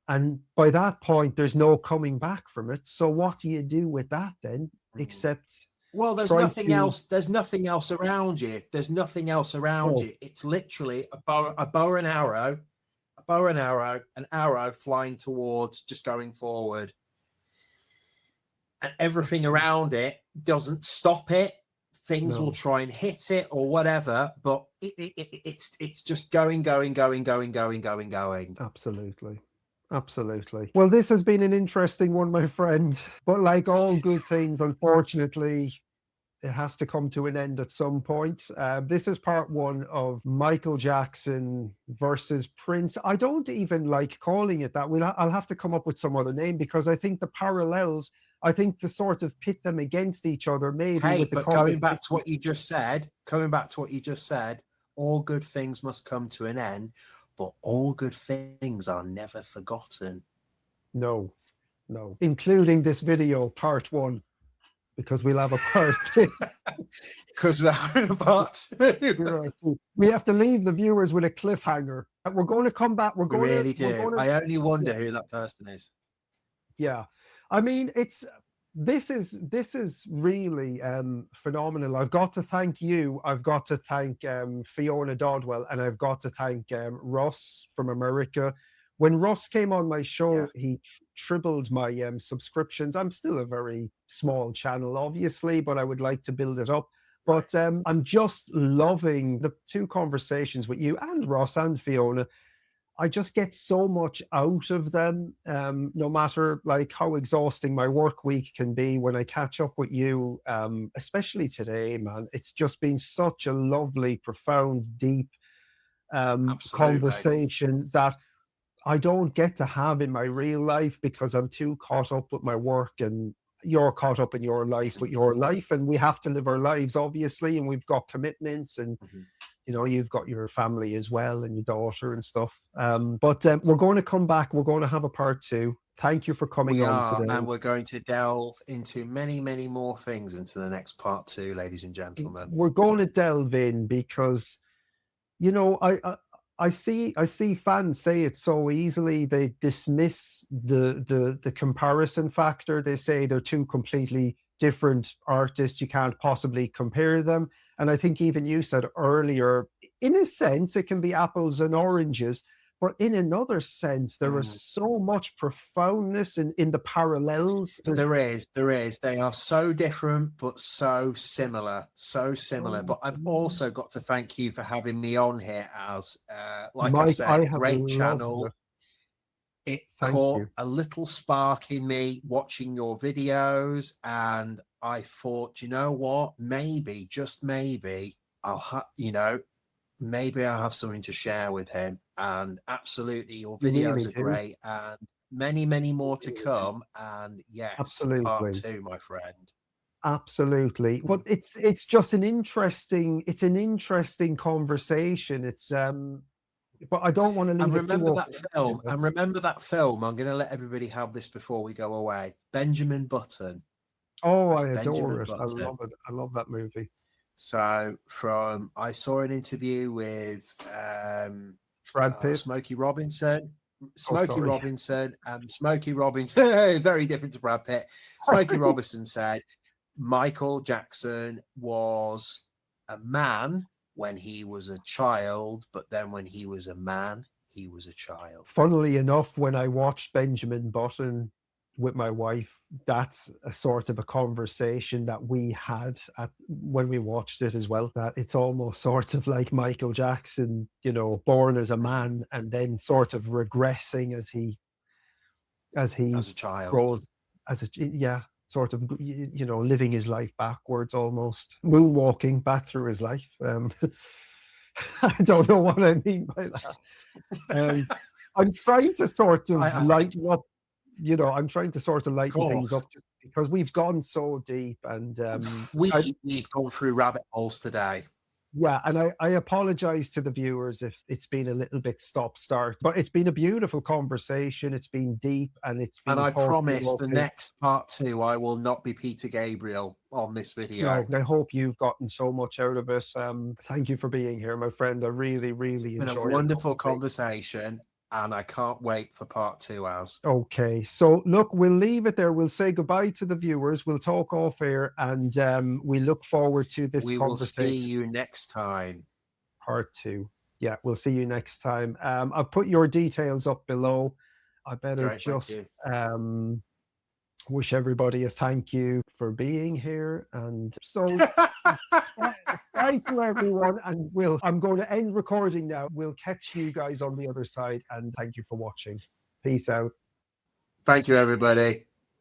Speaker 1: And by that point, there's no coming back from it. So what do you do with that then? Except,
Speaker 2: well, there's nothing else. There's nothing else around you. There's nothing else around you. It's literally a bow and arrow, an arrow flying towards, just going forward. And everything around it doesn't stop it. Things will try and hit it or whatever, but it's just going.
Speaker 1: Absolutely. Well, this has been an interesting one, my friend. But like all good things, unfortunately, it has to come to an end at some point. This is part 1 of Michael Jackson versus Prince. I don't even like calling it that. I'll have to come up with some other name, because I think the parallels, to sort of pit them against each other, maybe.
Speaker 2: Hey, but going back to what you just said, all good things must come to an end, but all good things are never forgotten.
Speaker 1: No, including this video, part 1. Because we'll have a part 2.
Speaker 2: Because we're having a part 2.
Speaker 1: We have to leave the viewers with a cliffhanger. We're going to come back.
Speaker 2: We really do. I only wonder who that person is.
Speaker 1: Yeah. I mean, This is really phenomenal. I've got to thank you. I've got to thank Fiona Dodwell, and I've got to thank Russ from America. When Russ came on my
Speaker 2: Yeah.
Speaker 1: show, he tripled my subscriptions. I'm still a very small channel, obviously, but I would like to build it up.
Speaker 2: Right.
Speaker 1: But I'm just loving the two conversations with you and Ross and Fiona. I just get so much out of them, no matter like how exhausting my work week can be. When I catch up with you, especially today, man, it's just been such a lovely, profound, deep
Speaker 2: Absolutely.
Speaker 1: conversation that I don't get to have in my real life because I'm too caught up with my work, and you're caught up in your life with your life, and we have to live our lives, obviously, and we've got commitments, and
Speaker 2: Mhm.
Speaker 1: you've got your family as well and your daughter and stuff. But we're going to come back. We're going to have a part two. Thank you for coming
Speaker 2: We
Speaker 1: on
Speaker 2: are, and
Speaker 1: today.
Speaker 2: we're going to delve into many, many more things into the next part two, ladies and gentlemen.
Speaker 1: We're going to delve in because I see fans say it so easily. They dismiss the comparison factor. They say they're two completely different artists. You can't possibly compare them. And I think even you said earlier, in a sense, it can be apples and oranges. But in another sense, there is
Speaker 2: Mm.
Speaker 1: so much profoundness in the parallels.
Speaker 2: There is. They are so different, but so similar. So similar. But I've also got to thank you for having me on here, as like I
Speaker 1: Mike, I
Speaker 2: said,
Speaker 1: have
Speaker 2: great
Speaker 1: loved
Speaker 2: channel.
Speaker 1: it.
Speaker 2: It
Speaker 1: Thank
Speaker 2: caught
Speaker 1: you.
Speaker 2: a little spark in me watching your videos, and I thought, you know what? Maybe, just maybe, maybe I'll have something to share with him. And absolutely, your
Speaker 1: You
Speaker 2: videos
Speaker 1: really
Speaker 2: are
Speaker 1: do.
Speaker 2: great, and many, many more to
Speaker 1: You really do.
Speaker 2: come. And yes, part
Speaker 1: Absolutely.
Speaker 2: two, my friend.
Speaker 1: Absolutely. But
Speaker 2: Mm.
Speaker 1: it's just an interesting conversation. It's but I don't want to
Speaker 2: And
Speaker 1: leave it too
Speaker 2: remember that
Speaker 1: open.
Speaker 2: film. And remember that film. I'm going to let everybody have this before we go away. Benjamin Button.
Speaker 1: Oh, I
Speaker 2: Benjamin
Speaker 1: adore it. I
Speaker 2: Button.
Speaker 1: love it. I love that movie.
Speaker 2: So I saw an interview with
Speaker 1: Brad Pitt.
Speaker 2: Smokey Robinson.
Speaker 1: Oh, sorry.
Speaker 2: Smokey Robinson, very different to Brad Pitt. Smokey
Speaker 1: Sorry.
Speaker 2: Robinson said Michael Jackson was a man when he was a child, but then when he was a man, he was a child.
Speaker 1: Funnily enough, when I watched Benjamin Button with my wife, that's a sort of a conversation that we had when we watched it as well. That it's almost sort of like Michael Jackson, born as a man and then sort of regressing as he
Speaker 2: As a child.
Speaker 1: grows, yeah, sort of living his life backwards, almost moonwalking back through his life. I don't know what I mean by that. Um, I'm trying to sort of
Speaker 2: Of
Speaker 1: lighten up. I'm trying to sort of lighten things
Speaker 2: course.
Speaker 1: up just because we've gone so deep, and
Speaker 2: We've gone through rabbit holes today.
Speaker 1: yeah, and I apologize to the viewers if it's been a little bit stop-start, but it's been a beautiful conversation. It's been deep, and it's
Speaker 2: And
Speaker 1: been
Speaker 2: I
Speaker 1: totally
Speaker 2: promise the
Speaker 1: okay.
Speaker 2: next part two, I will not be Peter Gabriel on this video.
Speaker 1: No, I hope you've gotten so much out of it. Thank you for being here, my friend. I really,
Speaker 2: It's
Speaker 1: really
Speaker 2: been a
Speaker 1: enjoyed the
Speaker 2: wonderful
Speaker 1: conversation.
Speaker 2: conversation, and I can't wait for part two, as.
Speaker 1: Okay, so look, we'll leave it there. We'll say goodbye to the viewers. We'll talk off air, and we look forward to this
Speaker 2: We will see
Speaker 1: conversation.
Speaker 2: you next time.
Speaker 1: Part two. Yeah, we'll see you next time. I've put your details up below. I better
Speaker 2: Great, thank
Speaker 1: just
Speaker 2: you.
Speaker 1: wish everybody a thank you for being here. And so thank you, everyone. And I'm going to end recording now. We'll catch you guys on the other side. And thank you for watching. Peace out.
Speaker 2: Thank you, everybody.